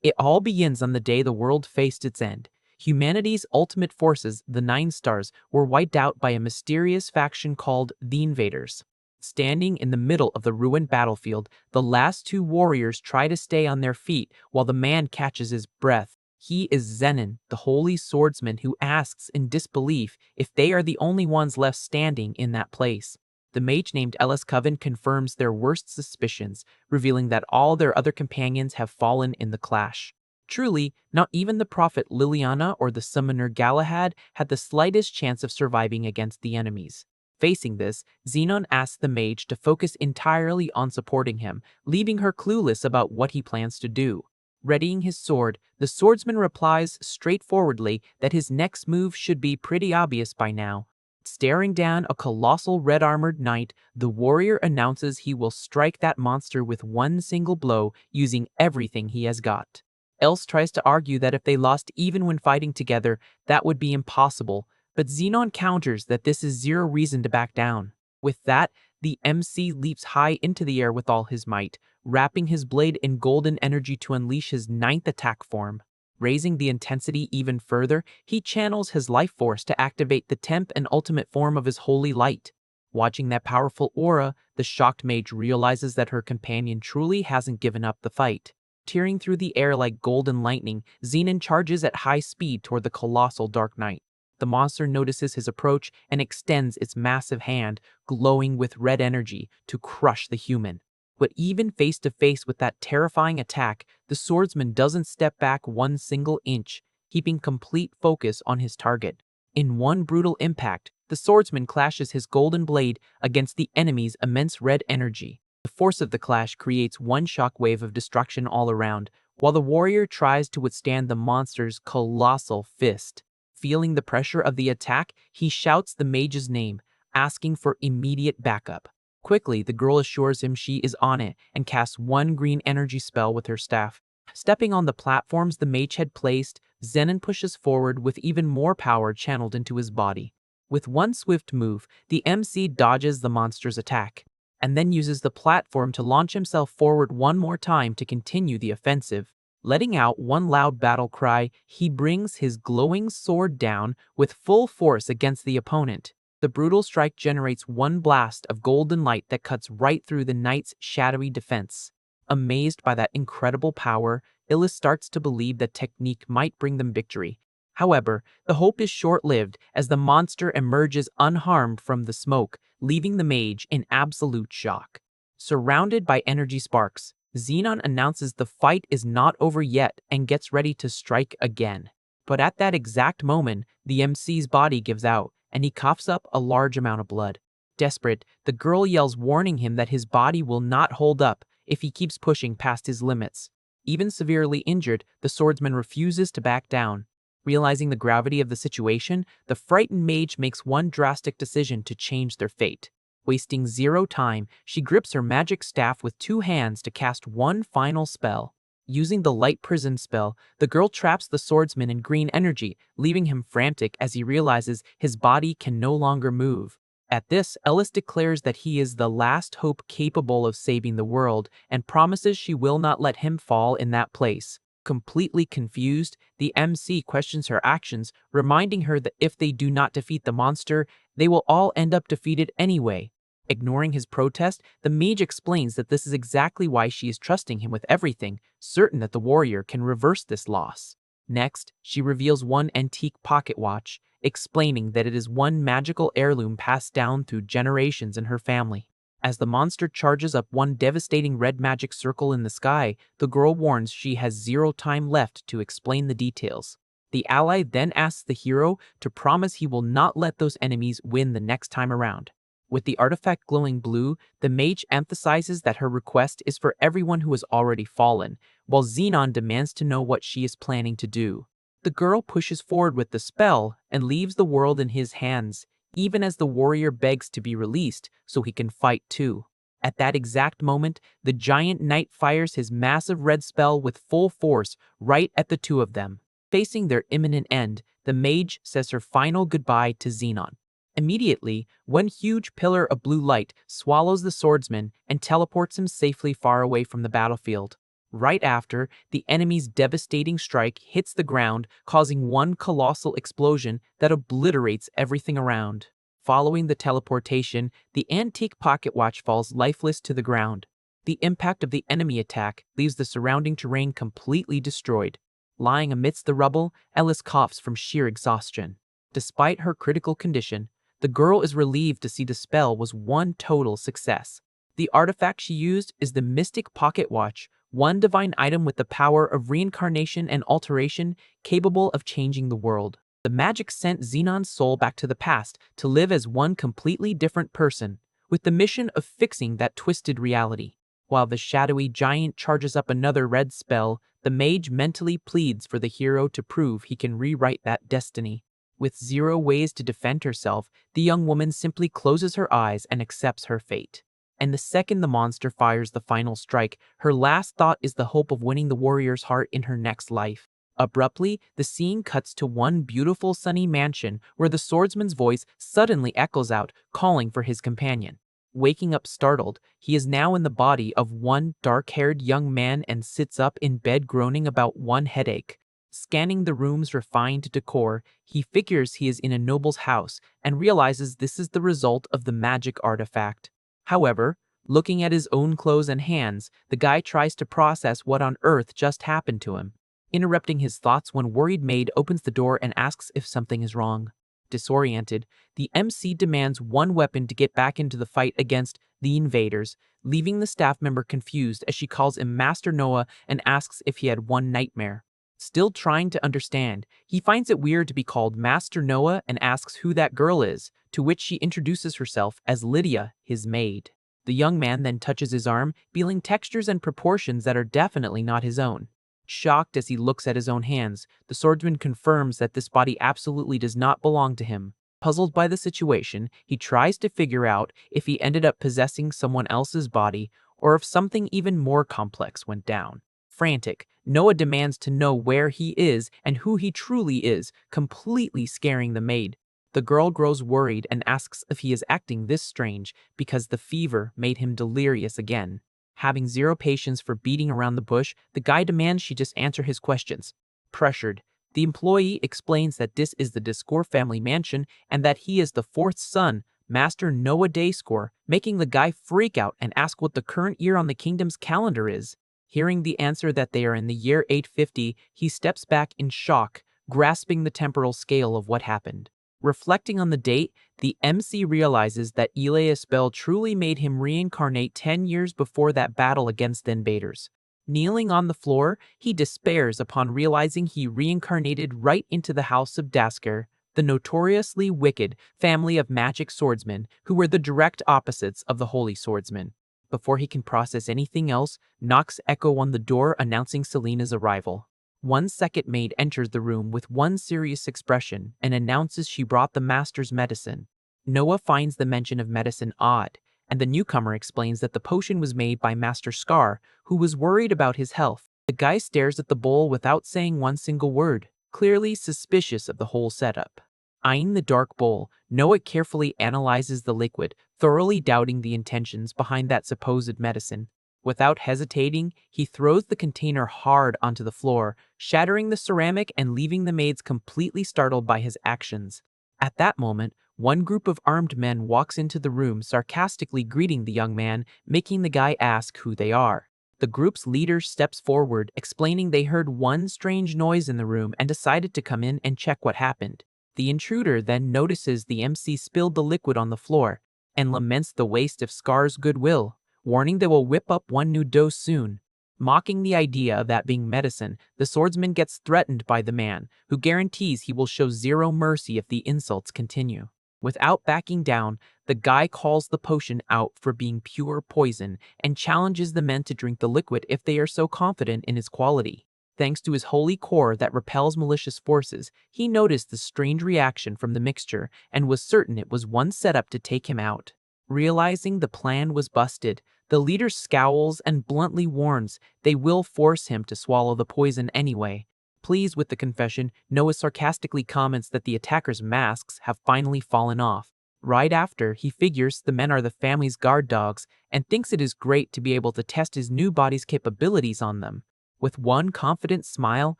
It all begins on the day the world faced its end. Humanity's ultimate forces, the Nine Stars, were wiped out by a mysterious faction called the Invaders. Standing in the middle of the ruined battlefield, the last two warriors try to stay on their feet while the man catches his breath. He is Zenon, the holy swordsman, who asks in disbelief if they are the only ones left standing in that place. The mage named Ellis Coven confirms their worst suspicions, revealing that all their other companions have fallen in the clash. Truly, not even the prophet Liliana or the summoner Galahad had the slightest chance of surviving against the enemies. Facing this, Xenon asks the mage to focus entirely on supporting him, leaving her clueless about what he plans to do. Readying his sword, the swordsman replies straightforwardly that his next move should be pretty obvious by now. Staring down a colossal red-armored knight, the warrior announces he will strike that monster with one single blow using everything he has got. Els tries to argue that if they lost even when fighting together, that would be impossible, but Xenon counters that this is zero reason to back down. With that, the MC leaps high into the air with all his might, wrapping his blade in golden energy to unleash his ninth attack form. Raising the intensity even further, he channels his life force to activate the 10th and ultimate form of his holy light. Watching that powerful aura, the shocked mage realizes that her companion truly hasn't given up the fight. Tearing through the air like golden lightning, Xenon charges at high speed toward the colossal Dark Knight. The monster notices his approach and extends its massive hand, glowing with red energy, to crush the human. But even face to face with that terrifying attack, the swordsman doesn't step back one single inch, keeping complete focus on his target. In one brutal impact, the swordsman clashes his golden blade against the enemy's immense red energy. The force of the clash creates one shockwave of destruction all around, while the warrior tries to withstand the monster's colossal fist. Feeling the pressure of the attack, he shouts the mage's name, asking for immediate backup. Quickly, the girl assures him she is on it and casts one green energy spell with her staff. Stepping on the platforms the mage had placed, Zenon pushes forward with even more power channeled into his body. With one swift move, the MC dodges the monster's attack, and then uses the platform to launch himself forward one more time to continue the offensive. Letting out one loud battle cry, he brings his glowing sword down with full force against the opponent. The brutal strike generates one blast of golden light that cuts right through the knight's shadowy defense. Amazed by that incredible power, Illis starts to believe that technique might bring them victory. However, the hope is short-lived as the monster emerges unharmed from the smoke, leaving the mage in absolute shock. Surrounded by energy sparks, Xenon announces the fight is not over yet and gets ready to strike again. But at that exact moment, the MC's body gives out, and he coughs up a large amount of blood. Desperate, the girl yells, warning him that his body will not hold up if he keeps pushing past his limits. Even severely injured, the swordsman refuses to back down. Realizing the gravity of the situation, the frightened mage makes one drastic decision to change their fate. Wasting zero time, she grips her magic staff with two hands to cast one final spell. Using the light prison spell, the girl traps the swordsman in green energy, leaving him frantic as he realizes his body can no longer move. At this, Ellis declares that he is the last hope capable of saving the world and promises she will not let him fall in that place. Completely confused, the MC questions her actions, reminding her that if they do not defeat the monster, they will all end up defeated anyway. Ignoring his protest, the mage explains that this is exactly why she is trusting him with everything, certain that the warrior can reverse this loss. Next, she reveals one antique pocket watch, explaining that it is one magical heirloom passed down through generations in her family. As the monster charges up one devastating red magic circle in the sky, the girl warns she has zero time left to explain the details. The ally then asks the hero to promise he will not let those enemies win the next time around. With the artifact glowing blue, the mage emphasizes that her request is for everyone who has already fallen, while Xenon demands to know what she is planning to do. The girl pushes forward with the spell and leaves the world in his hands, even as the warrior begs to be released so he can fight too. At that exact moment, the giant knight fires his massive red spell with full force right at the two of them. Facing their imminent end, the mage says her final goodbye to Xenon. Immediately, one huge pillar of blue light swallows the swordsman and teleports him safely far away from the battlefield. Right after, the enemy's devastating strike hits the ground, causing one colossal explosion that obliterates everything around. Following the teleportation, the antique pocket watch falls lifeless to the ground. The impact of the enemy attack leaves the surrounding terrain completely destroyed. Lying amidst the rubble, Ellis coughs from sheer exhaustion. Despite her critical condition, the girl is relieved to see the spell was one total success. The artifact she used is the Mystic Pocket Watch, one divine item with the power of reincarnation and alteration capable of changing the world. The magic sent Xenon's soul back to the past to live as one completely different person, with the mission of fixing that twisted reality. While the shadowy giant charges up another red spell, the mage mentally pleads for the hero to prove he can rewrite that destiny. With zero ways to defend herself, the young woman simply closes her eyes and accepts her fate. And the second the monster fires the final strike, her last thought is the hope of winning the warrior's heart in her next life. Abruptly, the scene cuts to one beautiful sunny mansion where the swordsman's voice suddenly echoes out, calling for his companion. Waking up startled, he is now in the body of one dark-haired young man and sits up in bed groaning about one headache. Scanning the room's refined decor, he figures he is in a noble's house and realizes this is the result of the magic artifact. However, looking at his own clothes and hands, the guy tries to process what on earth just happened to him, interrupting his thoughts when worried maid opens the door and asks if something is wrong. Disoriented, the MC demands one weapon to get back into the fight against the invaders, leaving the staff member confused as she calls him Master Noah and asks if he had one nightmare. Still trying to understand, he finds it weird to be called Master Noah and asks who that girl is, to which she introduces herself as Lydia, his maid. The young man then touches his arm, feeling textures and proportions that are definitely not his own. Shocked as he looks at his own hands, the swordsman confirms that this body absolutely does not belong to him. Puzzled by the situation, he tries to figure out if he ended up possessing someone else's body or if something even more complex went down. Frantic, Noah demands to know where he is and who he truly is, completely scaring the maid. The girl grows worried and asks if he is acting this strange because the fever made him delirious again. Having zero patience for beating around the bush, the guy demands she just answer his questions. Pressured, the employee explains that this is the Discore family mansion and that he is the fourth son, Master Noah Dayscore, making the guy freak out and ask what the current year on the kingdom's calendar is. Hearing the answer that they are in the year 850, he steps back in shock, grasping the temporal scale of what happened. Reflecting on the date, the MC realizes that Elias' spell truly made him reincarnate 10 years before that battle against the invaders. Kneeling on the floor, he despairs upon realizing he reincarnated right into the house of Dasker, the notoriously wicked family of magic swordsmen who were the direct opposites of the holy swordsmen. Before he can process anything else, knocks echo on the door announcing Selena's arrival. One second maid enters the room with one serious expression and announces she brought the master's medicine. Noah finds the mention of medicine odd, and the newcomer explains that the potion was made by Master Scar, who was worried about his health. The guy stares at the bowl without saying one single word, clearly suspicious of the whole setup. Eyeing the dark bowl, Noah carefully analyzes the liquid, thoroughly doubting the intentions behind that supposed medicine. Without hesitating, he throws the container hard onto the floor, shattering the ceramic and leaving the maids completely startled by his actions. At that moment, one group of armed men walks into the room, sarcastically greeting the young man, making the guy ask who they are. The group's leader steps forward, explaining they heard one strange noise in the room and decided to come in and check what happened. The intruder then notices the MC spilled the liquid on the floor and laments the waste of Scar's goodwill, warning they will whip up one new dose soon. Mocking the idea of that being medicine, the swordsman gets threatened by the man, who guarantees he will show zero mercy if the insults continue. Without backing down, the guy calls the potion out for being pure poison and challenges the men to drink the liquid if they are so confident in its quality. Thanks to his holy core that repels malicious forces, he noticed the strange reaction from the mixture and was certain it was one set up to take him out. Realizing the plan was busted, the leader scowls and bluntly warns they will force him to swallow the poison anyway. Pleased with the confession, Noah sarcastically comments that the attackers' masks have finally fallen off. Right after, he figures the men are the family's guard dogs and thinks it is great to be able to test his new body's capabilities on them. With one confident smile,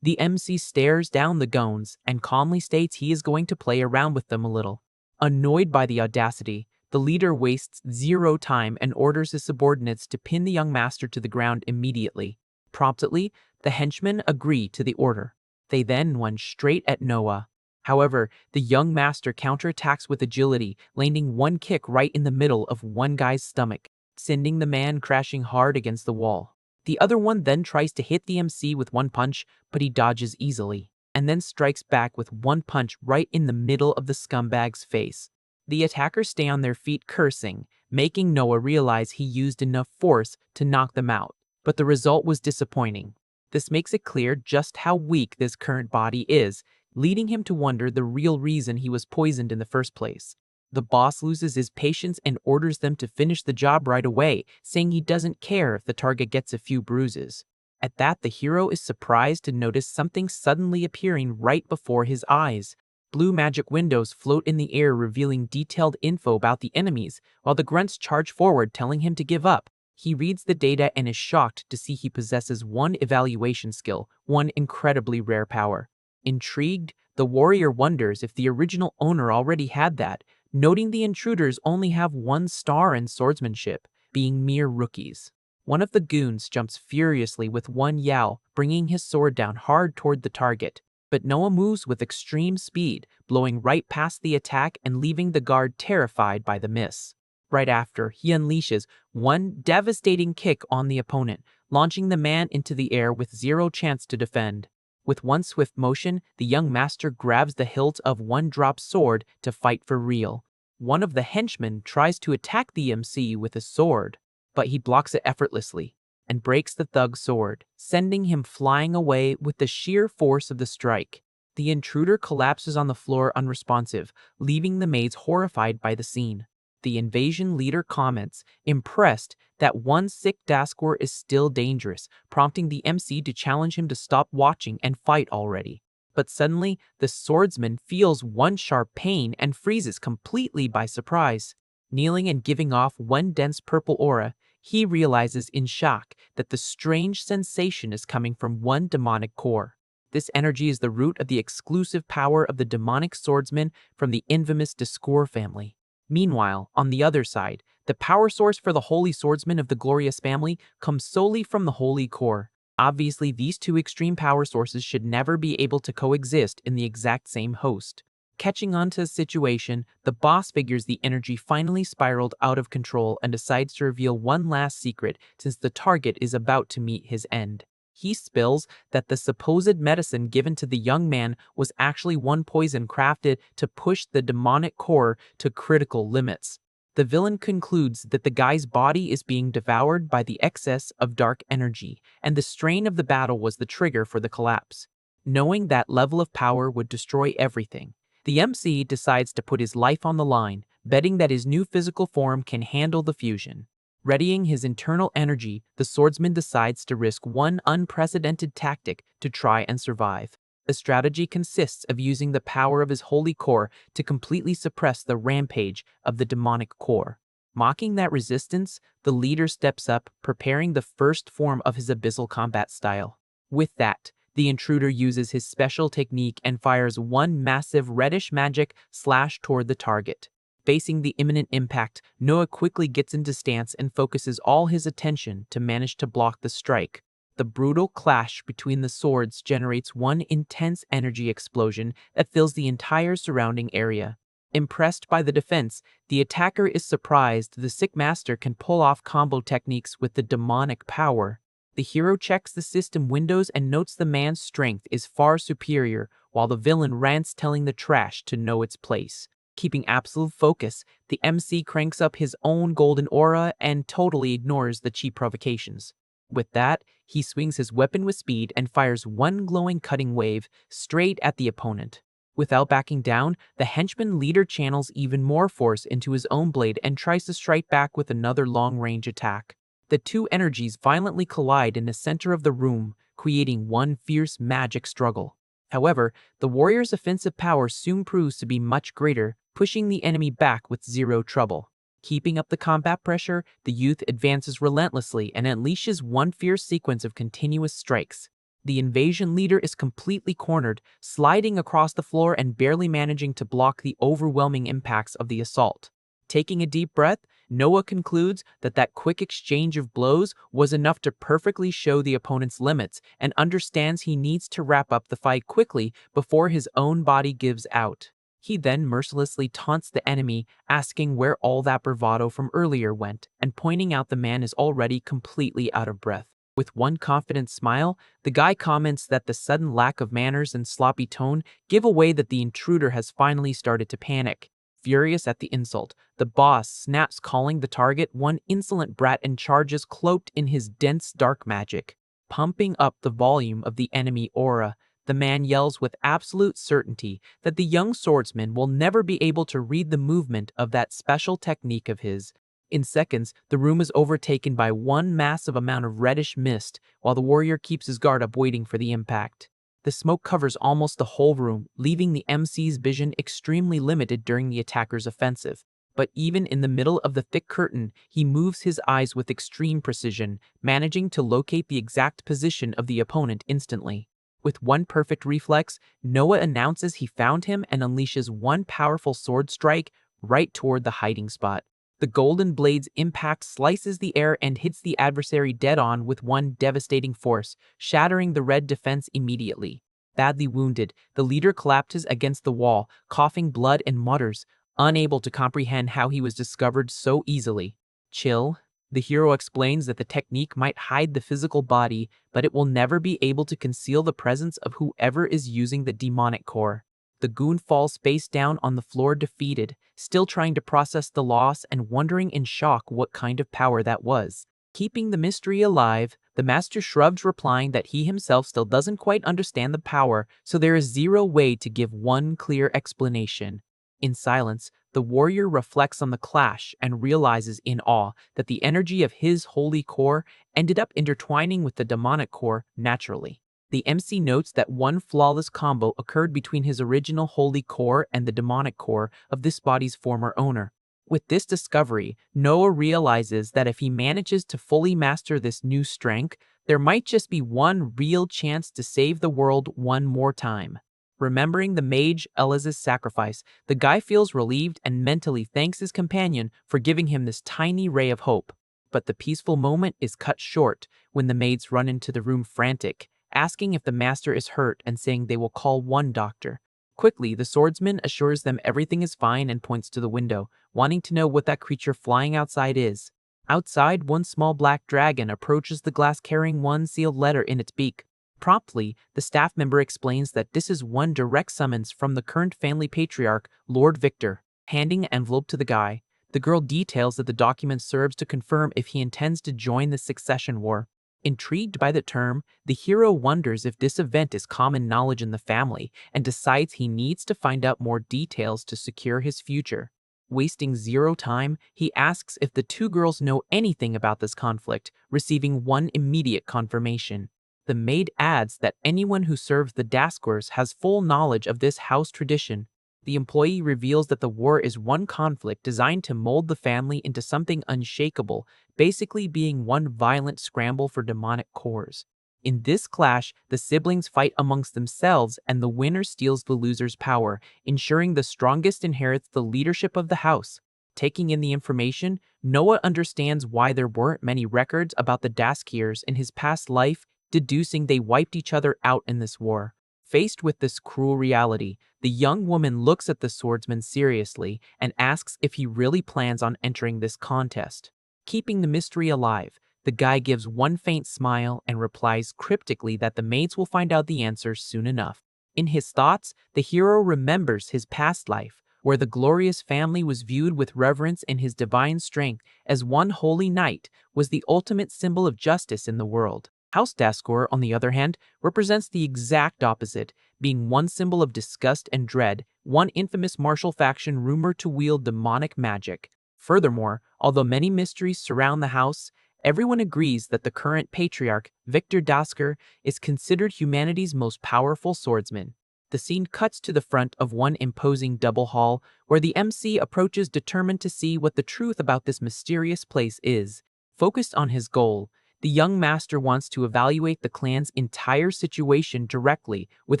the MC stares down the goons and calmly states he is going to play around with them a little. Annoyed by the audacity, the leader wastes zero time and orders his subordinates to pin the young master to the ground immediately. Promptly, the henchmen agree to the order. They then run straight at Noah. However, the young master counterattacks with agility, landing one kick right in the middle of one guy's stomach, sending the man crashing hard against the wall. The other one then tries to hit the MC with one punch, but he dodges easily, and then strikes back with one punch right in the middle of the scumbag's face. The attackers stay on their feet cursing, making Noah realize he used enough force to knock them out, but the result was disappointing. This makes it clear just how weak this current body is, leading him to wonder the real reason he was poisoned in the first place. The boss loses his patience and orders them to finish the job right away, saying he doesn't care if the target gets a few bruises. At that, the hero is surprised to notice something suddenly appearing right before his eyes. Blue magic windows float in the air, revealing detailed info about the enemies, while the grunts charge forward, telling him to give up. He reads the data and is shocked to see he possesses one evaluation skill, one incredibly rare power. Intrigued, the warrior wonders if the original owner already had that, noting the intruders only have 1 star in swordsmanship, being mere rookies. One of the goons jumps furiously with one yowl, bringing his sword down hard toward the target. But Noah moves with extreme speed, blowing right past the attack and leaving the guard terrified by the miss. Right after, he unleashes one devastating kick on the opponent, launching the man into the air with zero chance to defend. With one swift motion, the young master grabs the hilt of one drop sword to fight for real. One of the henchmen tries to attack the MC with a sword, but he blocks it effortlessly and breaks the thug's sword, sending him flying away with the sheer force of the strike. The intruder collapses on the floor unresponsive, leaving the maids horrified by the scene. The invasion leader comments, impressed that one sick Daskor is still dangerous, prompting the MC to challenge him to stop watching and fight already. But suddenly, the swordsman feels one sharp pain and freezes completely by surprise. Kneeling and giving off one dense purple aura, he realizes in shock that the strange sensation is coming from one demonic core. This energy is the root of the exclusive power of the demonic swordsman from the infamous Daskor family. Meanwhile, on the other side, the power source for the holy swordsman of the glorious family comes solely from the holy core. Obviously, these two extreme power sources should never be able to coexist in the exact same host. Catching on to the situation, the boss figures the energy finally spiraled out of control and decides to reveal one last secret since the target is about to meet his end. He spills that the supposed medicine given to the young man was actually one poison crafted to push the demonic core to critical limits. The villain concludes that the guy's body is being devoured by the excess of dark energy, and the strain of the battle was the trigger for the collapse. Knowing that level of power would destroy everything, the MC decides to put his life on the line, betting that his new physical form can handle the fusion. Readying his internal energy, the swordsman decides to risk one unprecedented tactic to try and survive. The strategy consists of using the power of his holy core to completely suppress the rampage of the demonic core. Mocking that resistance, the leader steps up, preparing the first form of his abyssal combat style. With that, the intruder uses his special technique and fires one massive reddish magic slash toward the target. Facing the imminent impact, Noah quickly gets into stance and focuses all his attention to manage to block the strike. The brutal clash between the swords generates one intense energy explosion that fills the entire surrounding area. Impressed by the defense, the attacker is surprised the sick master can pull off combo techniques with the demonic power. The hero checks the system windows and notes the man's strength is far superior, while the villain rants, telling the trash to know its place. Keeping absolute focus, the MC cranks up his own golden aura and totally ignores the cheap provocations. With that, he swings his weapon with speed and fires one glowing cutting wave straight at the opponent. Without backing down, the henchman leader channels even more force into his own blade and tries to strike back with another long-range attack. The two energies violently collide in the center of the room, creating one fierce magic struggle. However, the warrior's offensive power soon proves to be much greater pushing the enemy back with zero trouble. Keeping up the combat pressure, the youth advances relentlessly and unleashes one fierce sequence of continuous strikes. The invasion leader is completely cornered, sliding across the floor and barely managing to block the overwhelming impacts of the assault. Taking a deep breath, Noah concludes that quick exchange of blows was enough to perfectly show the opponent's limits and understands he needs to wrap up the fight quickly before his own body gives out. He then mercilessly taunts the enemy, asking where all that bravado from earlier went and pointing out the man is already completely out of breath. With one confident smile, the guy comments that the sudden lack of manners and sloppy tone give away that the intruder has finally started to panic. Furious at the insult, the boss snaps, calling the target one insolent brat and charges cloaked in his dense dark magic. Pumping up the volume of the enemy aura, the man yells with absolute certainty that the young swordsman will never be able to read the movement of that special technique of his. In seconds, the room is overtaken by one massive amount of reddish mist, while the warrior keeps his guard up waiting for the impact. The smoke covers almost the whole room, leaving the MC's vision extremely limited during the attacker's offensive. But even in the middle of the thick curtain, he moves his eyes with extreme precision, managing to locate the exact position of the opponent instantly. With one perfect reflex, Noah announces he found him and unleashes one powerful sword strike right toward the hiding spot. The golden blade's impact slices the air and hits the adversary dead-on with one devastating force, shattering the red defense immediately. Badly wounded, the leader collapses against the wall, coughing blood and mutters, unable to comprehend how he was discovered so easily. Chill. The hero explains that the technique might hide the physical body, but it will never be able to conceal the presence of whoever is using the demonic core. The goon falls face down on the floor defeated, still trying to process the loss and wondering in shock what kind of power that was. Keeping the mystery alive, the master shrugs, replying that he himself still doesn't quite understand the power, so there is zero way to give one clear explanation. In silence, the warrior reflects on the clash and realizes in awe that the energy of his holy core ended up intertwining with the demonic core naturally. The MC notes that one flawless combo occurred between his original holy core and the demonic core of this body's former owner. With this discovery, Noah realizes that if he manages to fully master this new strength, there might just be one real chance to save the world one more time. Remembering the mage Elaz's sacrifice, the guy feels relieved and mentally thanks his companion for giving him this tiny ray of hope. But the peaceful moment is cut short when the maids run into the room frantic, asking if the master is hurt and saying they will call one doctor. Quickly, the swordsman assures them everything is fine and points to the window, wanting to know what that creature flying outside is. Outside, one small black dragon approaches the glass carrying one sealed letter in its beak. Promptly, the staff member explains that this is one direct summons from the current family patriarch, Lord Victor. Handing an envelope to the guy, the girl details that the document serves to confirm if he intends to join the succession war. Intrigued by the term, the hero wonders if this event is common knowledge in the family and decides he needs to find out more details to secure his future. Wasting zero time, he asks if the two girls know anything about this conflict, receiving one immediate confirmation. The maid adds that anyone who serves the Daskors has full knowledge of this house tradition. The employee reveals that the war is one conflict designed to mold the family into something unshakable, basically being one violent scramble for demonic cores. In this clash, the siblings fight amongst themselves and the winner steals the loser's power, ensuring the strongest inherits the leadership of the house. Taking in the information, Noah understands why there weren't many records about the Daskirs in his past life, deducing they wiped each other out in this war. Faced with this cruel reality, the young woman looks at the swordsman seriously and asks if he really plans on entering this contest. Keeping the mystery alive, the guy gives one faint smile and replies cryptically that the maids will find out the answer soon enough. In his thoughts, the hero remembers his past life, where the glorious family was viewed with reverence and his divine strength as one holy knight was the ultimate symbol of justice in the world. House Daskor, on the other hand, represents the exact opposite, being one symbol of disgust and dread, one infamous martial faction rumored to wield demonic magic. Furthermore, although many mysteries surround the house, everyone agrees that the current patriarch, Victor Daskor, is considered humanity's most powerful swordsman. The scene cuts to the front of one imposing double hall where the MC approaches determined to see what the truth about this mysterious place is. Focused on his goal, the young master wants to evaluate the clan's entire situation directly with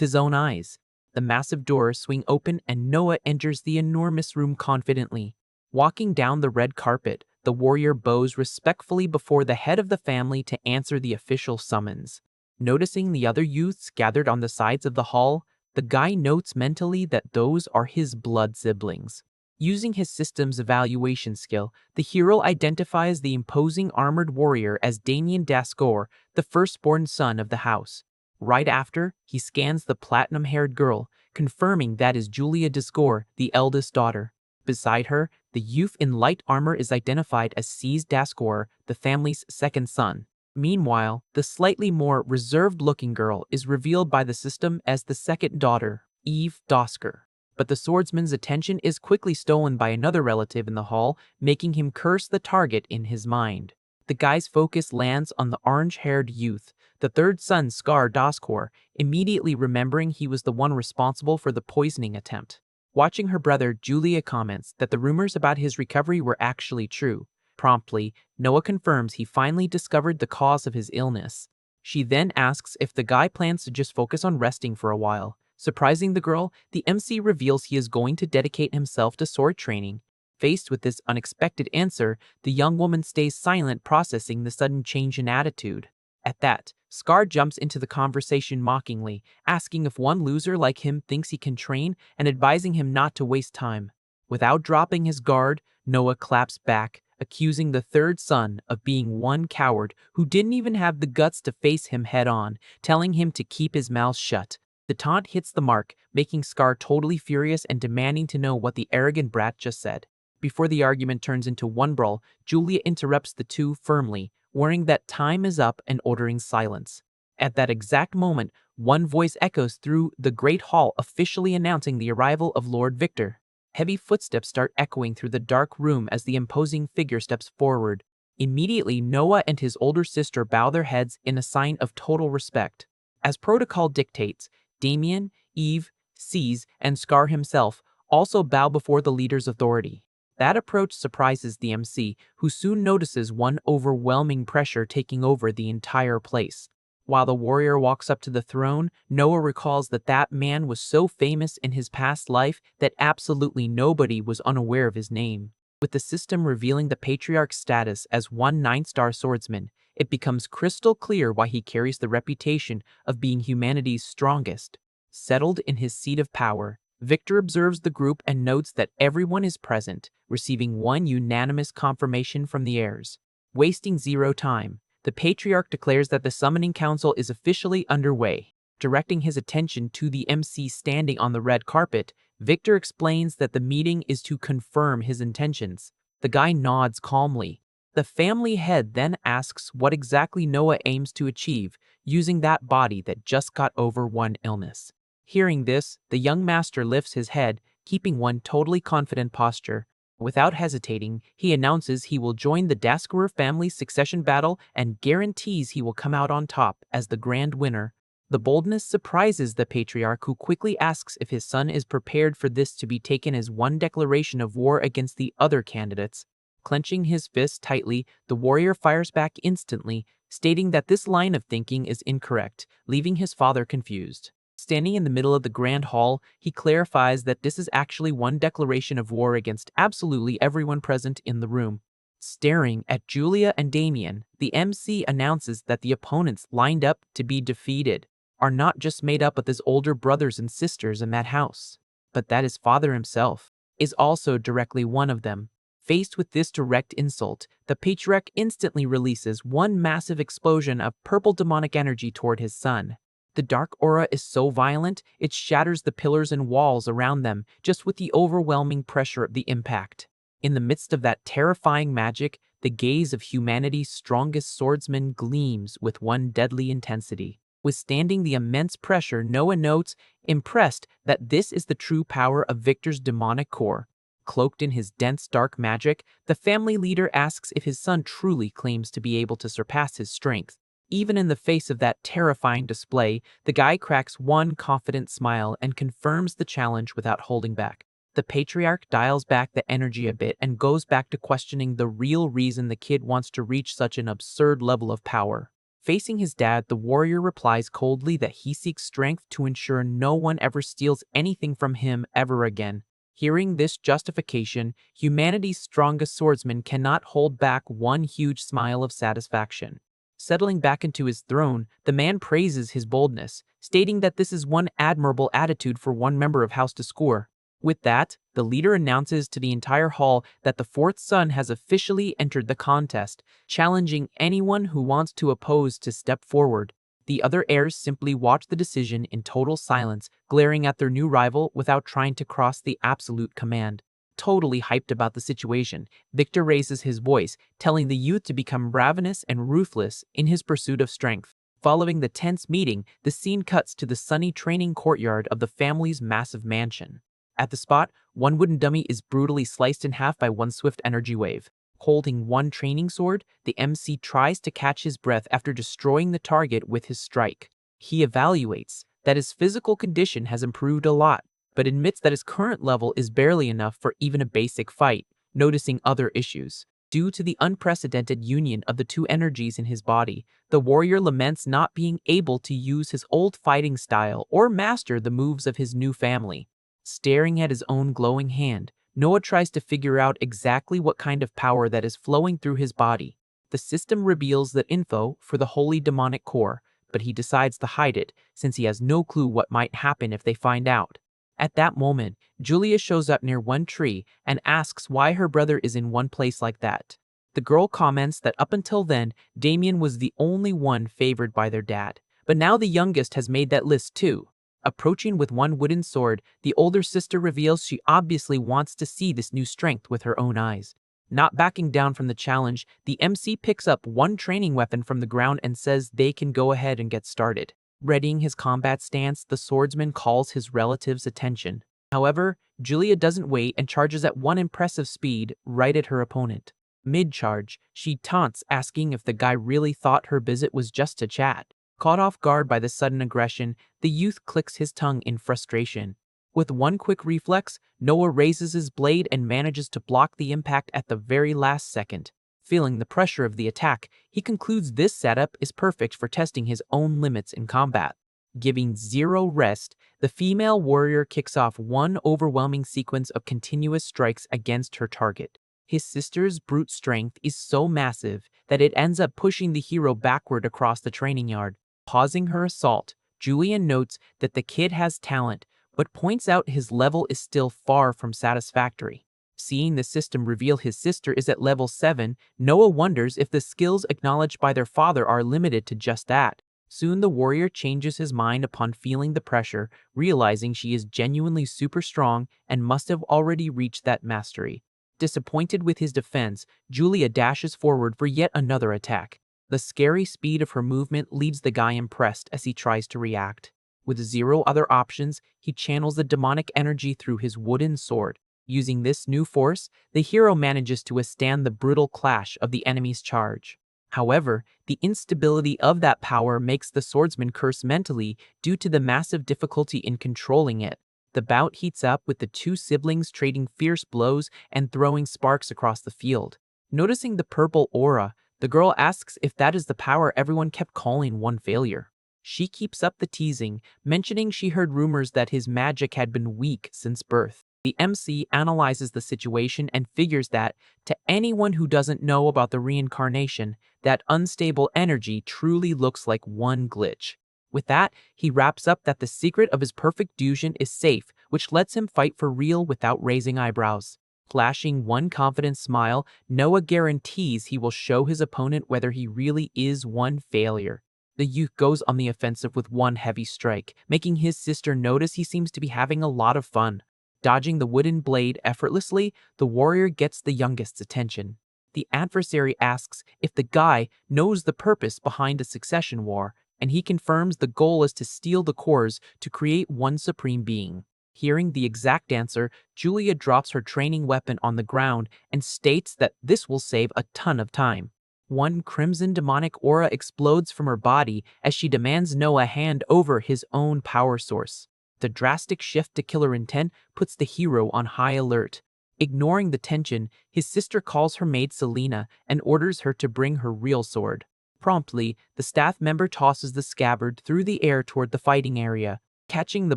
his own eyes. The massive doors swing open and Noah enters the enormous room confidently. Walking down the red carpet, the warrior bows respectfully before the head of the family to answer the official summons. Noticing the other youths gathered on the sides of the hall, the guy notes mentally that those are his blood siblings. Using his system's evaluation skill, the hero identifies the imposing armored warrior as Damien Dascour, the firstborn son of the house. Right after, he scans the platinum-haired girl, confirming that is Julia Dascour, the eldest daughter. Beside her, the youth in light armor is identified as Cés Dascour, the family's second son. Meanwhile, the slightly more reserved-looking girl is revealed by the system as the second daughter, Eve Dosker. But the swordsman's attention is quickly stolen by another relative in the hall, making him curse the target in his mind. The guy's focus lands on the orange-haired youth, the third son Scar Doskor, immediately remembering he was the one responsible for the poisoning attempt. Watching her brother, Julia comments that the rumors about his recovery were actually true. Promptly, Noah confirms he finally discovered the cause of his illness. She then asks if the guy plans to just focus on resting for a while. Surprising the girl, the MC reveals he is going to dedicate himself to sword training. Faced with this unexpected answer, the young woman stays silent, processing the sudden change in attitude. At that, Scar jumps into the conversation mockingly, asking if one loser like him thinks he can train and advising him not to waste time. Without dropping his guard, Noah claps back, accusing the third son of being one coward who didn't even have the guts to face him head-on, telling him to keep his mouth shut. The taunt hits the mark, making Scar totally furious and demanding to know what the arrogant brat just said. Before the argument turns into one brawl, Julia interrupts the two firmly, warning that time is up and ordering silence. At that exact moment, one voice echoes through the great hall, officially announcing the arrival of Lord Victor. Heavy footsteps start echoing through the dark room as the imposing figure steps forward. Immediately, Noah and his older sister bow their heads in a sign of total respect. As protocol dictates, Damien, Eve, Cés, and Scar himself also bow before the leader's authority. That approach surprises the MC, who soon notices one overwhelming pressure taking over the entire place. While the warrior walks up to the throne, Noah recalls that that man was so famous in his past life that absolutely nobody was unaware of his name. With the system revealing the patriarch's status as one 9-star swordsman, it becomes crystal clear why he carries the reputation of being humanity's strongest. Settled in his seat of power, Victor observes the group and notes that everyone is present, receiving one unanimous confirmation from the heirs. Wasting zero time, the patriarch declares that the summoning council is officially underway. Directing his attention to the MC standing on the red carpet, Victor explains that the meeting is to confirm his intentions. The guy nods calmly. The family head then asks what exactly Noah aims to achieve using that body that just got over one illness. Hearing this, the young master lifts his head, keeping one totally confident posture. Without hesitating, he announces he will join the Dascour family's succession battle and guarantees he will come out on top as the grand winner. The boldness surprises the patriarch, who quickly asks if his son is prepared for this to be taken as one declaration of war against the other candidates. Clenching his fist tightly, the warrior fires back instantly, stating that this line of thinking is incorrect, leaving his father confused. Standing in the middle of the grand hall, he clarifies that this is actually one declaration of war against absolutely everyone present in the room. Staring at Julia and Damien, the MC announces that the opponents lined up to be defeated are not just made up of his older brothers and sisters in that house, but that his father himself is also directly one of them. Faced with this direct insult, the patriarch instantly releases one massive explosion of purple demonic energy toward his son. The dark aura is so violent, it shatters the pillars and walls around them just with the overwhelming pressure of the impact. In the midst of that terrifying magic, the gaze of humanity's strongest swordsman gleams with one deadly intensity. Withstanding the immense pressure, Noah notes, impressed, that this is the true power of Victor's demonic core. Cloaked in his dense dark magic, the family leader asks if his son truly claims to be able to surpass his strength. even in the face of that terrifying display, the guy cracks one confident smile and confirms the challenge without holding back. The patriarch dials back the energy a bit and goes back to questioning the real reason the kid wants to reach such an absurd level of power. Facing his dad, the warrior replies coldly that he seeks strength to ensure no one ever steals anything from him ever again. Hearing this justification, humanity's strongest swordsman cannot hold back one huge smile of satisfaction. Settling back into his throne, the man praises his boldness, stating that this is one admirable attitude for one member of House to score. With that, the leader announces to the entire hall that the fourth son has officially entered the contest, challenging anyone who wants to oppose to step forward. The other heirs simply watch the decision in total silence, glaring at their new rival without trying to cross the absolute command. Totally hyped about the situation, Victor raises his voice, telling the youth to become ravenous and ruthless in his pursuit of strength. Following the tense meeting, the scene cuts to the sunny training courtyard of the family's massive mansion. At the spot, one wooden dummy is brutally sliced in half by one swift energy wave. Holding one training sword, the MC tries to catch his breath after destroying the target with his strike. He evaluates that his physical condition has improved a lot, but admits that his current level is barely enough for even a basic fight, noticing other issues. Due to the unprecedented union of the two energies in his body, the warrior laments not being able to use his old fighting style or master the moves of his new family. Staring at his own glowing hand, Noah tries to figure out exactly what kind of power that is flowing through his body. The system reveals the info for the holy demonic core, but he decides to hide it since he has no clue what might happen if they find out. At that moment, Julia shows up near one tree and asks why her brother is in one place like that. The girl comments that up until then, Damien was the only one favored by their dad, but now the youngest has made that list too. Approaching with one wooden sword, the older sister reveals she obviously wants to see this new strength with her own eyes. Not backing down from the challenge, the MC picks up one training weapon from the ground and says they can go ahead and get started. Readying his combat stance, the swordsman calls his relative's attention. However, Julia doesn't wait and charges at one impressive speed right at her opponent. Mid-charge, she taunts, asking if the guy really thought her visit was just to chat. Caught off guard by the sudden aggression, the youth clicks his tongue in frustration. With one quick reflex, Noah raises his blade and manages to block the impact at the very last second. Feeling the pressure of the attack, he concludes this setup is perfect for testing his own limits in combat. Giving zero rest, the female warrior kicks off one overwhelming sequence of continuous strikes against her target. His sister's brute strength is so massive that it ends up pushing the hero backward across the training yard. Pausing her assault, Julian notes that the kid has talent, but points out his level is still far from satisfactory. Seeing the system reveal his sister is at level 7, Noah wonders if the skills acknowledged by their father are limited to just that. Soon the warrior changes his mind upon feeling the pressure, realizing she is genuinely super strong and must have already reached that mastery. Disappointed with his defense, Julia dashes forward for yet another attack. The scary speed of her movement leaves the guy impressed as he tries to react. With zero other options, he channels the demonic energy through his wooden sword. Using this new force, the hero manages to withstand the brutal clash of the enemy's charge. However, the instability of that power makes the swordsman curse mentally due to the massive difficulty in controlling it. The bout heats up with the two siblings trading fierce blows and throwing sparks across the field. Noticing the purple aura, the girl asks if that is the power everyone kept calling one failure. She keeps up the teasing, mentioning she heard rumors that his magic had been weak since birth. The MC analyzes the situation and figures that, to anyone who doesn't know about the reincarnation, that unstable energy truly looks like one glitch. With that, he wraps up that the secret of his perfect fusion is safe, which lets him fight for real without raising eyebrows. Flashing one confident smile, Noah guarantees he will show his opponent whether he really is one failure. The youth goes on the offensive with one heavy strike, making his sister notice he seems to be having a lot of fun. Dodging the wooden blade effortlessly, the warrior gets the youngest's attention. The adversary asks if the guy knows the purpose behind a succession war, and he confirms the goal is to steal the cores to create one supreme being. Hearing the exact answer, Julia drops her training weapon on the ground and states that this will save a ton of time. One crimson demonic aura explodes from her body as she demands Noah hand over his own power source. The drastic shift to killer intent puts the hero on high alert. Ignoring the tension, his sister calls her maid Selena and orders her to bring her real sword. Promptly, the staff member tosses the scabbard through the air toward the fighting area. Catching the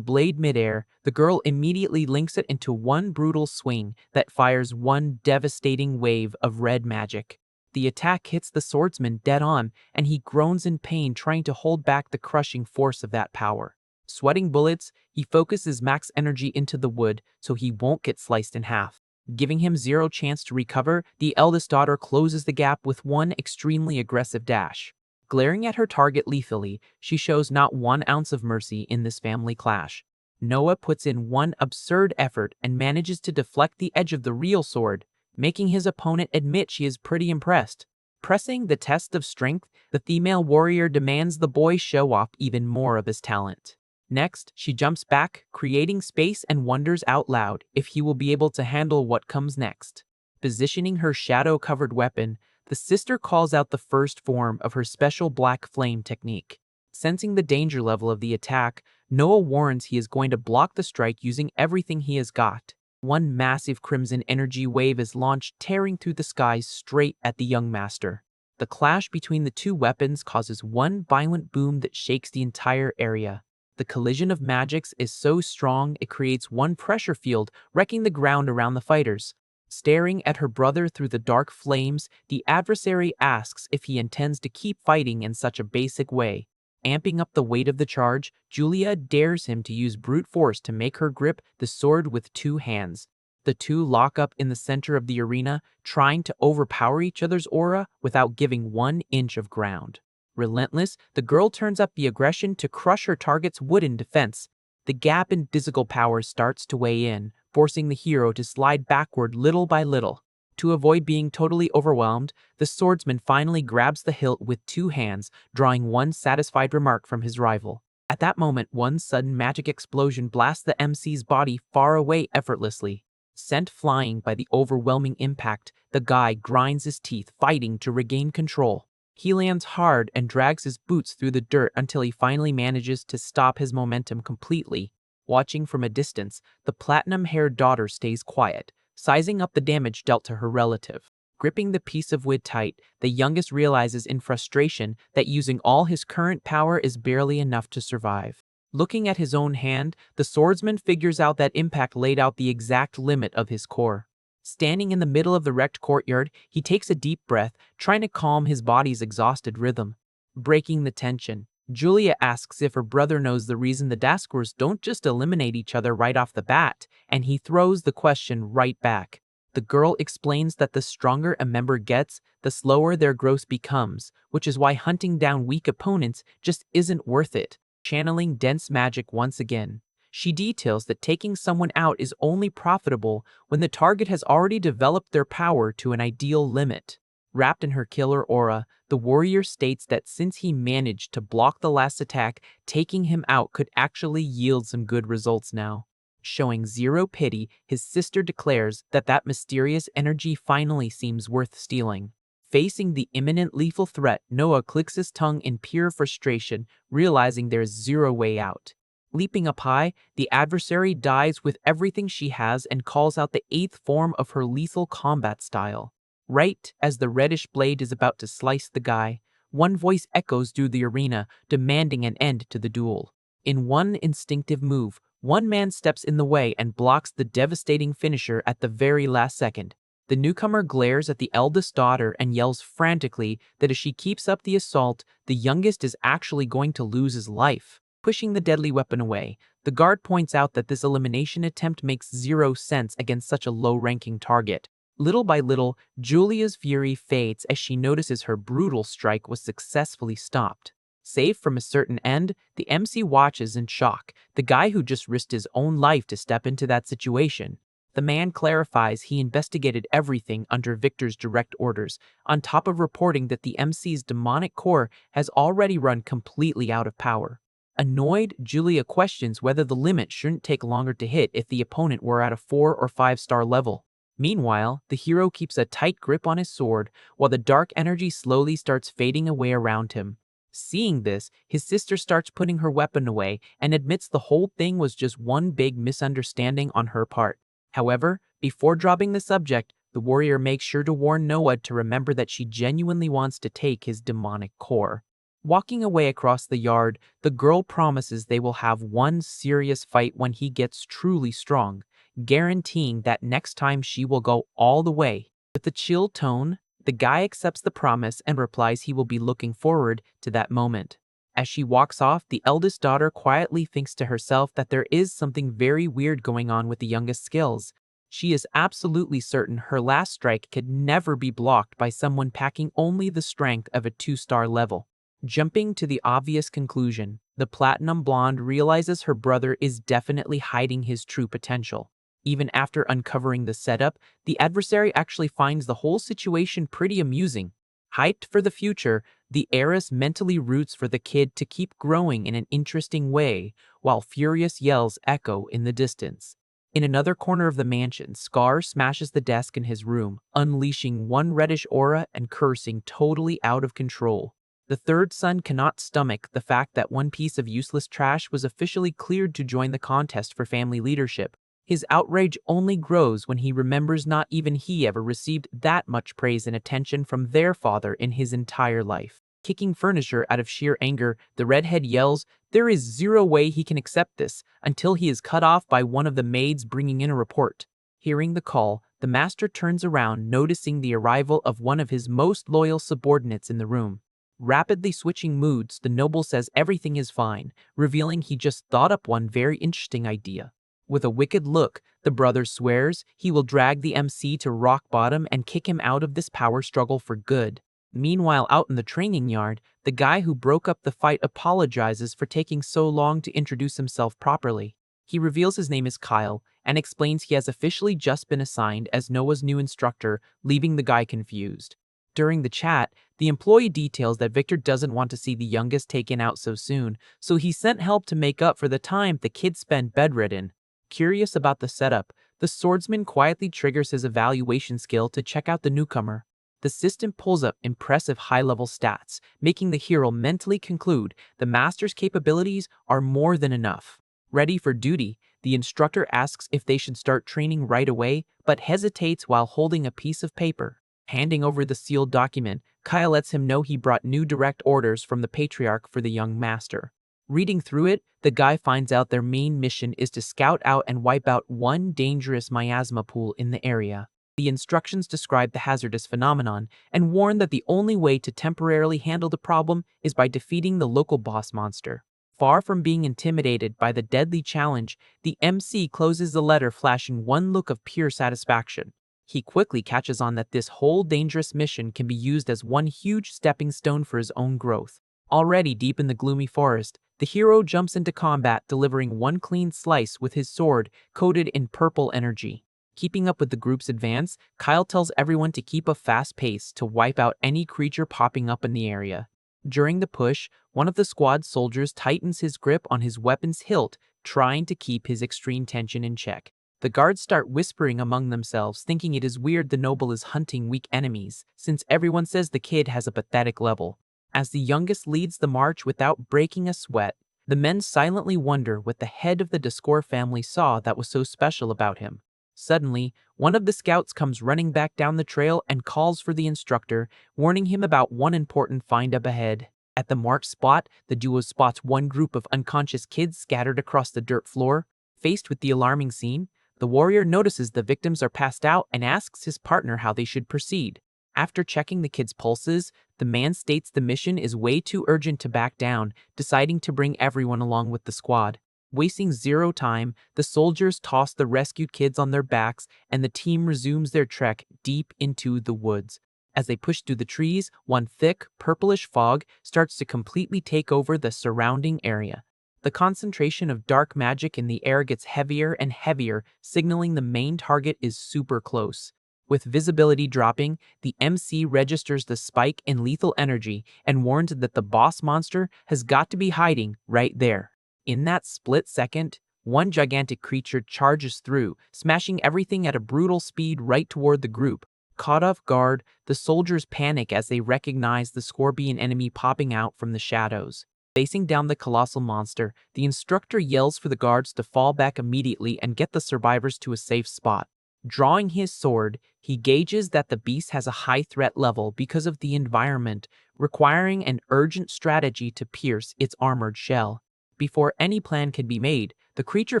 blade midair, the girl immediately links it into one brutal swing that fires one devastating wave of red magic. The attack hits the swordsman dead on, and he groans in pain trying to hold back the crushing force of that power. Sweating bullets, he focuses max energy into the wood so he won't get sliced in half. Giving him zero chance to recover, the eldest daughter closes the gap with one extremely aggressive dash. Glaring at her target lethally, she shows not 1 ounce of mercy in this family clash. Noah puts in one absurd effort and manages to deflect the edge of the real sword, making his opponent admit she is pretty impressed. Pressing the test of strength, the female warrior demands the boy show off even more of his talent. Next, she jumps back, creating space and wonders out loud if he will be able to handle what comes next. Positioning her shadow-covered weapon, the sister calls out the first form of her special black flame technique. Sensing the danger level of the attack, Noah warns he is going to block the strike using everything he has got. One massive crimson energy wave is launched, tearing through the skies straight at the young master. The clash between the two weapons causes one violent boom that shakes the entire area. The collision of magics is so strong it creates one pressure field, wrecking the ground around the fighters. Staring at her brother through the dark flames, the adversary asks if he intends to keep fighting in such a basic way. Amping up the weight of the charge, Julia dares him to use brute force to make her grip the sword with 2 hands. The two lock up in the center of the arena, trying to overpower each other's aura without giving 1 inch of ground. Relentless, the girl turns up the aggression to crush her target's wooden defense. The gap in physical power starts to weigh in, forcing the hero to slide backward little by little. To avoid being totally overwhelmed, the swordsman finally grabs the hilt with 2 hands, drawing one satisfied remark from his rival. At that moment, one sudden magic explosion blasts the MC's body far away effortlessly. Sent flying by the overwhelming impact, the guy grinds his teeth, fighting to regain control. He lands hard and drags his boots through the dirt until he finally manages to stop his momentum completely. Watching from a distance, the platinum-haired daughter stays quiet, sizing up the damage dealt to her relative. Gripping the piece of wood tight, the youngest realizes in frustration that using all his current power is barely enough to survive. Looking at his own hand, the swordsman figures out that impact laid out the exact limit of his core. Standing in the middle of the wrecked courtyard, he takes a deep breath, trying to calm his body's exhausted rhythm. Breaking the tension, Julia asks if her brother knows the reason the Dasquers don't just eliminate each other right off the bat, and he throws the question right back. The girl explains that the stronger a member gets, the slower their growth becomes, which is why hunting down weak opponents just isn't worth it. Channeling dense magic once again, she details that taking someone out is only profitable when the target has already developed their power to an ideal limit. Wrapped in her killer aura, the warrior states that since he managed to block the last attack, taking him out could actually yield some good results now. Showing zero pity, his sister declares that that mysterious energy finally seems worth stealing. Facing the imminent lethal threat, Noah clicks his tongue in pure frustration, realizing there's zero way out. Leaping up high, the adversary dives with everything she has and calls out the 8th form of her lethal combat style. Right as the reddish blade is about to slice the guy, one voice echoes through the arena, demanding an end to the duel. In one instinctive move, one man steps in the way and blocks the devastating finisher at the very last second. The newcomer glares at the eldest daughter and yells frantically that if she keeps up the assault, the youngest is actually going to lose his life. Pushing the deadly weapon away, the guard points out that this elimination attempt makes zero sense against such a low-ranking target. Little by little, Julia's fury fades as she notices her brutal strike was successfully stopped. Safe from a certain end, the MC watches in shock, the guy who just risked his own life to step into that situation. The man clarifies he investigated everything under Victor's direct orders, on top of reporting that the MC's demonic core has already run completely out of power. Annoyed, Julia questions whether the limit shouldn't take longer to hit if the opponent were at a 4 or 5 star level. Meanwhile, the hero keeps a tight grip on his sword while the dark energy slowly starts fading away around him. Seeing this, his sister starts putting her weapon away and admits the whole thing was just one big misunderstanding on her part. However, before dropping the subject, the warrior makes sure to warn Noah to remember that she genuinely wants to take his demonic core. Walking away across the yard, the girl promises they will have one serious fight when he gets truly strong, guaranteeing that next time she will go all the way. With a chill tone, the guy accepts the promise and replies he will be looking forward to that moment. As she walks off, the eldest daughter quietly thinks to herself that there is something very weird going on with the youngest skills. She is absolutely certain her last strike could never be blocked by someone packing only the strength of a 2-star level. Jumping to the obvious conclusion, the platinum blonde realizes her brother is definitely hiding his true potential. Even after uncovering the setup, the adversary actually finds the whole situation pretty amusing. Hyped for the future, the heiress mentally roots for the kid to keep growing in an interesting way, while furious yells echo in the distance. In another corner of the mansion, Scar smashes the desk in his room, unleashing one reddish aura and cursing totally out of control. The third son cannot stomach the fact that one piece of useless trash was officially cleared to join the contest for family leadership. His outrage only grows when he remembers not even he ever received that much praise and attention from their father in his entire life. Kicking furniture out of sheer anger, the redhead yells, "There is zero way he can accept this," until he is cut off by one of the maids bringing in a report. Hearing the call, the master turns around, noticing the arrival of one of his most loyal subordinates in the room. Rapidly switching moods, the noble says everything is fine, revealing he just thought up one very interesting idea. With a wicked look, the brother swears he will drag the MC to rock bottom and kick him out of this power struggle for good. Meanwhile, out in the training yard, the guy who broke up the fight apologizes for taking so long to introduce himself properly. He reveals his name is Kyle and explains he has officially just been assigned as Noah's new instructor, leaving the guy confused. During the chat, the employee details that Victor doesn't want to see the youngest taken out so soon, so he sent help to make up for the time the kid spent bedridden. Curious about the setup, the swordsman quietly triggers his evaluation skill to check out the newcomer. The system pulls up impressive high-level stats, making the hero mentally conclude the master's capabilities are more than enough. Ready for duty, the instructor asks if they should start training right away, but hesitates while holding a piece of paper. Handing over the sealed document, Kyle lets him know he brought new direct orders from the patriarch for the young master. Reading through it, the guy finds out their main mission is to scout out and wipe out one dangerous miasma pool in the area. The instructions describe the hazardous phenomenon and warn that the only way to temporarily handle the problem is by defeating the local boss monster. Far from being intimidated by the deadly challenge, the MC closes the letter, flashing one look of pure satisfaction. He quickly catches on that this whole dangerous mission can be used as one huge stepping stone for his own growth. Already deep in the gloomy forest, the hero jumps into combat, delivering one clean slice with his sword coated in purple energy. Keeping up with the group's advance, Kyle tells everyone to keep a fast pace to wipe out any creature popping up in the area. During the push, one of the squad soldiers tightens his grip on his weapon's hilt, trying to keep his extreme tension in check. The guards start whispering among themselves, thinking it is weird the noble is hunting weak enemies, since everyone says the kid has a pathetic level. As the youngest leads the march without breaking a sweat, the men silently wonder what the head of the Discord family saw that was so special about him. Suddenly, one of the scouts comes running back down the trail and calls for the instructor, warning him about one important find up ahead. At the marked spot, the duo spots one group of unconscious kids scattered across the dirt floor. Faced with the alarming scene, the warrior notices the victims are passed out and asks his partner how they should proceed. After checking the kids' pulses, the man states the mission is way too urgent to back down, deciding to bring everyone along with the squad. Wasting zero time, the soldiers toss the rescued kids on their backs and the team resumes their trek deep into the woods. As they push through the trees, one thick, purplish fog starts to completely take over the surrounding area. The concentration of dark magic in the air gets heavier and heavier, signaling the main target is super close. With visibility dropping, the MC registers the spike in lethal energy and warns that the boss monster has got to be hiding right there. In that split second, One gigantic creature charges through, smashing everything at a brutal speed right toward the group. Caught off guard, the soldiers panic as they recognize the scorpion enemy popping out from the shadows. Facing down the colossal monster, the instructor yells for the guards to fall back immediately and get the survivors to a safe spot. Drawing his sword, he gauges that the beast has a high threat level because of the environment, requiring an urgent strategy to pierce its armored shell. Before any plan can be made, the creature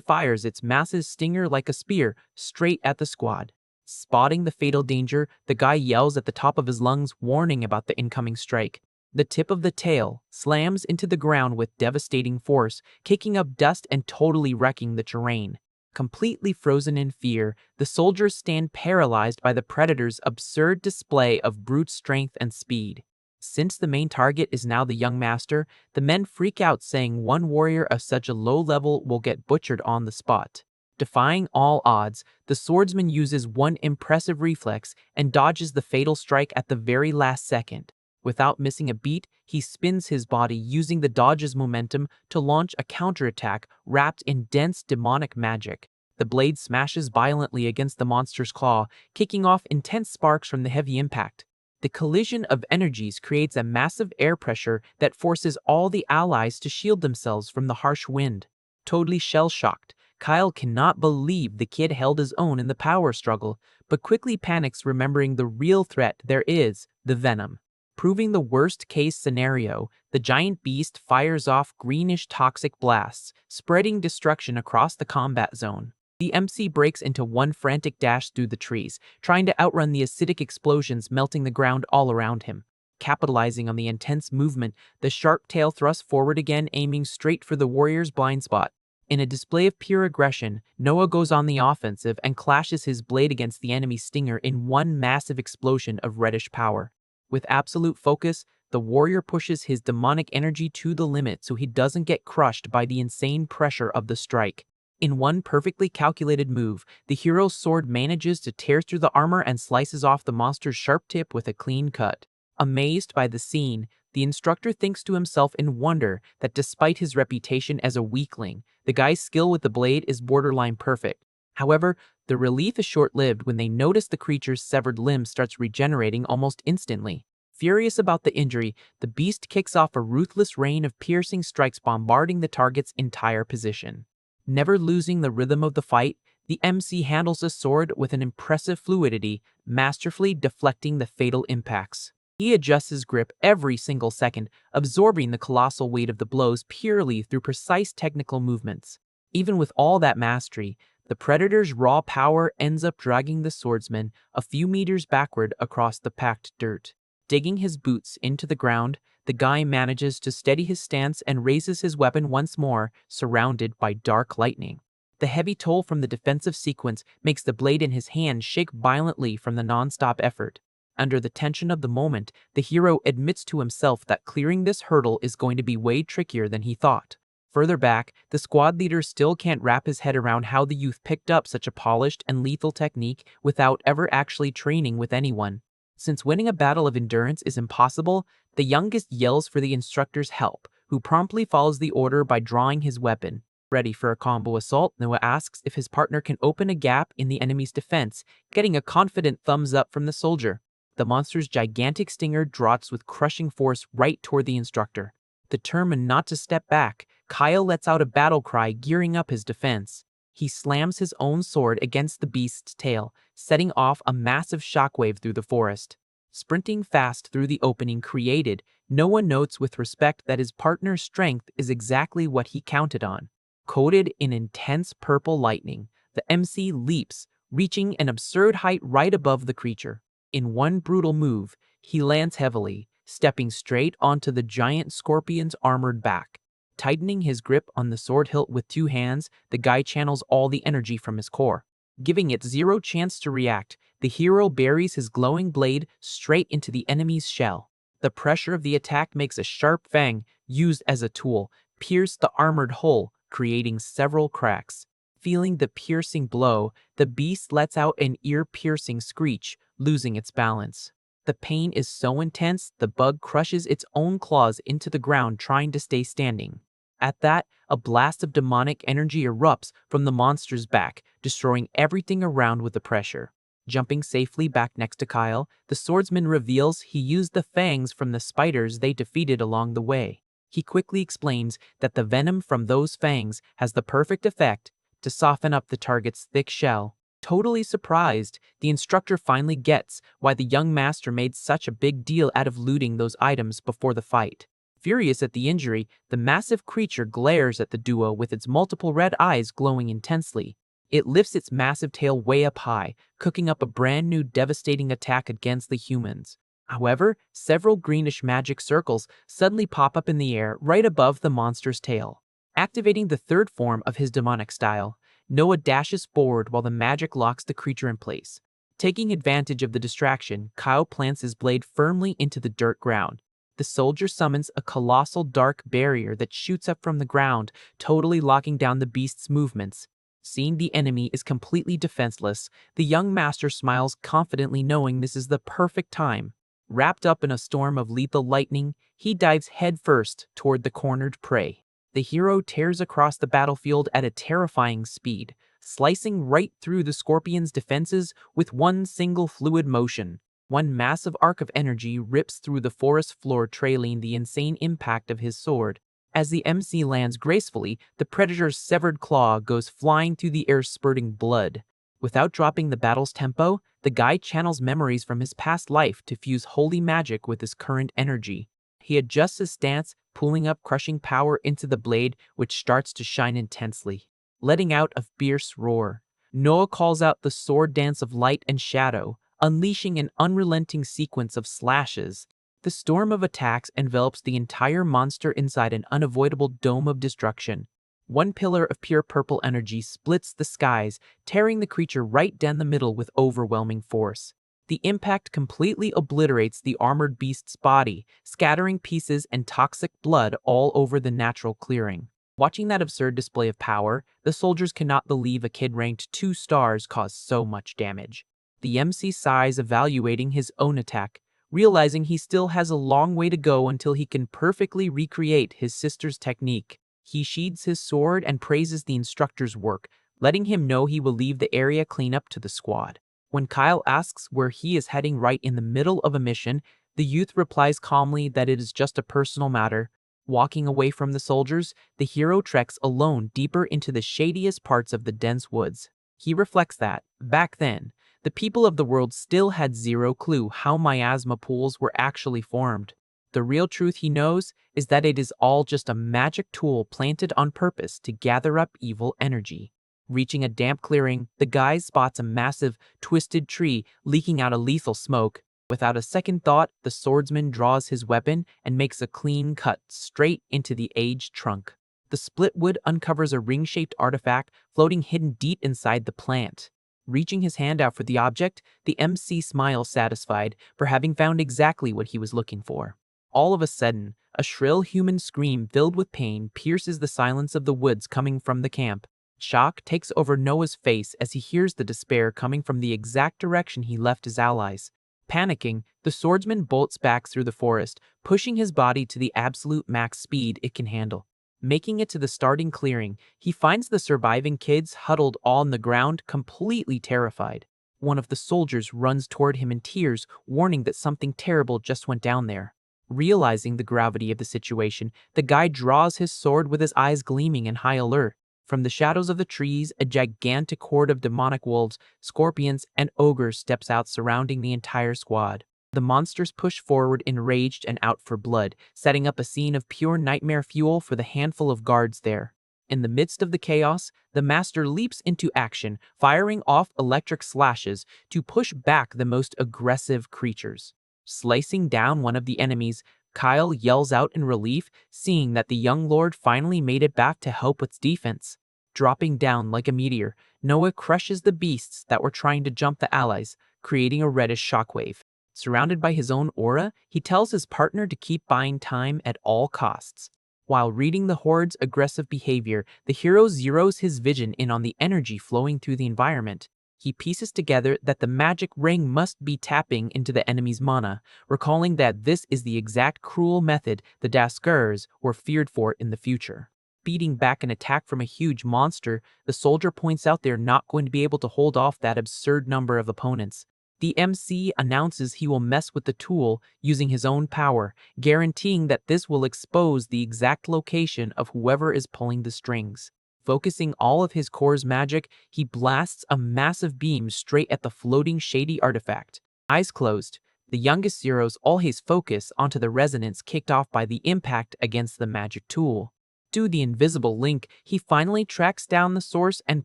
fires its massive stinger like a spear straight at the squad. Spotting the fatal danger, the guy yells at the top of his lungs, warning about the incoming strike. The tip of the tail slams into the ground with devastating force, kicking up dust and totally wrecking the terrain. Completely frozen in fear, the soldiers stand paralyzed by the predator's absurd display of brute strength and speed. Since the main target is now the young master, the men freak out, saying one warrior of such a low level will get butchered on the spot. Defying all odds, the swordsman uses one impressive reflex and dodges the fatal strike at the very last second. Without missing a beat, he spins his body, using the dodge's momentum to launch a counterattack wrapped in dense demonic magic. The blade smashes violently against the monster's claw, kicking off intense sparks from the heavy impact. The collision of energies creates a massive air pressure that forces all the allies to shield themselves from the harsh wind. Totally shell-shocked, Kyle cannot believe the kid held his own in the power struggle, but quickly panics, remembering the real threat there is, the venom. Proving the worst-case scenario, the giant beast fires off greenish toxic blasts, spreading destruction across the combat zone. The MC breaks into one frantic dash through the trees, trying to outrun the acidic explosions melting the ground all around him. Capitalizing on the intense movement, the sharp tail thrusts forward again, aiming straight for the warrior's blind spot. In a display of pure aggression, Noah goes on the offensive and clashes his blade against the enemy's stinger in one massive explosion of reddish power. With absolute focus, the warrior pushes his demonic energy to the limit so he doesn't get crushed by the insane pressure of the strike. In one perfectly calculated move, the hero's sword manages to tear through the armor and slices off the monster's sharp tip with a clean cut. Amazed by the scene, the instructor thinks to himself in wonder that despite his reputation as a weakling, the guy's skill with the blade is borderline perfect. However, the relief is short-lived when they notice the creature's severed limb starts regenerating almost instantly. Furious about the injury, the beast kicks off a ruthless rain of piercing strikes, bombarding the target's entire position. Never losing the rhythm of the fight, the MC handles the sword with an impressive fluidity, masterfully deflecting the fatal impacts. He adjusts his grip every single second, absorbing the colossal weight of the blows purely through precise technical movements. Even with all that mastery, the predator's raw power ends up dragging the swordsman a few meters backward across the packed dirt. Digging his boots into the ground, the guy manages to steady his stance and raises his weapon once more, surrounded by dark lightning. The heavy toll from the defensive sequence makes the blade in his hand shake violently from the non-stop effort. Under the tension of the moment, the hero admits to himself that clearing this hurdle is going to be way trickier than he thought. Further back, the squad leader still can't wrap his head around how the youth picked up such a polished and lethal technique without ever actually training with anyone. Since winning a battle of endurance is impossible, the youngest yells for the instructor's help, who promptly follows the order by drawing his weapon. Ready for a combo assault, Noah asks if his partner can open a gap in the enemy's defense, getting a confident thumbs up from the soldier. The monster's gigantic stinger drops with crushing force right toward the instructor. Determined not to step back, Kyle lets out a battle cry, gearing up his defense. He slams his own sword against the beast's tail, setting off a massive shockwave through the forest. Sprinting fast through the opening created, Noah notes with respect that his partner's strength is exactly what he counted on. Coated in intense purple lightning, the MC leaps, reaching an absurd height right above the creature. In one brutal move, he lands heavily, stepping straight onto the giant scorpion's armored back. Tightening his grip on the sword hilt with two hands, the guy channels all the energy from his core. Giving it zero chance to react, the hero buries his glowing blade straight into the enemy's shell. The pressure of the attack makes a sharp fang, used as a tool, pierce the armored hull, creating several cracks. Feeling the piercing blow, the beast lets out an ear-piercing screech, losing its balance. The pain is so intense, the bug crushes its own claws into the ground, trying to stay standing. At that, a blast of demonic energy erupts from the monster's back, destroying everything around with the pressure. Jumping safely back next to Kyle, the swordsman reveals he used the fangs from the spiders they defeated along the way. He quickly explains that the venom from those fangs has the perfect effect to soften up the target's thick shell. Totally surprised, the instructor finally gets why the young master made such a big deal out of looting those items before the fight. Furious at the injury, the massive creature glares at the duo with its multiple red eyes glowing intensely. It lifts its massive tail way up high, cooking up a brand new devastating attack against the humans. However, several greenish magic circles suddenly pop up in the air right above the monster's tail. Activating the third form of his demonic style, Noah dashes forward while the magic locks the creature in place. Taking advantage of the distraction, Kyle plants his blade firmly into the dirt ground. The soldier summons a colossal dark barrier that shoots up from the ground, totally locking down the beast's movements. Seeing the enemy is completely defenseless, the young master smiles confidently knowing this is the perfect time. Wrapped up in a storm of lethal lightning, he dives headfirst toward the cornered prey. The hero tears across the battlefield at a terrifying speed, slicing right through the scorpion's defenses with one single fluid motion. One massive arc of energy rips through the forest floor, trailing the insane impact of his sword. As the MC lands gracefully, the predator's severed claw goes flying through the air, spurting blood. Without dropping the battle's tempo, the guy channels memories from his past life to fuse holy magic with his current energy. He adjusts his stance, pulling up crushing power into the blade, which starts to shine intensely. Letting out a fierce roar, Noah calls out the sword dance of light and shadow, unleashing an unrelenting sequence of slashes. The storm of attacks envelops the entire monster inside an unavoidable dome of destruction. One pillar of pure purple energy splits the skies, tearing the creature right down the middle with overwhelming force. The impact completely obliterates the armored beast's body, scattering pieces and toxic blood all over the natural clearing. Watching that absurd display of power, the soldiers cannot believe a kid ranked 2 stars caused so much damage. The MC sighs, evaluating his own attack, realizing he still has a long way to go until he can perfectly recreate his sister's technique. He sheathes his sword and praises the instructor's work, letting him know he will leave the area clean up to the squad. When Kyle asks where he is heading right in the middle of a mission, the youth replies calmly that it is just a personal matter. Walking away from the soldiers, the hero treks alone deeper into the shadiest parts of the dense woods. He reflects that, back then, the people of the world still had zero clue how miasma pools were actually formed. The real truth, he knows, is that it is all just a magic tool planted on purpose to gather up evil energy. Reaching a damp clearing, the guy spots a massive, twisted tree leaking out a lethal smoke. Without a second thought, the swordsman draws his weapon and makes a clean cut straight into the aged trunk. The split wood uncovers a ring-shaped artifact floating hidden deep inside the plant. Reaching his hand out for the object, the MC smiles, satisfied for having found exactly what he was looking for. All of a sudden, a shrill human scream filled with pain pierces the silence of the woods coming from the camp. Shock takes over Noah's face as he hears the despair coming from the exact direction he left his allies. Panicking, the swordsman bolts back through the forest, pushing his body to the absolute max speed it can handle. Making it to the starting clearing, he finds the surviving kids huddled on the ground, completely terrified. One of the soldiers runs toward him in tears, warning that something terrible just went down there. Realizing the gravity of the situation, the guy draws his sword with his eyes gleaming in high alert. From the shadows of the trees, a gigantic horde of demonic wolves, scorpions, and ogres steps out, surrounding the entire squad. The monsters push forward, enraged and out for blood, setting up a scene of pure nightmare fuel for the handful of guards there. In the midst of the chaos, the master leaps into action, firing off electric slashes to push back the most aggressive creatures. Slicing down one of the enemies, Kyle yells out in relief, seeing that the young lord finally made it back to help with defense. Dropping down like a meteor, Noah crushes the beasts that were trying to jump the allies, creating a reddish shockwave. Surrounded by his own aura, he tells his partner to keep buying time at all costs. While reading the horde's aggressive behavior, the hero zeroes his vision in on the energy flowing through the environment. He pieces together that the magic ring must be tapping into the enemy's mana, recalling that this is the exact cruel method the Daskers were feared for in the future. Beating back an attack from a huge monster, the soldier points out they're not going to be able to hold off that absurd number of opponents. The MC announces he will mess with the tool using his own power, guaranteeing that this will expose the exact location of whoever is pulling the strings. Focusing all of his core's magic, he blasts a massive beam straight at the floating shady artifact. Eyes closed, the youngest zeroes all his focus onto the resonance kicked off by the impact against the magic tool. Due the invisible link, he finally tracks down the source and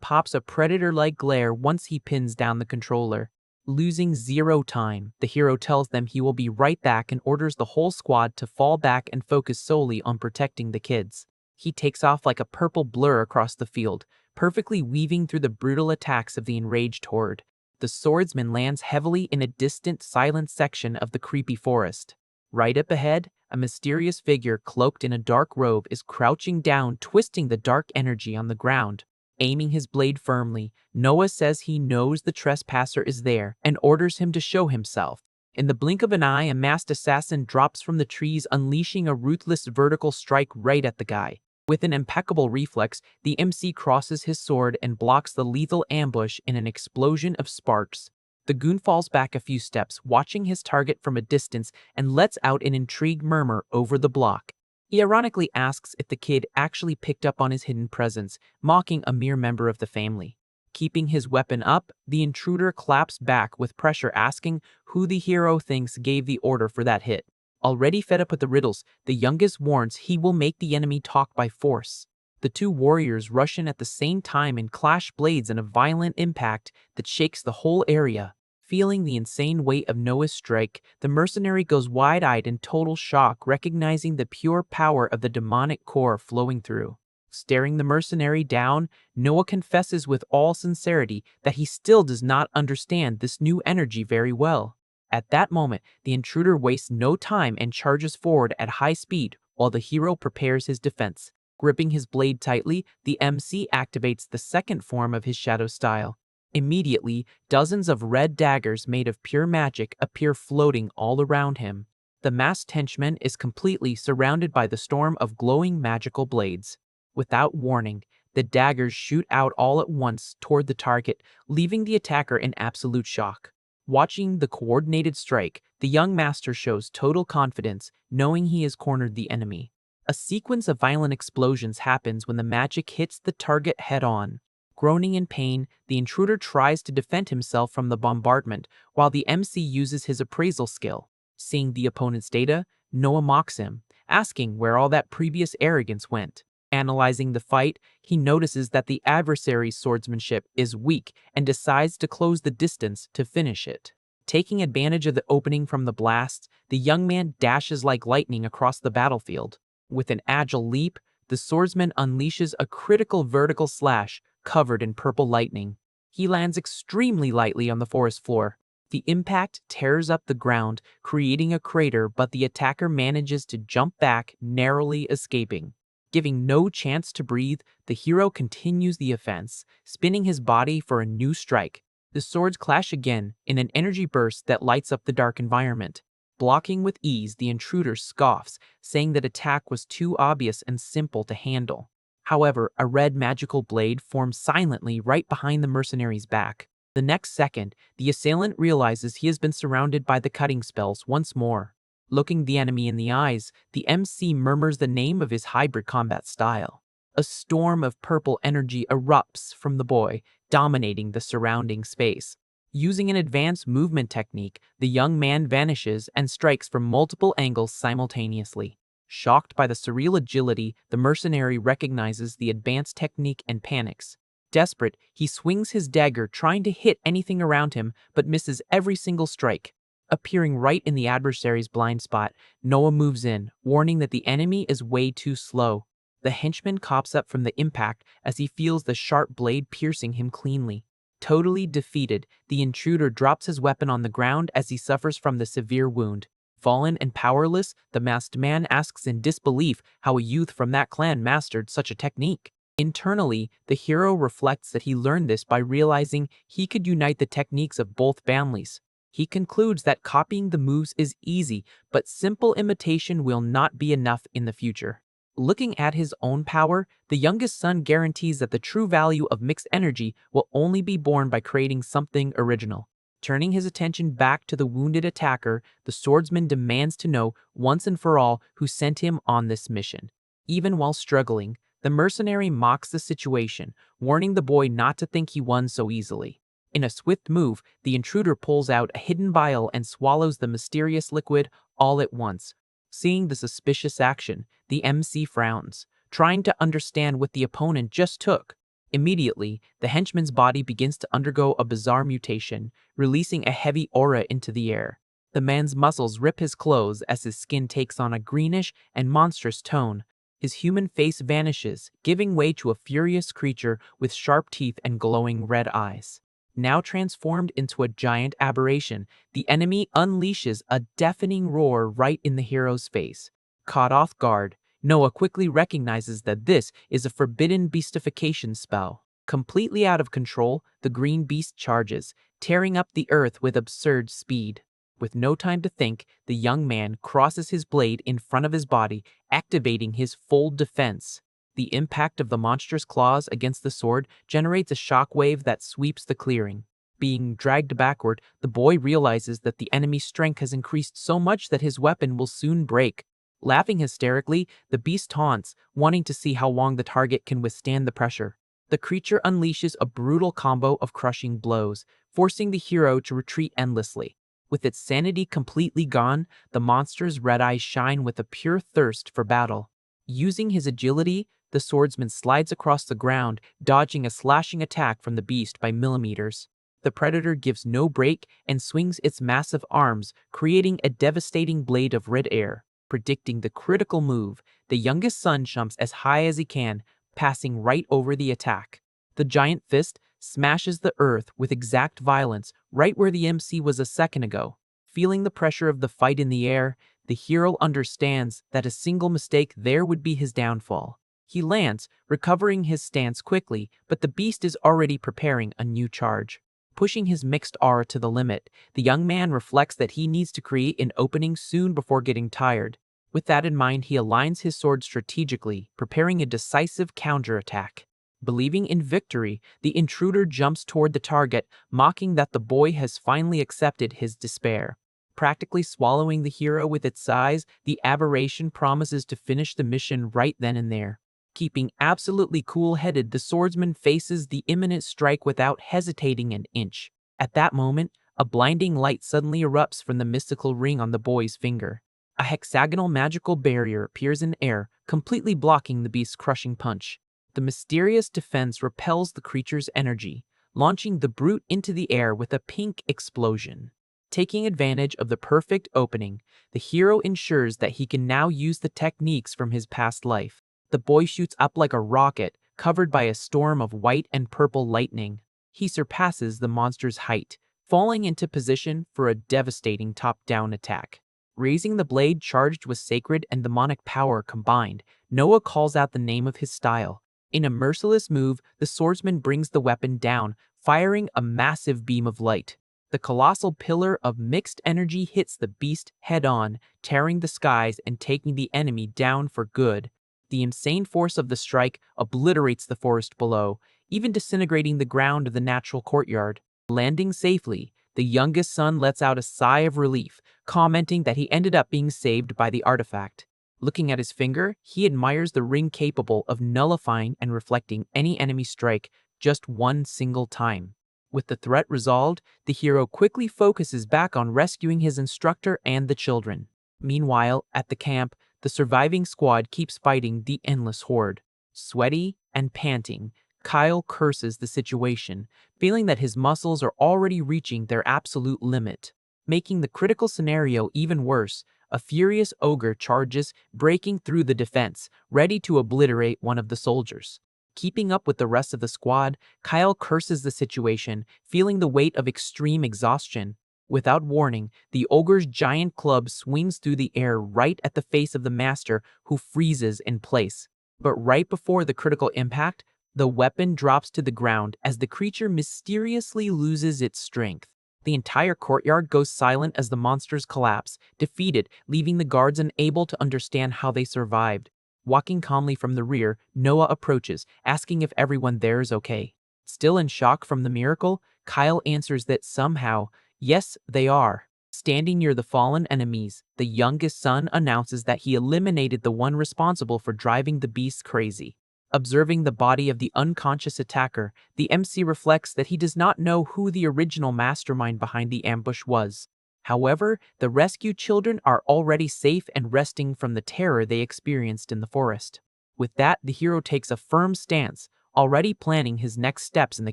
pops a predator-like glare once he pins down the controller. Losing zero time, the hero tells them he will be right back and orders the whole squad to fall back and focus solely on protecting the kids. He takes off like a purple blur across the field, perfectly weaving through the brutal attacks of the enraged horde. The swordsman lands heavily in a distant, silent section of the creepy forest. Right up ahead, a mysterious figure cloaked in a dark robe is crouching down, twisting the dark energy on the ground. Aiming his blade firmly, Noah says he knows the trespasser is there and orders him to show himself. In the blink of an eye, a masked assassin drops from the trees, unleashing a ruthless vertical strike right at the guy. With an impeccable reflex, the MC crosses his sword and blocks the lethal ambush in an explosion of sparks. The goon falls back a few steps, watching his target from a distance, and lets out an intrigued murmur over the block. He ironically asks if the kid actually picked up on his hidden presence, mocking a mere member of the family. Keeping his weapon up, the intruder claps back with pressure, asking who the hero thinks gave the order for that hit. Already fed up with the riddles, the youngest warns he will make the enemy talk by force. The two warriors rush in at the same time and clash blades in a violent impact that shakes the whole area. Feeling the insane weight of Noah's strike, the mercenary goes wide-eyed in total shock, recognizing the pure power of the demonic core flowing through. Staring the mercenary down, Noah confesses with all sincerity that he still does not understand this new energy very well. At that moment, the intruder wastes no time and charges forward at high speed while the hero prepares his defense. Gripping his blade tightly, the MC activates the second form of his shadow style. Immediately, dozens of red daggers made of pure magic appear floating all around him. The masked henchman is completely surrounded by the storm of glowing magical blades. Without warning, the daggers shoot out all at once toward the target, leaving the attacker in absolute shock. Watching the coordinated strike, the young master shows total confidence, knowing he has cornered the enemy. A sequence of violent explosions happens when the magic hits the target head-on. Groaning in pain, the intruder tries to defend himself from the bombardment, while the MC uses his appraisal skill. Seeing the opponent's data, Noah mocks him, asking where all that previous arrogance went. Analyzing the fight, he notices that the adversary's swordsmanship is weak and decides to close the distance to finish it. Taking advantage of the opening from the blasts, the young man dashes like lightning across the battlefield. With an agile leap, the swordsman unleashes a critical vertical slash covered in purple lightning. He lands extremely lightly on the forest floor. The impact tears up the ground, creating a crater, but the attacker manages to jump back, narrowly escaping. Giving no chance to breathe, the hero continues the offense, spinning his body for a new strike. The swords clash again in an energy burst that lights up the dark environment. Blocking with ease, the intruder scoffs, saying that attack was too obvious and simple to handle. However, a red magical blade forms silently right behind the mercenary's back. The next second, the assailant realizes he has been surrounded by the cutting spells once more. Looking the enemy in the eyes, the MC murmurs the name of his hybrid combat style. A storm of purple energy erupts from the boy, dominating the surrounding space. Using an advanced movement technique, the young man vanishes and strikes from multiple angles simultaneously. Shocked by the surreal agility, the mercenary recognizes the advanced technique and panics. Desperate, he swings his dagger, trying to hit anything around him, but misses every single strike. Appearing right in the adversary's blind spot, Noah moves in, warning that the enemy is way too slow. The henchman cops up from the impact as he feels the sharp blade piercing him cleanly. Totally defeated, the intruder drops his weapon on the ground as he suffers from the severe wound. Fallen and powerless, the masked man asks in disbelief how a youth from that clan mastered such a technique. Internally, the hero reflects that he learned this by realizing he could unite the techniques of both families. He concludes that copying the moves is easy, but simple imitation will not be enough in the future. Looking at his own power, the youngest son guarantees that the true value of mixed energy will only be born by creating something original. Turning his attention back to the wounded attacker, the swordsman demands to know once and for all who sent him on this mission. Even while struggling, the mercenary mocks the situation, warning the boy not to think he won so easily. In a swift move, the intruder pulls out a hidden vial and swallows the mysterious liquid all at once. Seeing the suspicious action, the MC frowns, trying to understand what the opponent just took. Immediately, the henchman's body begins to undergo a bizarre mutation, releasing a heavy aura into the air. The man's muscles rip his clothes as his skin takes on a greenish and monstrous tone. His human face vanishes, giving way to a furious creature with sharp teeth and glowing red eyes. Now transformed into a giant aberration, the enemy unleashes a deafening roar right in the hero's face. Caught off guard, Noah quickly recognizes that this is a forbidden beastification spell. Completely out of control, the green beast charges, tearing up the earth with absurd speed. With no time to think, the young man crosses his blade in front of his body, activating his full defense. The impact of the monstrous claws against the sword generates a shockwave that sweeps the clearing. Being dragged backward, the boy realizes that the enemy's strength has increased so much that his weapon will soon break. Laughing hysterically, the beast taunts, wanting to see how long the target can withstand the pressure. The creature unleashes a brutal combo of crushing blows, forcing the hero to retreat endlessly. With its sanity completely gone, the monster's red eyes shine with a pure thirst for battle. Using his agility, the swordsman slides across the ground, dodging a slashing attack from the beast by millimeters. The predator gives no break and swings its massive arms, creating a devastating blade of red air. Predicting the critical move, the youngest son jumps as high as he can, passing right over the attack. The giant fist smashes the earth with exact violence right where the MC was a second ago. Feeling the pressure of the fight in the air, the hero understands that a single mistake there would be his downfall. He lands, recovering his stance quickly, but the beast is already preparing a new charge. Pushing his mixed aura to the limit, the young man reflects that he needs to create an opening soon before getting tired. With that in mind, he aligns his sword strategically, preparing a decisive counterattack. Believing in victory, the intruder jumps toward the target, mocking that the boy has finally accepted his despair. Practically swallowing the hero with its size, the aberration promises to finish the mission right then and there. Keeping absolutely cool-headed, the swordsman faces the imminent strike without hesitating an inch. At that moment, a blinding light suddenly erupts from the mystical ring on the boy's finger. A hexagonal magical barrier appears in air, completely blocking the beast's crushing punch. The mysterious defense repels the creature's energy, launching the brute into the air with a pink explosion. Taking advantage of the perfect opening, the hero ensures that he can now use the techniques from his past life. The boy shoots up like a rocket, covered by a storm of white and purple lightning. He surpasses the monster's height, falling into position for a devastating top-down attack. Raising the blade charged with sacred and demonic power combined, Noah calls out the name of his style. In a merciless move, the swordsman brings the weapon down, firing a massive beam of light. The colossal pillar of mixed energy hits the beast head-on, tearing the skies and taking the enemy down for good. The insane force of the strike obliterates the forest below, even disintegrating the ground of the natural courtyard. Landing safely, the youngest son lets out a sigh of relief, commenting that he ended up being saved by the artifact. Looking at his finger, he admires the ring capable of nullifying and reflecting any enemy strike just one single time. With the threat resolved, the hero quickly focuses back on rescuing his instructor and the children. Meanwhile, at the camp, the surviving squad keeps fighting the endless horde. Sweaty and panting, Kyle curses the situation, feeling that his muscles are already reaching their absolute limit. Making the critical scenario even worse, a furious ogre charges, breaking through the defense, ready to obliterate one of the soldiers. Keeping up with the rest of the squad, Kyle curses the situation, feeling the weight of extreme exhaustion. Without warning, the ogre's giant club swings through the air right at the face of the master, who freezes in place. But right before the critical impact, the weapon drops to the ground as the creature mysteriously loses its strength. The entire courtyard goes silent as the monsters collapse, defeated, leaving the guards unable to understand how they survived. Walking calmly from the rear, Noah approaches, asking if everyone there is okay. Still in shock from the miracle, Kyle answers that somehow, yes, they are. Standing near the fallen enemies, the youngest son announces that he eliminated the one responsible for driving the beasts crazy. Observing the body of the unconscious attacker, the MC reflects that he does not know who the original mastermind behind the ambush was. However, the rescued children are already safe and resting from the terror they experienced in the forest. With that, the hero takes a firm stance, already planning his next steps in the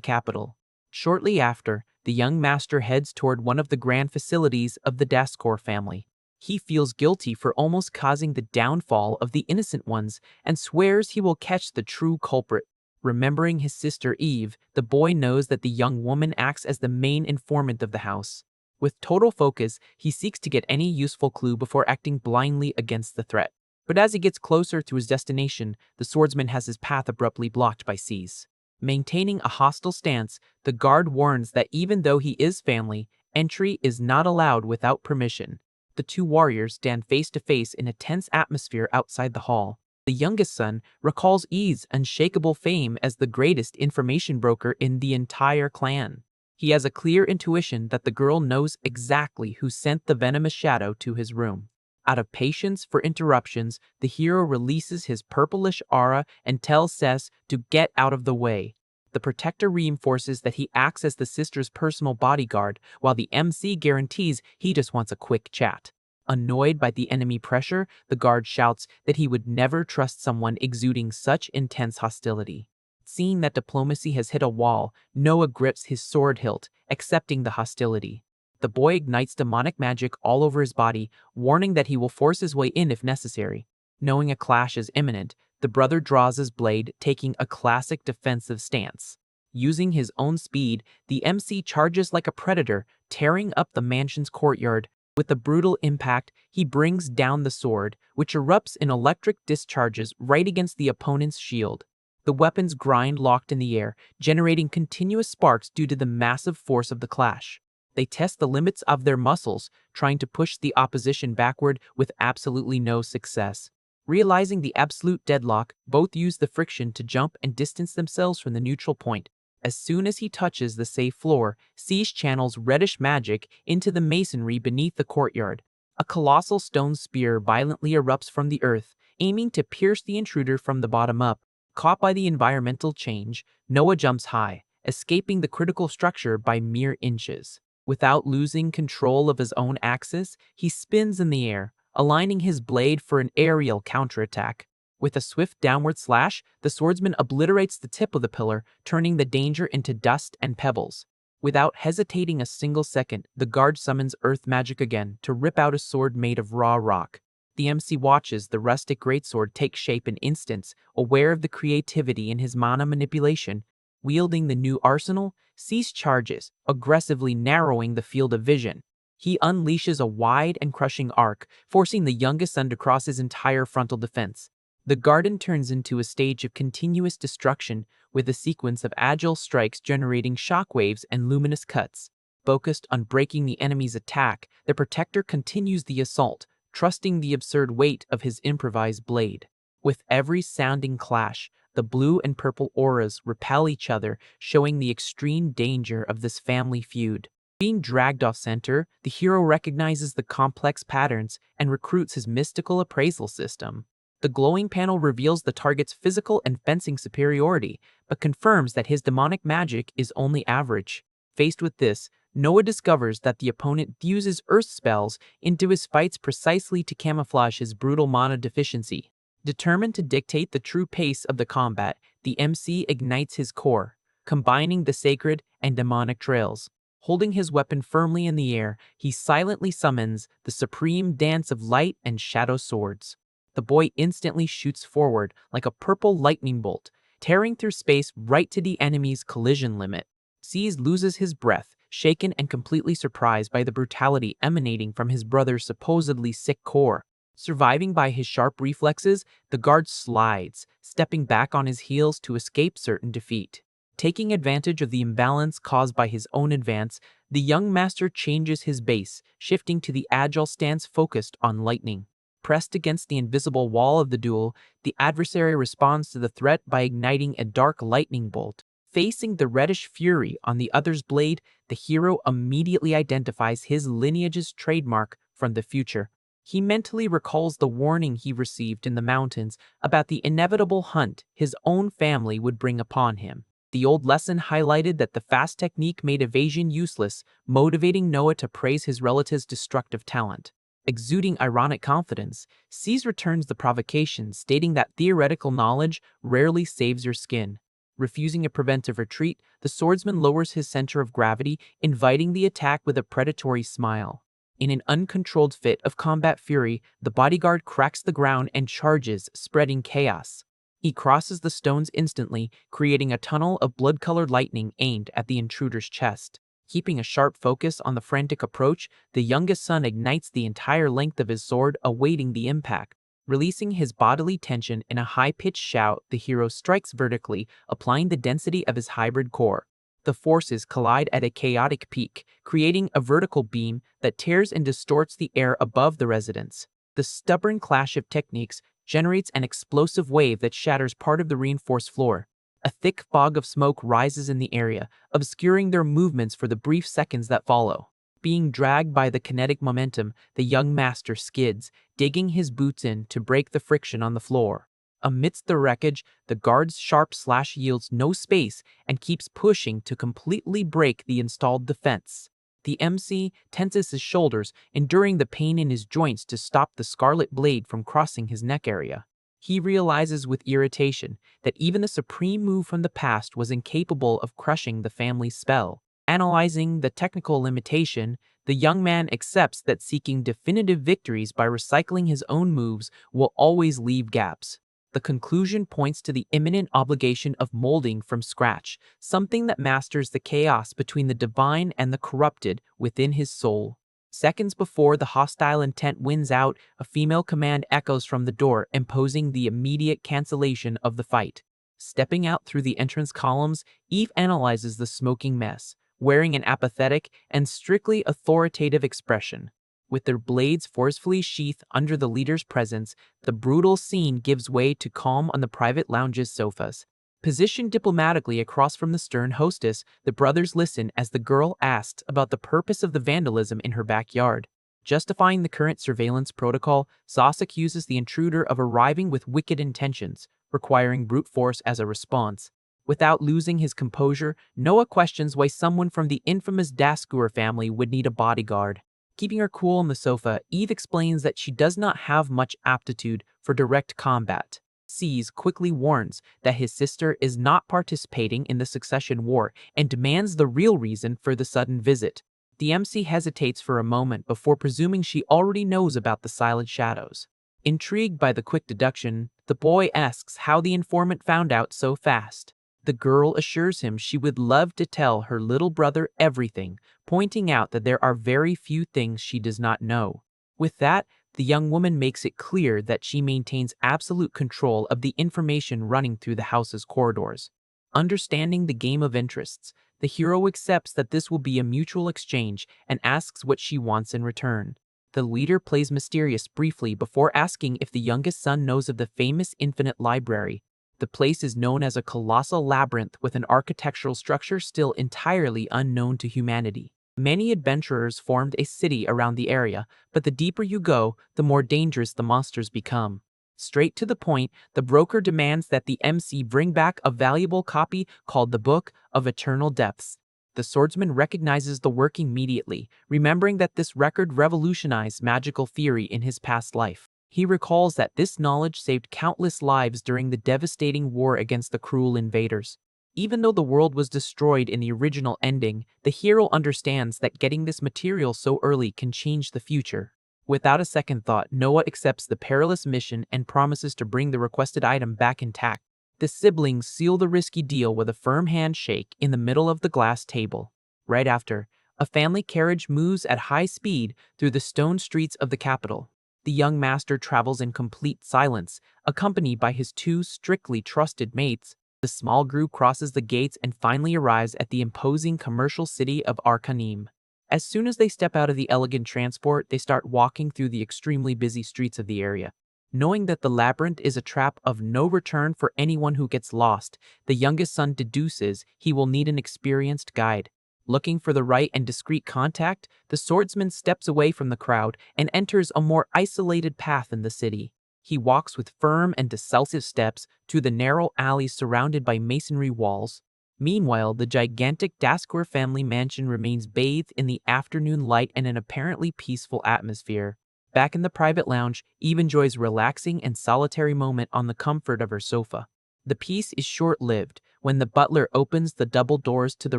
capital. Shortly after, the young master heads toward one of the grand facilities of the Daskor family. He feels guilty for almost causing the downfall of the innocent ones and swears he will catch the true culprit. Remembering his sister Eve, the boy knows that the young woman acts as the main informant of the house. With total focus, he seeks to get any useful clue before acting blindly against the threat. But as he gets closer to his destination, the swordsman has his path abruptly blocked by C's. Maintaining a hostile stance, the guard warns that even though he is family, entry is not allowed without permission. The two warriors stand face to face in a tense atmosphere outside the hall. The youngest son recalls E's unshakable fame as the greatest information broker in the entire clan. He has a clear intuition that the girl knows exactly who sent the venomous shadow to his room. Out of patience for interruptions, the hero releases his purplish aura and tells Cess to get out of the way. The protector reinforces that he acts as the sister's personal bodyguard, while the MC guarantees he just wants a quick chat. Annoyed by the enemy pressure, the guard shouts that he would never trust someone exuding such intense hostility. Seeing that diplomacy has hit a wall, Noah grips his sword hilt, accepting the hostility. The boy ignites demonic magic all over his body, warning that he will force his way in if necessary. Knowing a clash is imminent, the brother draws his blade, taking a classic defensive stance. Using his own speed, the MC charges like a predator, tearing up the mansion's courtyard. With a brutal impact, he brings down the sword, which erupts in electric discharges right against the opponent's shield. The weapons grind locked in the air, generating continuous sparks due to the massive force of the clash. They test the limits of their muscles, trying to push the opposition backward with absolutely no success. Realizing the absolute deadlock, both use the friction to jump and distance themselves from the neutral point. As soon as he touches the safe floor, Siege channels reddish magic into the masonry beneath the courtyard. A colossal stone spear violently erupts from the earth, aiming to pierce the intruder from the bottom up. Caught by the environmental change, Noah jumps high, escaping the critical structure by mere inches. Without losing control of his own axis, he spins in the air, aligning his blade for an aerial counterattack. With a swift downward slash, the swordsman obliterates the tip of the pillar, turning the danger into dust and pebbles. Without hesitating a single second, the guard summons earth magic again to rip out a sword made of raw rock. The MC watches the rustic greatsword take shape in instants, aware of the creativity in his mana manipulation. Wielding the new arsenal, Cease charges, aggressively narrowing the field of vision. He unleashes a wide and crushing arc, forcing the youngest son to cross his entire frontal defense. The garden turns into a stage of continuous destruction, with a sequence of agile strikes generating shockwaves and luminous cuts. Focused on breaking the enemy's attack, the protector continues the assault, trusting the absurd weight of his improvised blade. With every sounding clash, the blue and purple auras repel each other, showing the extreme danger of this family feud. Being dragged off center, the hero recognizes the complex patterns and recruits his mystical appraisal system. The glowing panel reveals the target's physical and fencing superiority, but confirms that his demonic magic is only average. Faced with this, Noah discovers that the opponent fuses earth spells into his fights precisely to camouflage his brutal mana deficiency. Determined to dictate the true pace of the combat, the MC ignites his core, combining the sacred and demonic trails. Holding his weapon firmly in the air, he silently summons the supreme dance of light and shadow swords. The boy instantly shoots forward like a purple lightning bolt, tearing through space right to the enemy's collision limit. Cease loses his breath, shaken and completely surprised by the brutality emanating from his brother's supposedly sick core. Surviving by his sharp reflexes, the guard slides, stepping back on his heels to escape certain defeat. Taking advantage of the imbalance caused by his own advance, the young master changes his base, shifting to the agile stance focused on lightning. Pressed against the invisible wall of the duel, the adversary responds to the threat by igniting a dark lightning bolt. Facing the reddish fury on the other's blade, the hero immediately identifies his lineage's trademark from the future. He mentally recalls the warning he received in the mountains about the inevitable hunt his own family would bring upon him. The old lesson highlighted that the fast technique made evasion useless, motivating Noah to praise his relative's destructive talent. Exuding ironic confidence, C's returns the provocation, stating that theoretical knowledge rarely saves your skin. Refusing a preventive retreat, the swordsman lowers his center of gravity, inviting the attack with a predatory smile. In an uncontrolled fit of combat fury, the bodyguard cracks the ground and charges, spreading chaos. He crosses the stones instantly, creating a tunnel of blood-colored lightning aimed at the intruder's chest. Keeping a sharp focus on the frantic approach, the youngest son ignites the entire length of his sword, awaiting the impact. Releasing his bodily tension in a high-pitched shout, the hero strikes vertically, applying the density of his hybrid core. The forces collide at a chaotic peak, creating a vertical beam that tears and distorts the air above the residence. The stubborn clash of techniques generates an explosive wave that shatters part of the reinforced floor. A thick fog of smoke rises in the area, obscuring their movements for the brief seconds that follow. Being dragged by the kinetic momentum, the young master skids, digging his boots in to break the friction on the floor. Amidst the wreckage, the guard's sharp slash yields no space and keeps pushing to completely break the installed defense. The MC tenses his shoulders, enduring the pain in his joints to stop the scarlet blade from crossing his neck area. He realizes with irritation that even the supreme move from the past was incapable of crushing the family's spell. Analyzing the technical limitation, the young man accepts that seeking definitive victories by recycling his own moves will always leave gaps. The conclusion points to the imminent obligation of molding from scratch, something that masters the chaos between the divine and the corrupted within his soul. Seconds before the hostile intent wins out, a female command echoes from the door, imposing the immediate cancellation of the fight. Stepping out through the entrance columns, Eve analyzes the smoking mess, wearing an apathetic and strictly authoritative expression. With their blades forcefully sheathed under the leader's presence, the brutal scene gives way to calm on the private lounge's sofas. Positioned diplomatically across from the stern hostess, the brothers listen as the girl asks about the purpose of the vandalism in her backyard. Justifying the current surveillance protocol, Sauce accuses the intruder of arriving with wicked intentions, requiring brute force as a response. Without losing his composure, Noah questions why someone from the infamous Dasgur family would need a bodyguard. Keeping her cool on the sofa, Eve explains that she does not have much aptitude for direct combat. C's quickly warns that his sister is not participating in the succession war and demands the real reason for the sudden visit. The MC hesitates for a moment before presuming she already knows about the silent shadows. Intrigued by the quick deduction, the boy asks how the informant found out so fast. The girl assures him she would love to tell her little brother everything, pointing out that there are very few things she does not know. With that, the young woman makes it clear that she maintains absolute control of the information running through the house's corridors. Understanding the game of interests, the hero accepts that this will be a mutual exchange and asks what she wants in return. The leader plays mysterious briefly before asking if the youngest son knows of the famous Infinite Library. The place is known as a colossal labyrinth with an architectural structure still entirely unknown to humanity. Many adventurers formed a city around the area, but the deeper you go, the more dangerous the monsters become. Straight to the point, the broker demands that the MC bring back a valuable copy called the Book of Eternal Depths. The swordsman recognizes the work immediately, remembering that this record revolutionized magical theory in his past life. He recalls that this knowledge saved countless lives during the devastating war against the cruel invaders. Even though the world was destroyed in the original ending, the hero understands that getting this material so early can change the future. Without a second thought, Noah accepts the perilous mission and promises to bring the requested item back intact. The siblings seal the risky deal with a firm handshake in the middle of the glass table. Right after, a family carriage moves at high speed through the stone streets of the capital. The young master travels in complete silence, accompanied by his two strictly trusted mates. The small group crosses the gates and finally arrives at the imposing commercial city of Arcanim. As soon as they step out of the elegant transport, they start walking through the extremely busy streets of the area. Knowing that the labyrinth is a trap of no return for anyone who gets lost, the youngest son deduces he will need an experienced guide. Looking for the right and discreet contact, the swordsman steps away from the crowd and enters a more isolated path in the city. He walks with firm and decisive steps to the narrow alleys surrounded by masonry walls. Meanwhile, the gigantic Daskor family mansion remains bathed in the afternoon light and an apparently peaceful atmosphere. Back in the private lounge, Eve enjoys a relaxing and solitary moment on the comfort of her sofa. The peace is short-lived when the butler opens the double doors to the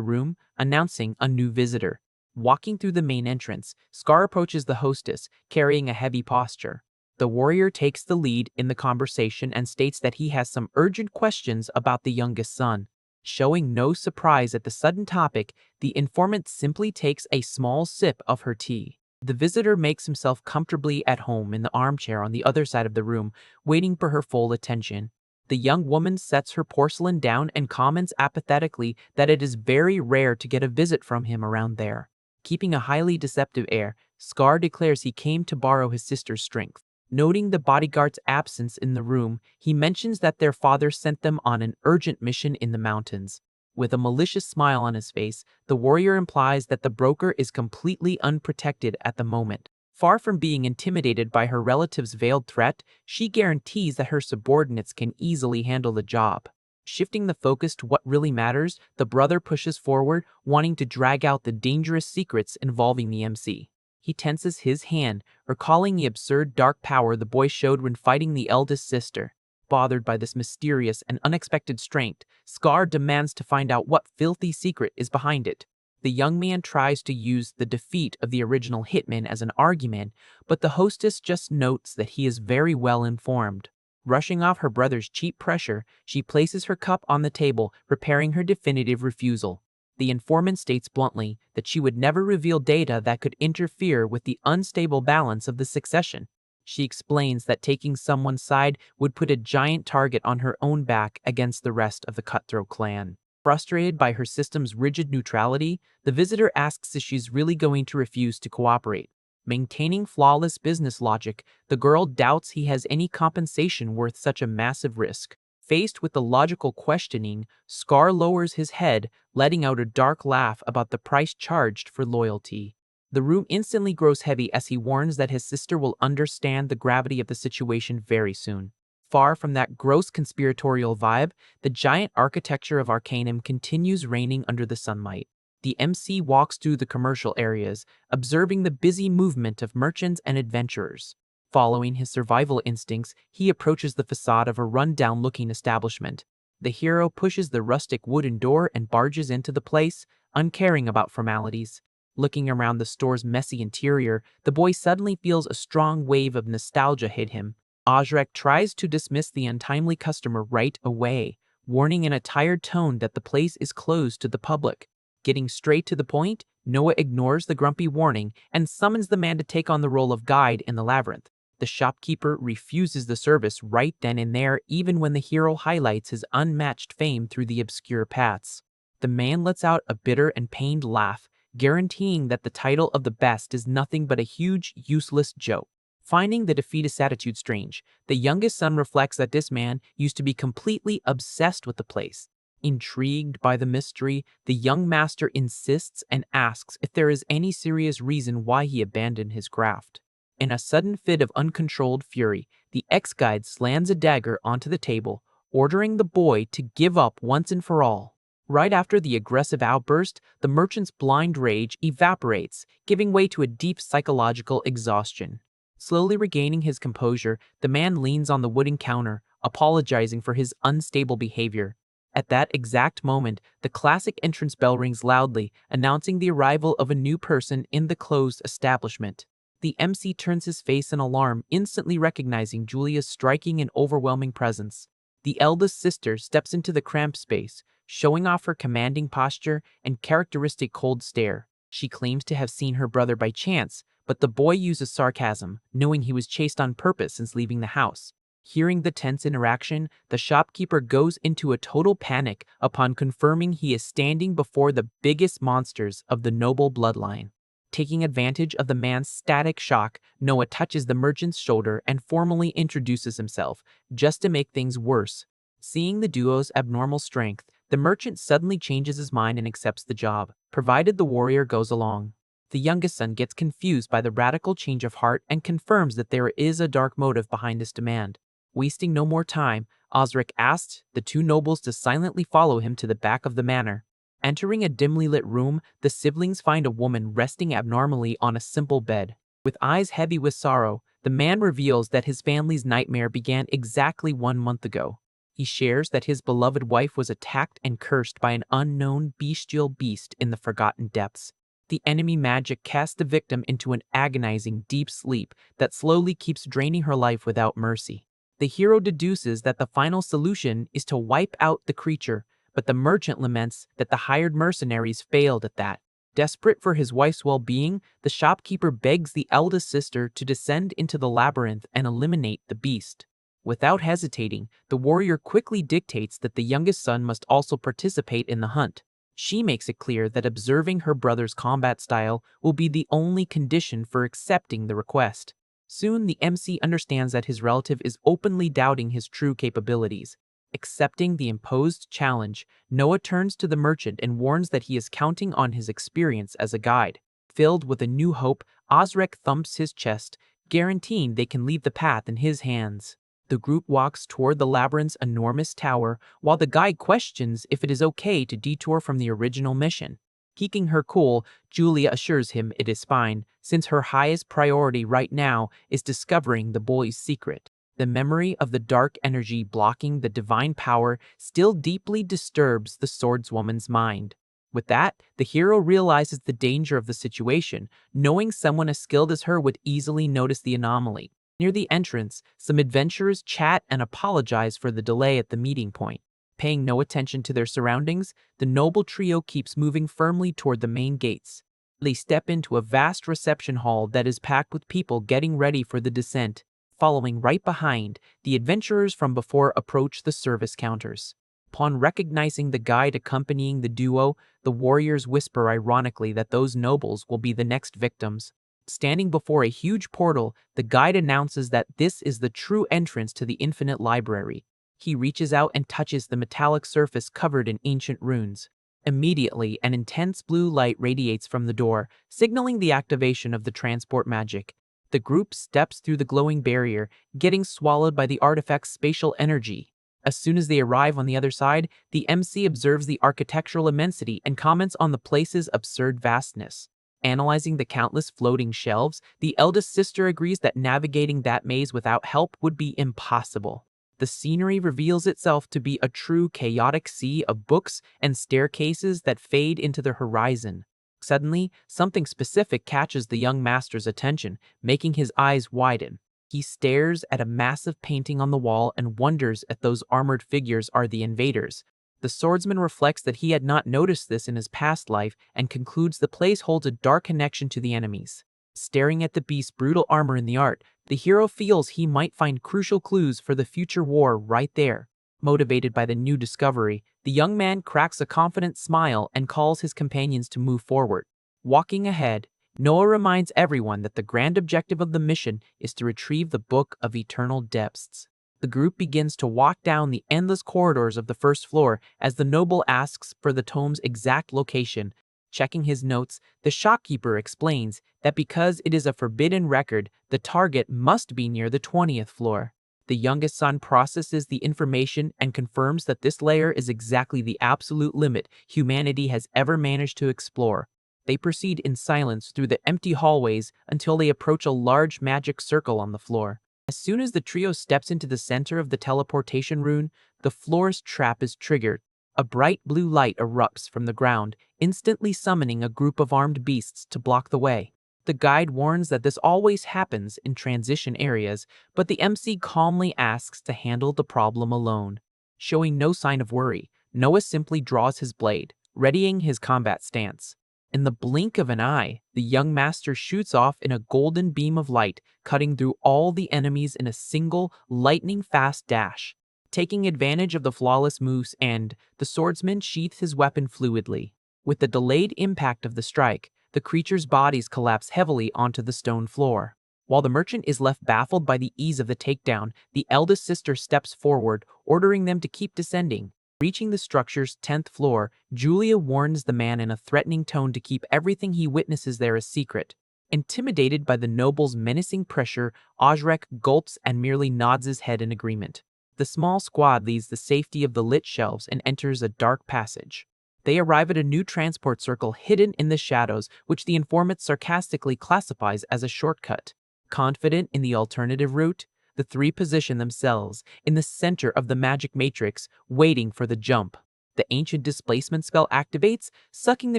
room, announcing a new visitor. Walking through the main entrance, Scar approaches the hostess, carrying a heavy posture. The warrior takes the lead in the conversation and states that he has some urgent questions about the youngest son. Showing no surprise at the sudden topic, the informant simply takes a small sip of her tea. The visitor makes himself comfortably at home in the armchair on the other side of the room, waiting for her full attention. The young woman sets her porcelain down and comments apathetically that it is very rare to get a visit from him around there. Keeping a highly deceptive air, Scar declares he came to borrow his sister's strength. Noting the bodyguard's absence in the room, he mentions that their father sent them on an urgent mission in the mountains. With a malicious smile on his face, the warrior implies that the broker is completely unprotected at the moment. Far from being intimidated by her relative's veiled threat, she guarantees that her subordinates can easily handle the job. Shifting the focus to what really matters, the brother pushes forward, wanting to drag out the dangerous secrets involving the MC. He tenses his hand, recalling the absurd dark power the boy showed when fighting the eldest sister. Bothered by this mysterious and unexpected strength, Scar demands to find out what filthy secret is behind it. The young man tries to use the defeat of the original hitman as an argument, but the hostess just notes that he is very well informed. Rushing off her brother's cheap pressure, she places her cup on the table, preparing her definitive refusal. The informant states bluntly that she would never reveal data that could interfere with the unstable balance of the succession. She explains that taking someone's side would put a giant target on her own back against the rest of the cutthroat clan. Frustrated by her system's rigid neutrality, the visitor asks if she's really going to refuse to cooperate. Maintaining flawless business logic, the girl doubts he has any compensation worth such a massive risk. Faced with the logical questioning, Scar lowers his head, letting out a dark laugh about the price charged for loyalty. The room instantly grows heavy as he warns that his sister will understand the gravity of the situation very soon. Far from that gross conspiratorial vibe, the giant architecture of Arcanum continues reigning under the sunlight. The MC walks through the commercial areas, observing the busy movement of merchants and adventurers. Following his survival instincts, he approaches the facade of a run-down-looking establishment. The hero pushes the rustic wooden door and barges into the place, uncaring about formalities. Looking around the store's messy interior, the boy suddenly feels a strong wave of nostalgia hit him. Ozrek tries to dismiss the untimely customer right away, warning in a tired tone that the place is closed to the public. Getting straight to the point, Noah ignores the grumpy warning and summons the man to take on the role of guide in the labyrinth. The shopkeeper refuses the service right then and there, even when the hero highlights his unmatched fame through the obscure paths. The man lets out a bitter and pained laugh, guaranteeing that the title of the best is nothing but a huge, useless joke. Finding the defeatist attitude strange, the youngest son reflects that this man used to be completely obsessed with the place. Intrigued by the mystery, the young master insists and asks if there is any serious reason why he abandoned his graft. In a sudden fit of uncontrolled fury, the ex-guide slams a dagger onto the table, ordering the boy to give up once and for all. Right after the aggressive outburst, the merchant's blind rage evaporates, giving way to a deep psychological exhaustion. Slowly regaining his composure, the man leans on the wooden counter, apologizing for his unstable behavior. At that exact moment, the classic entrance bell rings loudly, announcing the arrival of a new person in the closed establishment. The MC turns his face in alarm, instantly recognizing Julia's striking and overwhelming presence. The eldest sister steps into the cramped space, showing off her commanding posture and characteristic cold stare. She claims to have seen her brother by chance, but the boy uses sarcasm, knowing he was chased on purpose since leaving the house. Hearing the tense interaction, the shopkeeper goes into a total panic upon confirming he is standing before the biggest monsters of the noble bloodline. Taking advantage of the man's static shock, Noah touches the merchant's shoulder and formally introduces himself, just to make things worse. Seeing the duo's abnormal strength, the merchant suddenly changes his mind and accepts the job, provided the warrior goes along. The youngest son gets confused by the radical change of heart and confirms that there is a dark motive behind this demand. Wasting no more time, Osric asks the two nobles to silently follow him to the back of the manor. Entering a dimly lit room, the siblings find a woman resting abnormally on a simple bed. With eyes heavy with sorrow, the man reveals that his family's nightmare began exactly 1 month ago. He shares that his beloved wife was attacked and cursed by an unknown bestial beast in the forgotten depths. The enemy magic casts the victim into an agonizing deep sleep that slowly keeps draining her life without mercy. The hero deduces that the final solution is to wipe out the creature, but the merchant laments that the hired mercenaries failed at that. Desperate for his wife's well-being, the shopkeeper begs the eldest sister to descend into the labyrinth and eliminate the beast. Without hesitating, the warrior quickly dictates that the youngest son must also participate in the hunt. She makes it clear that observing her brother's combat style will be the only condition for accepting the request. Soon, the MC understands that his relative is openly doubting his true capabilities. Accepting the imposed challenge, Noah turns to the merchant and warns that he is counting on his experience as a guide. Filled with a new hope, Osric thumps his chest, guaranteeing they can leave the path in his hands. The group walks toward the labyrinth's enormous tower, while the guide questions if it is okay to detour from the original mission. Keeping her cool, Julia assures him it is fine, since her highest priority right now is discovering the boy's secret. The memory of the dark energy blocking the divine power still deeply disturbs the swordswoman's mind. With that, the hero realizes the danger of the situation, knowing someone as skilled as her would easily notice the anomaly. Near the entrance, some adventurers chat and apologize for the delay at the meeting point. Paying no attention to their surroundings, the noble trio keeps moving firmly toward the main gates. They step into a vast reception hall that is packed with people getting ready for the descent. Following right behind, the adventurers from before approach the service counters. Upon recognizing the guide accompanying the duo, the warriors whisper ironically that those nobles will be the next victims. Standing before a huge portal, the guide announces that this is the true entrance to the infinite library. He reaches out and touches the metallic surface covered in ancient runes. Immediately, an intense blue light radiates from the door, signaling the activation of the transport magic. The group steps through the glowing barrier, getting swallowed by the artifact's spatial energy. As soon as they arrive on the other side, the MC observes the architectural immensity and comments on the place's absurd vastness. Analyzing the countless floating shelves, the eldest sister agrees that navigating that maze without help would be impossible. The scenery reveals itself to be a true chaotic sea of books and staircases that fade into the horizon. Suddenly, something specific catches the young master's attention, making his eyes widen. He stares at a massive painting on the wall and wonders if those armored figures are the invaders. The swordsman reflects that he had not noticed this in his past life and concludes the place holds a dark connection to the enemies. Staring at the beast's brutal armor in the art, the hero feels he might find crucial clues for the future war right there. Motivated by the new discovery, the young man cracks a confident smile and calls his companions to move forward. Walking ahead, Noah reminds everyone that the grand objective of the mission is to retrieve the Book of Eternal Depths. The group begins to walk down the endless corridors of the first floor as the noble asks for the tome's exact location. Checking his notes, the shopkeeper explains that because it is a forbidden record, the target must be near the 20th floor. The youngest son processes the information and confirms that this layer is exactly the absolute limit humanity has ever managed to explore. They proceed in silence through the empty hallways until they approach a large magic circle on the floor. As soon as the trio steps into the center of the teleportation rune, the floor's trap is triggered. A bright blue light erupts from the ground, instantly summoning a group of armed beasts to block the way. The guide warns that this always happens in transition areas, but the MC calmly asks to handle the problem alone. Showing no sign of worry, Noah simply draws his blade, readying his combat stance. In the blink of an eye, the young master shoots off in a golden beam of light, cutting through all the enemies in a single, lightning-fast dash. Taking advantage of the flawless moves the swordsman sheathed his weapon fluidly. With the delayed impact of the strike, the creatures' bodies collapse heavily onto the stone floor. While the merchant is left baffled by the ease of the takedown, the eldest sister steps forward, ordering them to keep descending. Reaching the structure's 10th floor, Julia warns the man in a threatening tone to keep everything he witnesses there a secret. Intimidated by the noble's menacing pressure, Ojrek gulps and merely nods his head in agreement. The small squad leaves the safety of the lit shelves and enters a dark passage. They arrive at a new transport circle hidden in the shadows, which the informant sarcastically classifies as a shortcut. Confident in the alternative route, the three position themselves in the center of the magic matrix, waiting for the jump. The ancient displacement spell activates, sucking the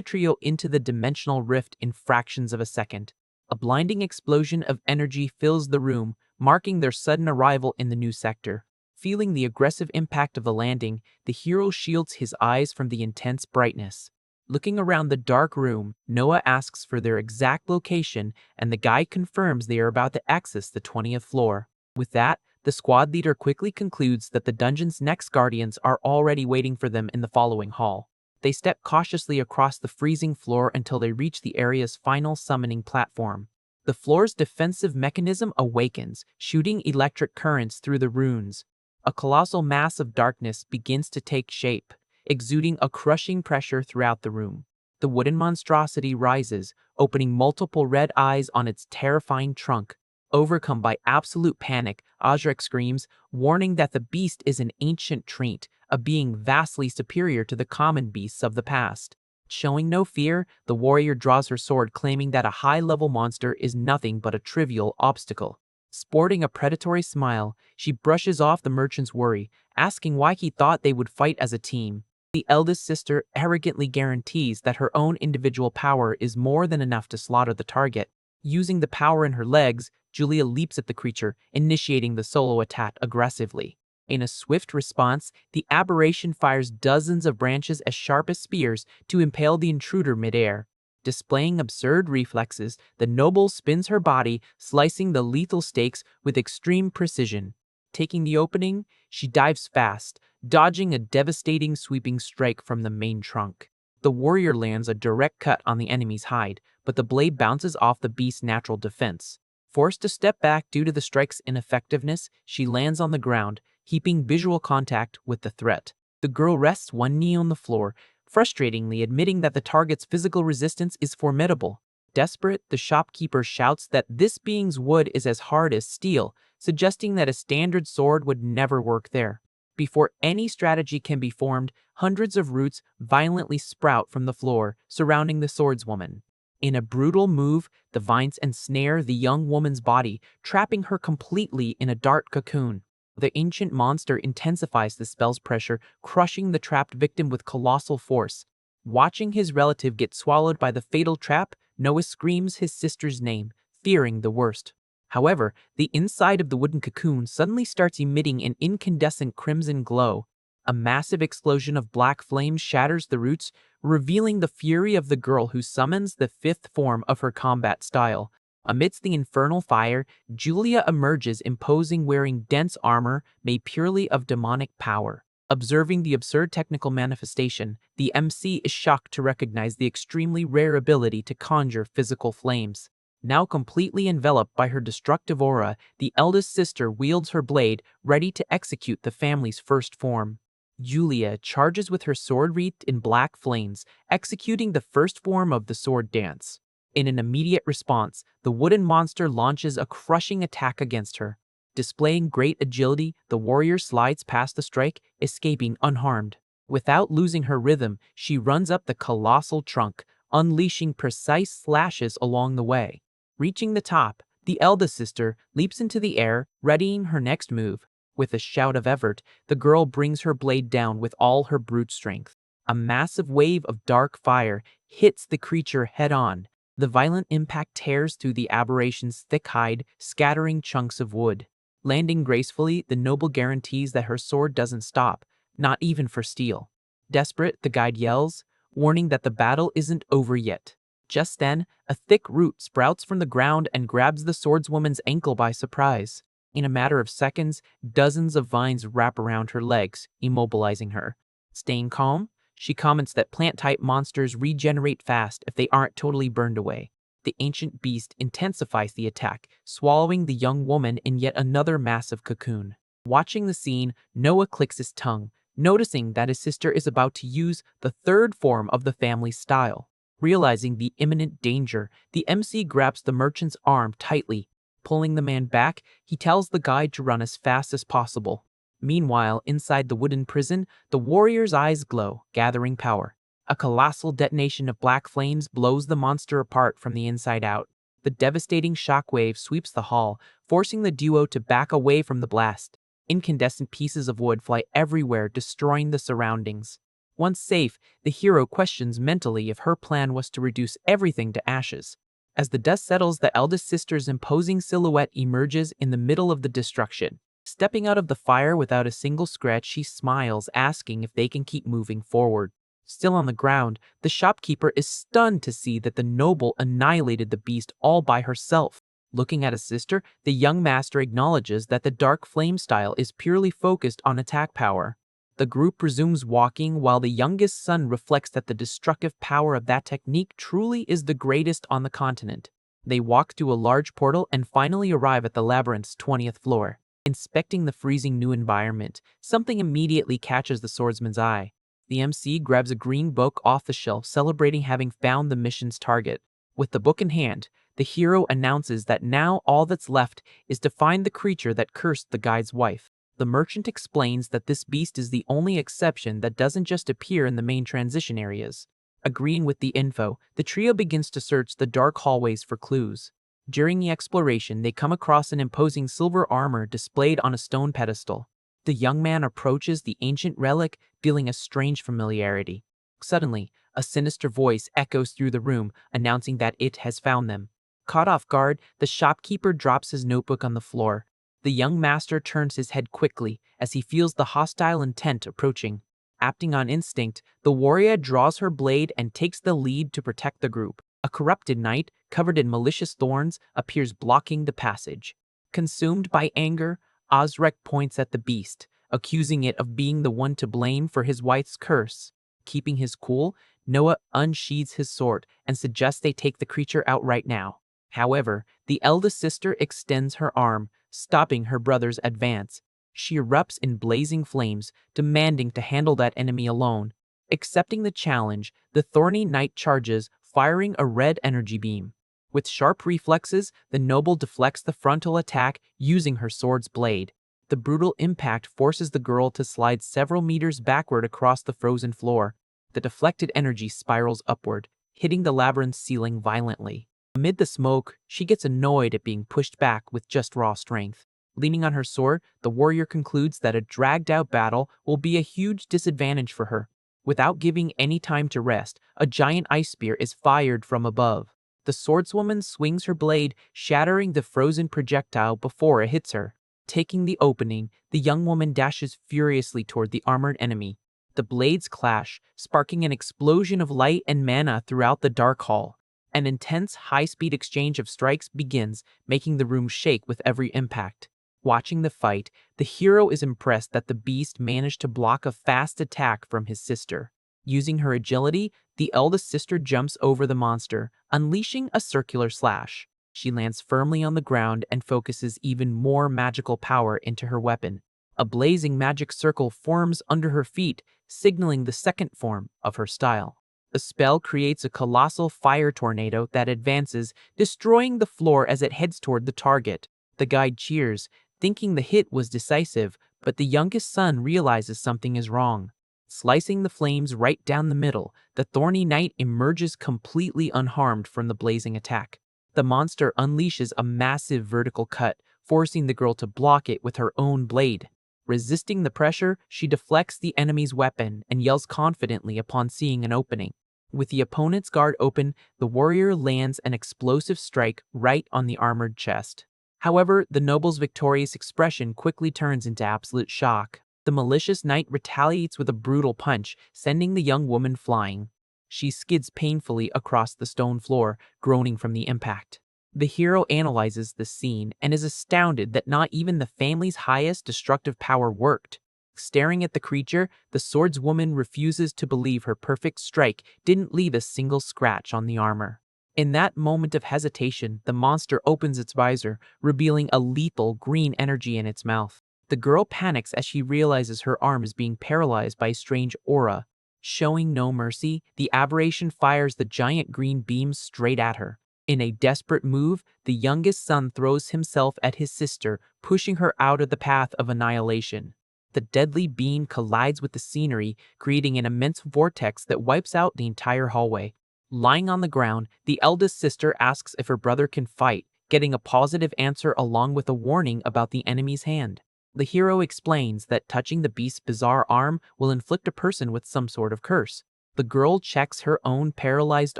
trio into the dimensional rift in fractions of a second. A blinding explosion of energy fills the room, marking their sudden arrival in the new sector. Feeling the aggressive impact of the landing, the hero shields his eyes from the intense brightness. Looking around the dark room, Noah asks for their exact location, and the guide confirms they are about to access the 20th floor. With that, the squad leader quickly concludes that the dungeon's next guardians are already waiting for them in the following hall. They step cautiously across the freezing floor until they reach the area's final summoning platform. The floor's defensive mechanism awakens, shooting electric currents through the runes. A colossal mass of darkness begins to take shape, exuding a crushing pressure throughout the room. The wooden monstrosity rises, opening multiple red eyes on its terrifying trunk. Overcome by absolute panic, Ojrek screams, warning that the beast is an ancient treant, a being vastly superior to the common beasts of the past. Showing no fear, the warrior draws her sword, claiming that a high-level monster is nothing but a trivial obstacle. Sporting a predatory smile, she brushes off the merchant's worry, asking why he thought they would fight as a team. The eldest sister arrogantly guarantees that her own individual power is more than enough to slaughter the target. Using the power in her legs, Julia leaps at the creature, initiating the solo attack aggressively. In a swift response, the aberration fires dozens of branches as sharp as spears to impale the intruder midair. Displaying absurd reflexes, the noble spins her body, slicing the lethal stakes with extreme precision. Taking the opening, she dives fast, dodging a devastating sweeping strike from the main trunk. The warrior lands a direct cut on the enemy's hide, but the blade bounces off the beast's natural defense. Forced to step back due to the strike's ineffectiveness, she lands on the ground, keeping visual contact with the threat. The girl rests one knee on the floor, frustratingly admitting that the target's physical resistance is formidable. Desperate, the shopkeeper shouts that this being's wood is as hard as steel, suggesting that a standard sword would never work there. Before any strategy can be formed, hundreds of roots violently sprout from the floor, surrounding the swordswoman. In a brutal move, the vines ensnare the young woman's body, trapping her completely in a dark cocoon. The ancient monster intensifies the spell's pressure, crushing the trapped victim with colossal force. Watching his relative get swallowed by the fatal trap, Noah screams his sister's name, fearing the worst. However, the inside of the wooden cocoon suddenly starts emitting an incandescent crimson glow. A massive explosion of black flames shatters the roots, revealing the fury of the girl who summons the fifth form of her combat style. Amidst the infernal fire, Julia emerges imposing, wearing dense armor made purely of demonic power. Observing the absurd technical manifestation, the MC is shocked to recognize the extremely rare ability to conjure physical flames. Now completely enveloped by her destructive aura, the eldest sister wields her blade, ready to execute the family's first form. Julia charges with her sword wreathed in black flames, executing the first form of the sword dance. In an immediate response, the wooden monster launches a crushing attack against her. Displaying great agility, the warrior slides past the strike, escaping unharmed. Without losing her rhythm, she runs up the colossal trunk, unleashing precise slashes along the way. Reaching the top, the eldest sister leaps into the air, readying her next move. With a shout of effort, the girl brings her blade down with all her brute strength. A massive wave of dark fire hits the creature head-on. The violent impact tears through the aberration's thick hide, scattering chunks of wood. Landing gracefully, the noble guarantees that her sword doesn't stop, not even for steel. Desperate, the guide yells, warning that the battle isn't over yet. Just then, a thick root sprouts from the ground and grabs the swordswoman's ankle by surprise. In a matter of seconds, dozens of vines wrap around her legs, immobilizing her. Staying calm, She comments that plant-type monsters regenerate fast if they aren't totally burned away. The ancient beast intensifies the attack, swallowing the young woman in yet another massive cocoon. Watching the scene, Noah clicks his tongue, noticing that his sister is about to use the third form of the family style. Realizing the imminent danger, the MC grabs the merchant's arm tightly. Pulling the man back, he tells the guide to run as fast as possible. Meanwhile, inside the wooden prison, the warrior's eyes glow, gathering power. A colossal detonation of black flames blows the monster apart from the inside out. The devastating shockwave sweeps the hall, forcing the duo to back away from the blast. Incandescent pieces of wood fly everywhere, destroying the surroundings. Once safe, the hero questions mentally if her plan was to reduce everything to ashes. As the dust settles, the eldest sister's imposing silhouette emerges in the middle of the destruction. Stepping out of the fire without a single scratch, she smiles, asking if they can keep moving forward. Still on the ground, the shopkeeper is stunned to see that the noble annihilated the beast all by herself. Looking at his sister, the young master acknowledges that the dark flame style is purely focused on attack power. The group resumes walking while the youngest son reflects that the destructive power of that technique truly is the greatest on the continent. They walk through a large portal and finally arrive at the labyrinth's 20th floor. Inspecting the freezing new environment, something immediately catches the swordsman's eye. The MC grabs a green book off the shelf, celebrating having found the mission's target. With the book in hand, the hero announces that now all that's left is to find the creature that cursed the guide's wife. The merchant explains that this beast is the only exception that doesn't just appear in the main transition areas. Agreeing with the info, the trio begins to search the dark hallways for clues. During the exploration, they come across an imposing silver armor displayed on a stone pedestal. The young man approaches the ancient relic, feeling a strange familiarity. Suddenly, a sinister voice echoes through the room, announcing that it has found them. Caught off guard, the shopkeeper drops his notebook on the floor. The young master turns his head quickly as he feels the hostile intent approaching. Acting on instinct, the warrior draws her blade and takes the lead to protect the group. A corrupted knight, covered in malicious thorns, appears blocking the passage. Consumed by anger, Osrek points at the beast, accusing it of being the one to blame for his wife's curse. Keeping his cool, Noah unsheathes his sword and suggests they take the creature out right now. However, the eldest sister extends her arm, stopping her brother's advance. She erupts in blazing flames, demanding to handle that enemy alone. Accepting the challenge, the thorny knight charges, firing a red energy beam. With sharp reflexes, the noble deflects the frontal attack using her sword's blade. The brutal impact forces the girl to slide several meters backward across the frozen floor. The deflected energy spirals upward, hitting the labyrinth's ceiling violently. Amid the smoke, she gets annoyed at being pushed back with just raw strength. Leaning on her sword, the warrior concludes that a dragged-out battle will be a huge disadvantage for her. Without giving any time to rest, a giant ice spear is fired from above. The swordswoman swings her blade, shattering the frozen projectile before it hits her. Taking the opening, the young woman dashes furiously toward the armored enemy. The blades clash, sparking an explosion of light and mana throughout the dark hall. An intense, high-speed exchange of strikes begins, making the room shake with every impact. Watching the fight, the hero is impressed that the beast managed to block a fast attack from his sister. Using her agility, the eldest sister jumps over the monster, unleashing a circular slash. She lands firmly on the ground and focuses even more magical power into her weapon. A blazing magic circle forms under her feet, signaling the second form of her style. The spell creates a colossal fire tornado that advances, destroying the floor as it heads toward the target. The guide cheers, thinking the hit was decisive, but the youngest son realizes something is wrong. Slicing the flames right down the middle, the thorny knight emerges completely unharmed from the blazing attack. The monster unleashes a massive vertical cut, forcing the girl to block it with her own blade. Resisting the pressure, she deflects the enemy's weapon and yells confidently upon seeing an opening. With the opponent's guard open, the warrior lands an explosive strike right on the armored chest. However, the noble's victorious expression quickly turns into absolute shock. The malicious knight retaliates with a brutal punch, sending the young woman flying. She skids painfully across the stone floor, groaning from the impact. The hero analyzes the scene and is astounded that not even the family's highest destructive power worked. Staring at the creature, the swordswoman refuses to believe her perfect strike didn't leave a single scratch on the armor. In that moment of hesitation, the monster opens its visor, revealing a lethal green energy in its mouth. The girl panics as she realizes her arm is being paralyzed by a strange aura. Showing no mercy, the aberration fires the giant green beam straight at her. In a desperate move, the youngest son throws himself at his sister, pushing her out of the path of annihilation. The deadly beam collides with the scenery, creating an immense vortex that wipes out the entire hallway. Lying on the ground, the eldest sister asks if her brother can fight, getting a positive answer along with a warning about the enemy's hand. The hero explains that touching the beast's bizarre arm will inflict a person with some sort of curse. The girl checks her own paralyzed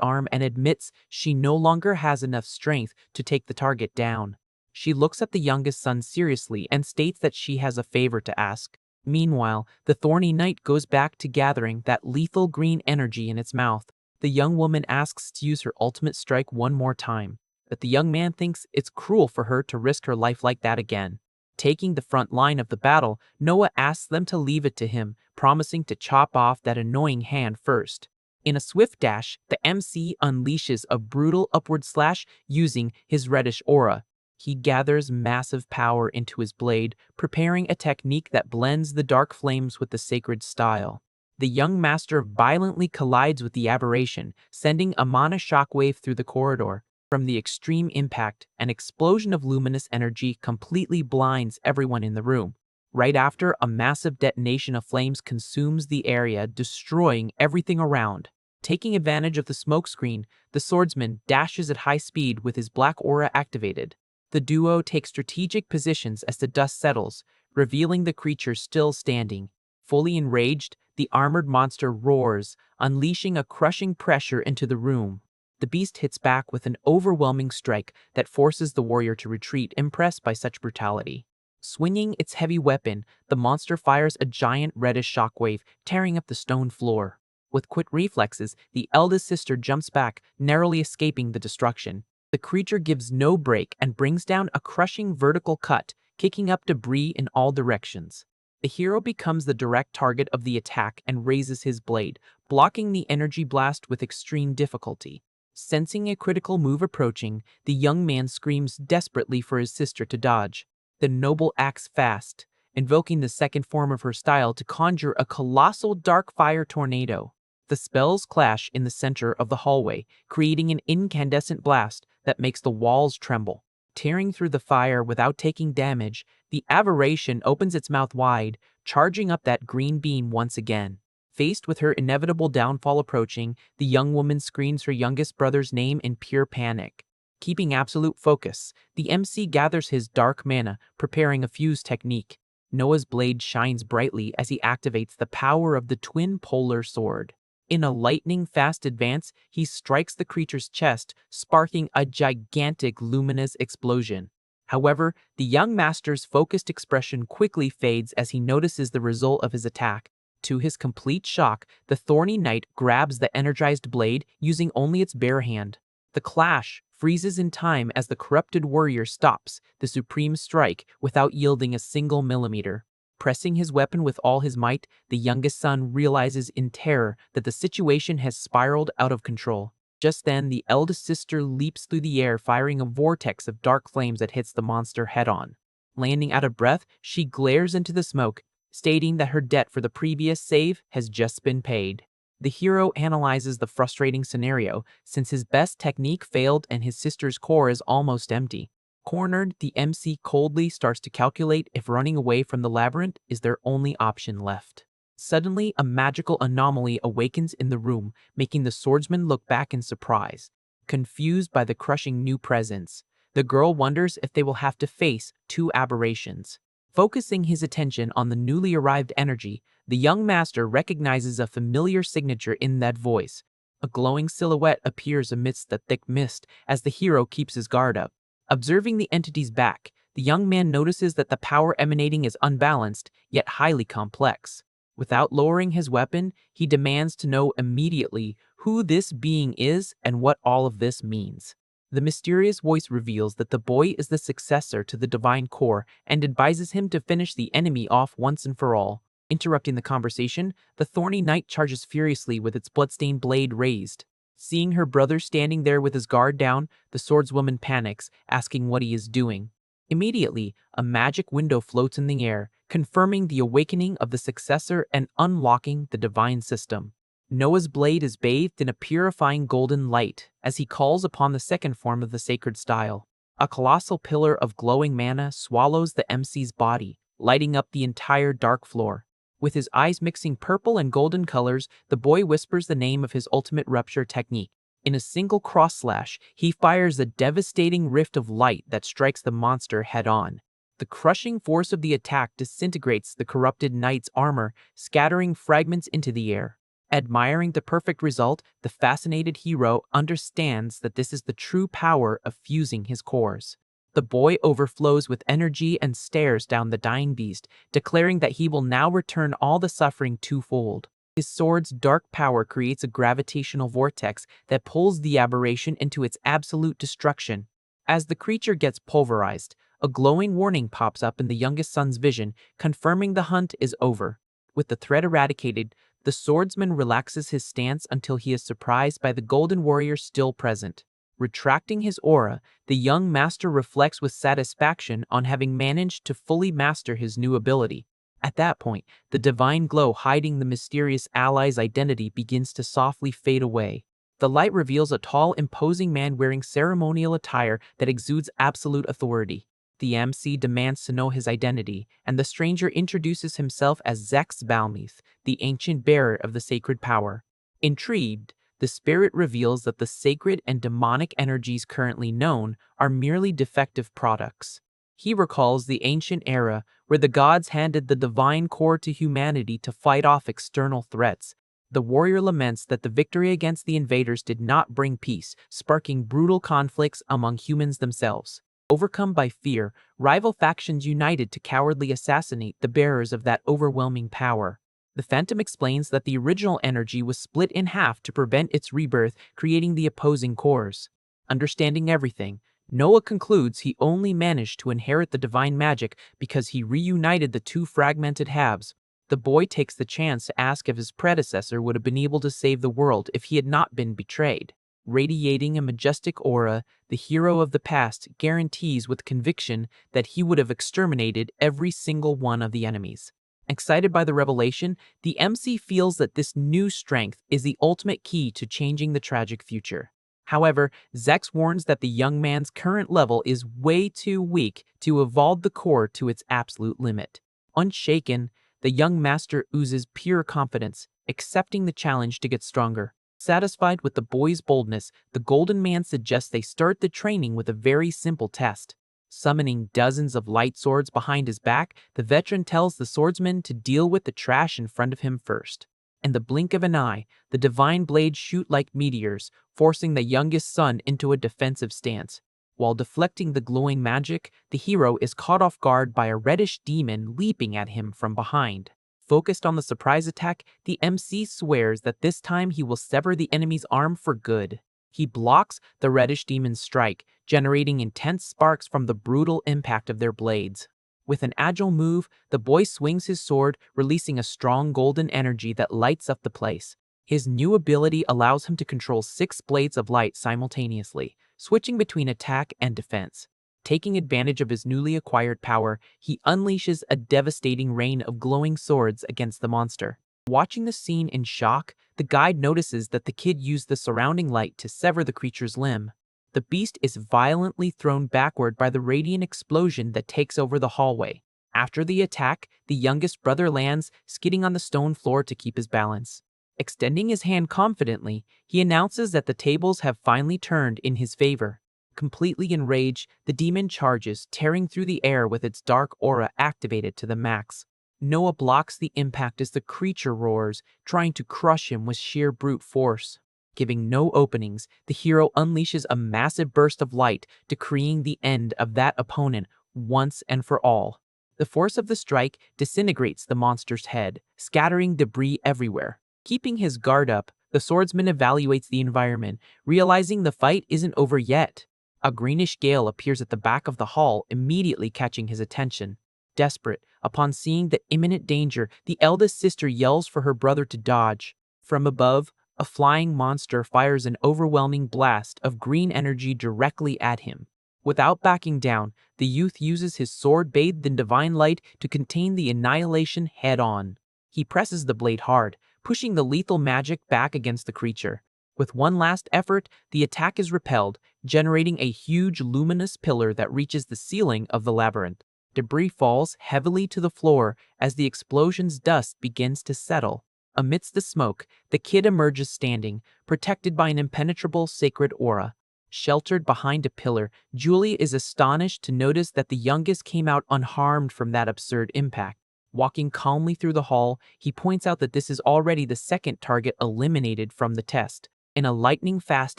arm and admits she no longer has enough strength to take the target down. She looks at the youngest son seriously and states that she has a favor to ask. Meanwhile, the thorny knight goes back to gathering that lethal green energy in its mouth. The young woman asks to use her ultimate strike one more time, but the young man thinks it's cruel for her to risk her life like that again. Taking the front line of the battle, Noah asks them to leave it to him, promising to chop off that annoying hand first. In a swift dash, the MC unleashes a brutal upward slash using his reddish aura. He gathers massive power into his blade, preparing a technique that blends the dark flames with the sacred style. The young master violently collides with the aberration, sending a mana shockwave through the corridor. From the extreme impact, an explosion of luminous energy completely blinds everyone in the room. Right after, a massive detonation of flames consumes the area, destroying everything around. Taking advantage of the smokescreen, the swordsman dashes at high speed with his black aura activated. The duo takes strategic positions as the dust settles, revealing the creature still standing. Fully enraged, the armored monster roars, unleashing a crushing pressure into the room. The beast hits back with an overwhelming strike that forces the warrior to retreat, impressed by such brutality. Swinging its heavy weapon, the monster fires a giant reddish shockwave, tearing up the stone floor. With quick reflexes, the eldest sister jumps back, narrowly escaping the destruction. The creature gives no break and brings down a crushing vertical cut, kicking up debris in all directions. The hero becomes the direct target of the attack and raises his blade, blocking the energy blast with extreme difficulty. Sensing a critical move approaching, the young man screams desperately for his sister to dodge. The noble acts fast, invoking the second form of her style to conjure a colossal dark fire tornado. The spells clash in the center of the hallway, creating an incandescent blast that makes the walls tremble. Tearing through the fire without taking damage, the aberration opens its mouth wide, charging up that green beam once again. Faced with her inevitable downfall approaching, the young woman screams her youngest brother's name in pure panic. Keeping absolute focus, the MC gathers his dark mana, preparing a fuse technique. Noah's blade shines brightly as he activates the power of the twin polar sword. In a lightning-fast advance, he strikes the creature's chest, sparking a gigantic luminous explosion. However, the young master's focused expression quickly fades as he notices the result of his attack. To his complete shock, the thorny knight grabs the energized blade, using only its bare hand. The clash freezes in time as the corrupted warrior stops the supreme strike without yielding a single millimeter. Pressing his weapon with all his might, the youngest son realizes in terror that the situation has spiraled out of control. Just then, the eldest sister leaps through the air, firing a vortex of dark flames that hits the monster head-on. Landing out of breath, she glares into the smoke, stating that her debt for the previous save has just been paid. The hero analyzes the frustrating scenario, since his best technique failed and his sister's core is almost empty. Cornered, the MC coldly starts to calculate if running away from the labyrinth is their only option left. Suddenly, a magical anomaly awakens in the room, making the swordsman look back in surprise. Confused by the crushing new presence, the girl wonders if they will have to face two aberrations. Focusing his attention on the newly arrived energy, the young master recognizes a familiar signature in that voice. A glowing silhouette appears amidst the thick mist as the hero keeps his guard up. Observing the entity's back, the young man notices that the power emanating is unbalanced, yet highly complex. Without lowering his weapon, he demands to know immediately who this being is and what all of this means. The mysterious voice reveals that the boy is the successor to the divine core and advises him to finish the enemy off once and for all. Interrupting the conversation, the thorny knight charges furiously with its bloodstained blade raised. Seeing her brother standing there with his guard down, the swordswoman panics, asking what he is doing. Immediately, a magic window floats in the air, confirming the awakening of the successor and unlocking the divine system. Noah's blade is bathed in a purifying golden light as he calls upon the second form of the sacred style. A colossal pillar of glowing mana swallows the MC's body, lighting up the entire dark floor. With his eyes mixing purple and golden colors, the boy whispers the name of his ultimate rupture technique. In a single cross slash, he fires a devastating rift of light that strikes the monster head-on. The crushing force of the attack disintegrates the corrupted knight's armor, scattering fragments into the air. Admiring the perfect result, the fascinated hero understands that this is the true power of fusing his cores. The boy overflows with energy and stares down the dying beast, declaring that he will now return all the suffering twofold. His sword's dark power creates a gravitational vortex that pulls the aberration into its absolute destruction. As the creature gets pulverized, a glowing warning pops up in the youngest son's vision, confirming the hunt is over. With the threat eradicated, the swordsman relaxes his stance until he is surprised by the golden warrior still present. Retracting his aura, the young master reflects with satisfaction on having managed to fully master his new ability. At that point, the divine glow hiding the mysterious ally's identity begins to softly fade away. The light reveals a tall, imposing man wearing ceremonial attire that exudes absolute authority. The MC demands to know his identity, and the stranger introduces himself as Zex Balmith, the ancient bearer of the sacred power. Intrigued, the spirit reveals that the sacred and demonic energies currently known are merely defective products. He recalls the ancient era where the gods handed the divine core to humanity to fight off external threats. The warrior laments that the victory against the invaders did not bring peace, sparking brutal conflicts among humans themselves. Overcome by fear, rival factions united to cowardly assassinate the bearers of that overwhelming power. The Phantom explains that the original energy was split in half to prevent its rebirth, creating the opposing cores. Understanding everything, Noah concludes he only managed to inherit the divine magic because he reunited the two fragmented halves. The boy takes the chance to ask if his predecessor would have been able to save the world if he had not been betrayed. Radiating a majestic aura, the hero of the past guarantees with conviction that he would have exterminated every single one of the enemies. Excited by the revelation, the MC feels that this new strength is the ultimate key to changing the tragic future. However, Zex warns that the young man's current level is way too weak to evolve the core to its absolute limit. Unshaken, the young master oozes pure confidence, accepting the challenge to get stronger. Satisfied with the boy's boldness, the Golden Man suggests they start the training with a very simple test. Summoning dozens of light swords behind his back, the veteran tells the swordsman to deal with the trash in front of him first. In the blink of an eye, the divine blades shoot like meteors, forcing the youngest son into a defensive stance. While deflecting the glowing magic, the hero is caught off guard by a reddish demon leaping at him from behind. Focused on the surprise attack, the MC swears that this time he will sever the enemy's arm for good. He blocks the reddish demon's strike, generating intense sparks from the brutal impact of their blades. With an agile move, the boy swings his sword, releasing a strong golden energy that lights up the place. His new ability allows him to control 6 blades of light simultaneously, switching between attack and defense. Taking advantage of his newly acquired power, he unleashes a devastating rain of glowing swords against the monster. Watching the scene in shock, the guide notices that the kid used the surrounding light to sever the creature's limb. The beast is violently thrown backward by the radiant explosion that takes over the hallway. After the attack, the youngest brother lands, skidding on the stone floor to keep his balance. Extending his hand confidently, he announces that the tables have finally turned in his favor. Completely enraged, the demon charges, tearing through the air with its dark aura activated to the max. Noah blocks the impact as the creature roars, trying to crush him with sheer brute force. Giving no openings, the hero unleashes a massive burst of light, decreeing the end of that opponent once and for all. The force of the strike disintegrates the monster's head, scattering debris everywhere. Keeping his guard up, the swordsman evaluates the environment, realizing the fight isn't over yet. A greenish gale appears at the back of the hall, immediately catching his attention. Desperate, Upon seeing the imminent danger, the eldest sister yells for her brother to dodge. From above, a flying monster fires an overwhelming blast of green energy directly at him. Without backing down, the youth uses his sword bathed in divine light to contain the annihilation head-on. He presses the blade hard, pushing the lethal magic back against the creature. With one last effort, the attack is repelled, generating a huge luminous pillar that reaches the ceiling of the labyrinth. Debris falls heavily to the floor as the explosion's dust begins to settle. Amidst the smoke, the kid emerges standing, protected by an impenetrable sacred aura. Sheltered behind a pillar, Julie is astonished to notice that the youngest came out unharmed from that absurd impact. Walking calmly through the hall, he points out that this is already the second target eliminated from the test. In a lightning-fast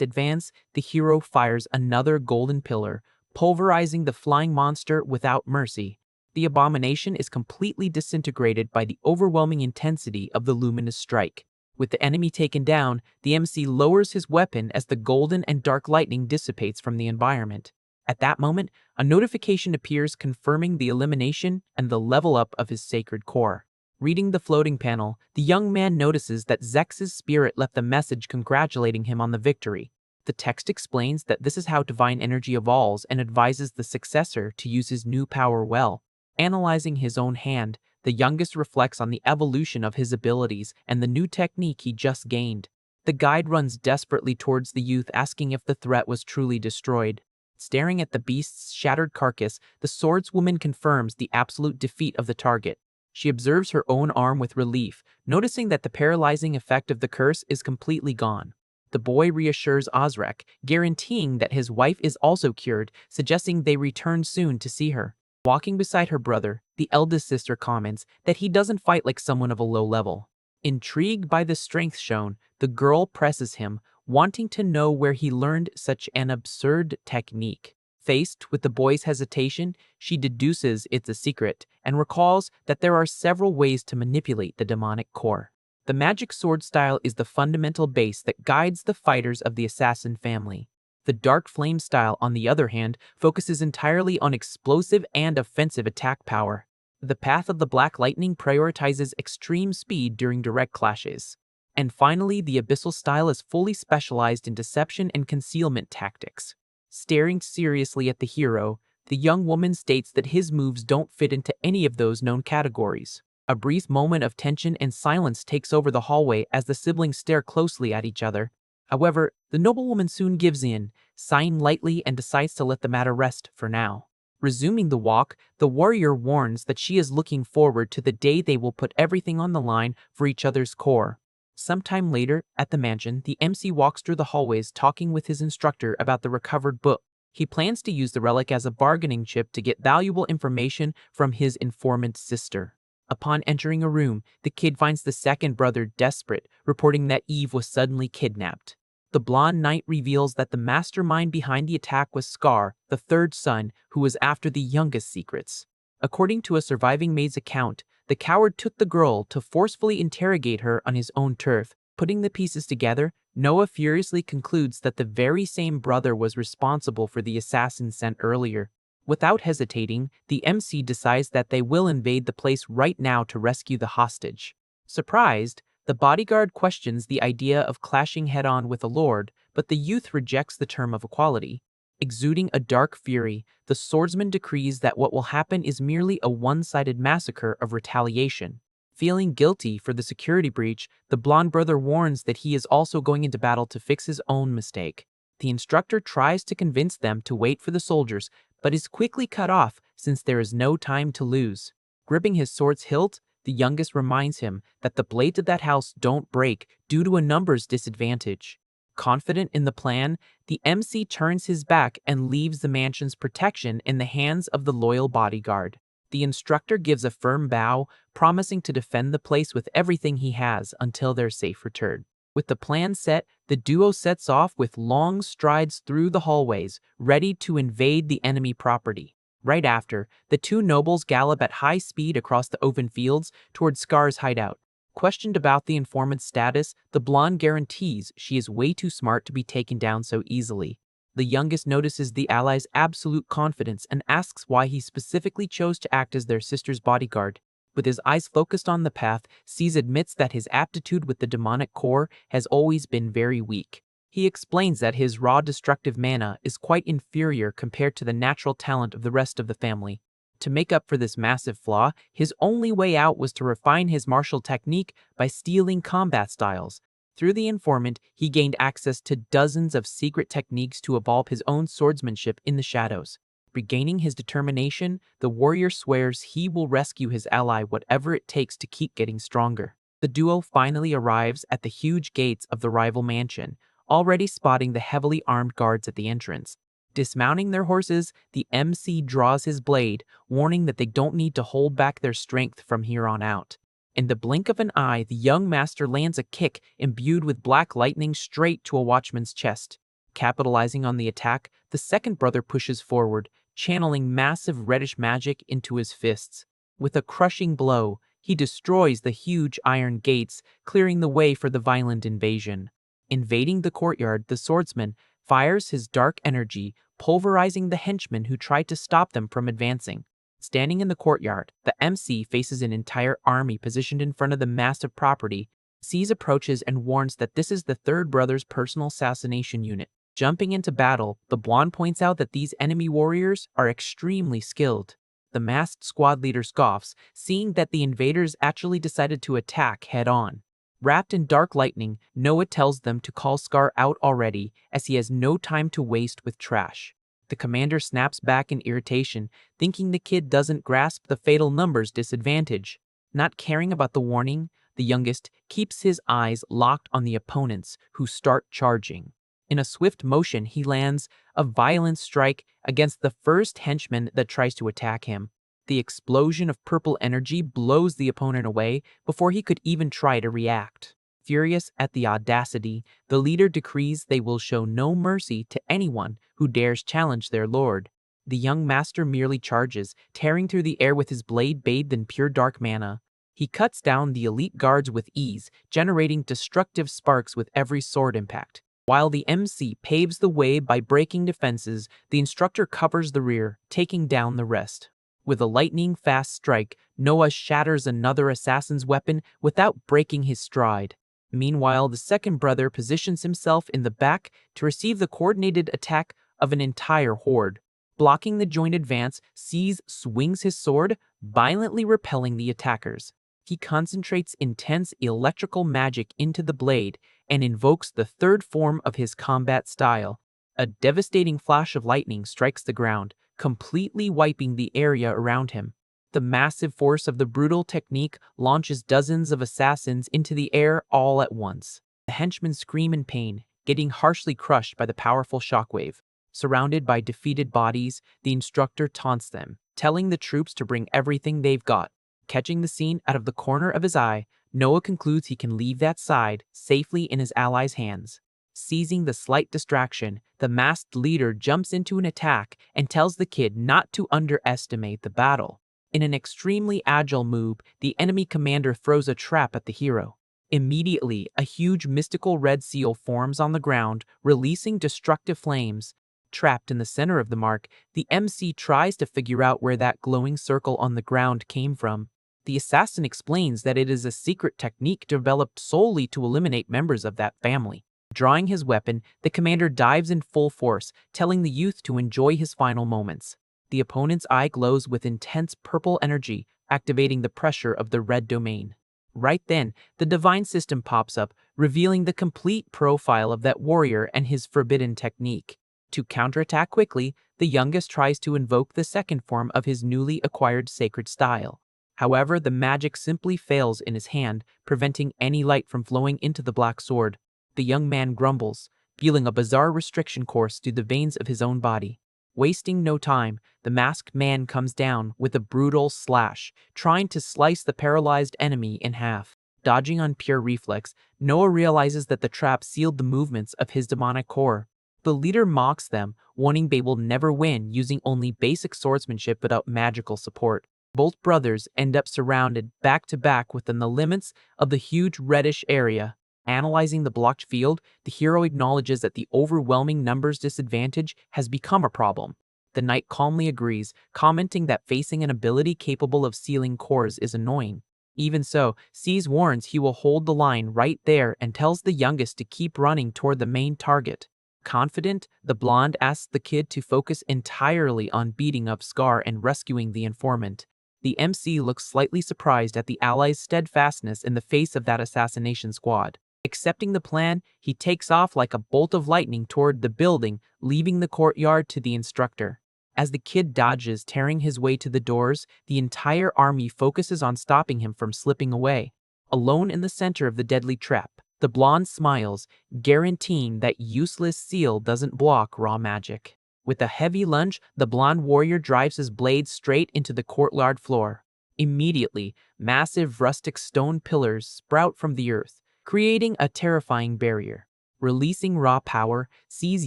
advance, the hero fires another golden pillar, pulverizing the flying monster without mercy. The abomination is completely disintegrated by the overwhelming intensity of the luminous strike. With the enemy taken down, the MC lowers his weapon as the golden and dark lightning dissipates from the environment. At that moment, a notification appears confirming the elimination and the level up of his sacred core. Reading the floating panel, the young man notices that Zex's spirit left a message congratulating him on the victory. The text explains that this is how divine energy evolves and advises the successor to use his new power well. Analyzing his own hand, the youngest reflects on the evolution of his abilities and the new technique he just gained. The guide runs desperately towards the youth, asking if the threat was truly destroyed. Staring at the beast's shattered carcass, the swordswoman confirms the absolute defeat of the target. She observes her own arm with relief, noticing that the paralyzing effect of the curse is completely gone. The boy reassures Osrek, guaranteeing that his wife is also cured, suggesting they return soon to see her. Walking beside her brother, the eldest sister comments that he doesn't fight like someone of a low level. Intrigued by the strength shown, the girl presses him, wanting to know where he learned such an absurd technique. Faced with the boy's hesitation, she deduces it's a secret and recalls that there are several ways to manipulate the demonic core. The magic sword style is the fundamental base that guides the fighters of the assassin family. The dark flame style, on the other hand, focuses entirely on explosive and offensive attack power. The path of the black lightning prioritizes extreme speed during direct clashes. And finally, the abyssal style is fully specialized in deception and concealment tactics. Staring seriously at the hero, the young woman states that his moves don't fit into any of those known categories. A brief moment of tension and silence takes over the hallway as the siblings stare closely at each other. However, the noblewoman soon gives in, sighing lightly, and decides to let the matter rest for now. Resuming the walk, the warrior warns that she is looking forward to the day they will put everything on the line for each other's core. Sometime later, at the mansion, the MC walks through the hallways talking with his instructor about the recovered book. He plans to use the relic as a bargaining chip to get valuable information from his informant sister. Upon entering a room, the kid finds the second brother desperate, reporting that Eve was suddenly kidnapped. The blonde knight reveals that the mastermind behind the attack was Scar, the third son, who was after the youngest secrets. According to a surviving maid's account, the coward took the girl to forcefully interrogate her on his own turf. Putting the pieces together, Noah furiously concludes that the very same brother was responsible for the assassin sent earlier. Without hesitating, the MC decides that they will invade the place right now to rescue the hostage. Surprised, the bodyguard questions the idea of clashing head-on with a lord, but the youth rejects the term of equality. Exuding a dark fury, the swordsman decrees that what will happen is merely a one-sided massacre of retaliation. Feeling guilty for the security breach, the blonde brother warns that he is also going into battle to fix his own mistake. The instructor tries to convince them to wait for the soldiers, but is quickly cut off since there is no time to lose. Gripping his sword's hilt, the youngest reminds him that the blades of that house don't break due to a numbers disadvantage. Confident in the plan, the MC turns his back and leaves the mansion's protection in the hands of the loyal bodyguard. The instructor gives a firm bow, promising to defend the place with everything he has until their safe return. With the plan set, the duo sets off with long strides through the hallways, ready to invade the enemy property. Right after, the two nobles gallop at high speed across the open fields toward Scar's hideout. Questioned about the informant's status, the blonde guarantees she is way too smart to be taken down so easily. The youngest notices the allies' absolute confidence and asks why he specifically chose to act as their sister's bodyguard. With his eyes focused on the path, Seize admits that his aptitude with the demonic core has always been very weak. He explains that his raw destructive mana is quite inferior compared to the natural talent of the rest of the family. To make up for this massive flaw, his only way out was to refine his martial technique by stealing combat styles. Through the informant, he gained access to dozens of secret techniques to evolve his own swordsmanship in the shadows. Regaining his determination, the warrior swears he will rescue his ally whatever it takes to keep getting stronger. The duo finally arrives at the huge gates of the rival mansion, already spotting the heavily armed guards at the entrance. Dismounting their horses, the MC draws his blade, warning that they don't need to hold back their strength from here on out. In the blink of an eye, the young master lands a kick imbued with black lightning straight to a watchman's chest. Capitalizing on the attack, the second brother pushes forward, channeling massive reddish magic into his fists. With a crushing blow, he destroys the huge iron gates, clearing the way for the violent invasion. Invading the courtyard, the swordsman fires his dark energy, pulverizing the henchmen who tried to stop them from advancing. Standing in the courtyard, the MC faces an entire army positioned in front of the massive property. Seize approaches and warns that this is the third brother's personal assassination unit. Jumping into battle, the blonde points out that these enemy warriors are extremely skilled. The masked squad leader scoffs, seeing that the invaders actually decided to attack head-on. Wrapped in dark lightning, Noah tells them to call Scar out already, as he has no time to waste with trash. The commander snaps back in irritation, thinking the kid doesn't grasp the fatal numbers disadvantage. Not caring about the warning, the youngest keeps his eyes locked on the opponents, who start charging. In a swift motion, he lands a violent strike against the first henchman that tries to attack him. The explosion of purple energy blows the opponent away before he could even try to react. Furious at the audacity, the leader decrees they will show no mercy to anyone who dares challenge their lord. The young master merely charges, tearing through the air with his blade bathed in pure dark mana. He cuts down the elite guards with ease, generating destructive sparks with every sword impact. While the MC paves the way by breaking defenses, the instructor covers the rear, taking down the rest. With a lightning-fast strike, Noah shatters another assassin's weapon without breaking his stride. Meanwhile, the second brother positions himself in the back to receive the coordinated attack of an entire horde. Blocking the joint advance, Seize swings his sword, violently repelling the attackers. He concentrates intense electrical magic into the blade and invokes the third form of his combat style. A devastating flash of lightning strikes the ground, completely wiping the area around him. The massive force of the brutal technique launches dozens of assassins into the air all at once. The henchmen scream in pain, getting harshly crushed by the powerful shockwave. Surrounded by defeated bodies, the instructor taunts them, telling the troops to bring everything they've got. Catching the scene out of the corner of his eye, Noah concludes he can leave that side safely in his allies' hands. Seizing the slight distraction, the masked leader jumps into an attack and tells the kid not to underestimate the battle. In an extremely agile move, the enemy commander throws a trap at the hero. Immediately, a huge mystical red seal forms on the ground, releasing destructive flames. Trapped in the center of the mark, the MC tries to figure out where that glowing circle on the ground came from. The assassin explains that it is a secret technique developed solely to eliminate members of that family. Drawing his weapon, the commander dives in full force, telling the youth to enjoy his final moments. The opponent's eye glows with intense purple energy, activating the pressure of the red domain. Right then, the divine system pops up, revealing the complete profile of that warrior and his forbidden technique. To counterattack quickly, the youngest tries to invoke the second form of his newly acquired sacred style. However, the magic simply fails in his hand, preventing any light from flowing into the black sword. The young man grumbles, feeling a bizarre restriction course through the veins of his own body. Wasting no time, the masked man comes down with a brutal slash, trying to slice the paralyzed enemy in half. Dodging on pure reflex, Noah realizes that the trap sealed the movements of his demonic core. The leader mocks them, warning they will never win using only basic swordsmanship without magical support. Both brothers end up surrounded back to back within the limits of the huge reddish area. Analyzing the blocked field, the hero acknowledges that the overwhelming numbers disadvantage has become a problem. The knight calmly agrees, commenting that facing an ability capable of sealing cores is annoying. Even so, C's warns he will hold the line right there and tells the youngest to keep running toward the main target. Confident, the blonde asks the kid to focus entirely on beating up Scar and rescuing the informant. The MC looks slightly surprised at the allies' steadfastness in the face of that assassination squad. Accepting the plan, he takes off like a bolt of lightning toward the building, leaving the courtyard to the instructor. As the kid dodges, tearing his way to the doors, the entire army focuses on stopping him from slipping away. Alone in the center of the deadly trap, the blonde smiles, guaranteeing that useless seal doesn't block raw magic. With a heavy lunge, the blonde warrior drives his blade straight into the courtyard floor. Immediately, massive rustic stone pillars sprout from the earth, creating a terrifying barrier. Releasing raw power, C's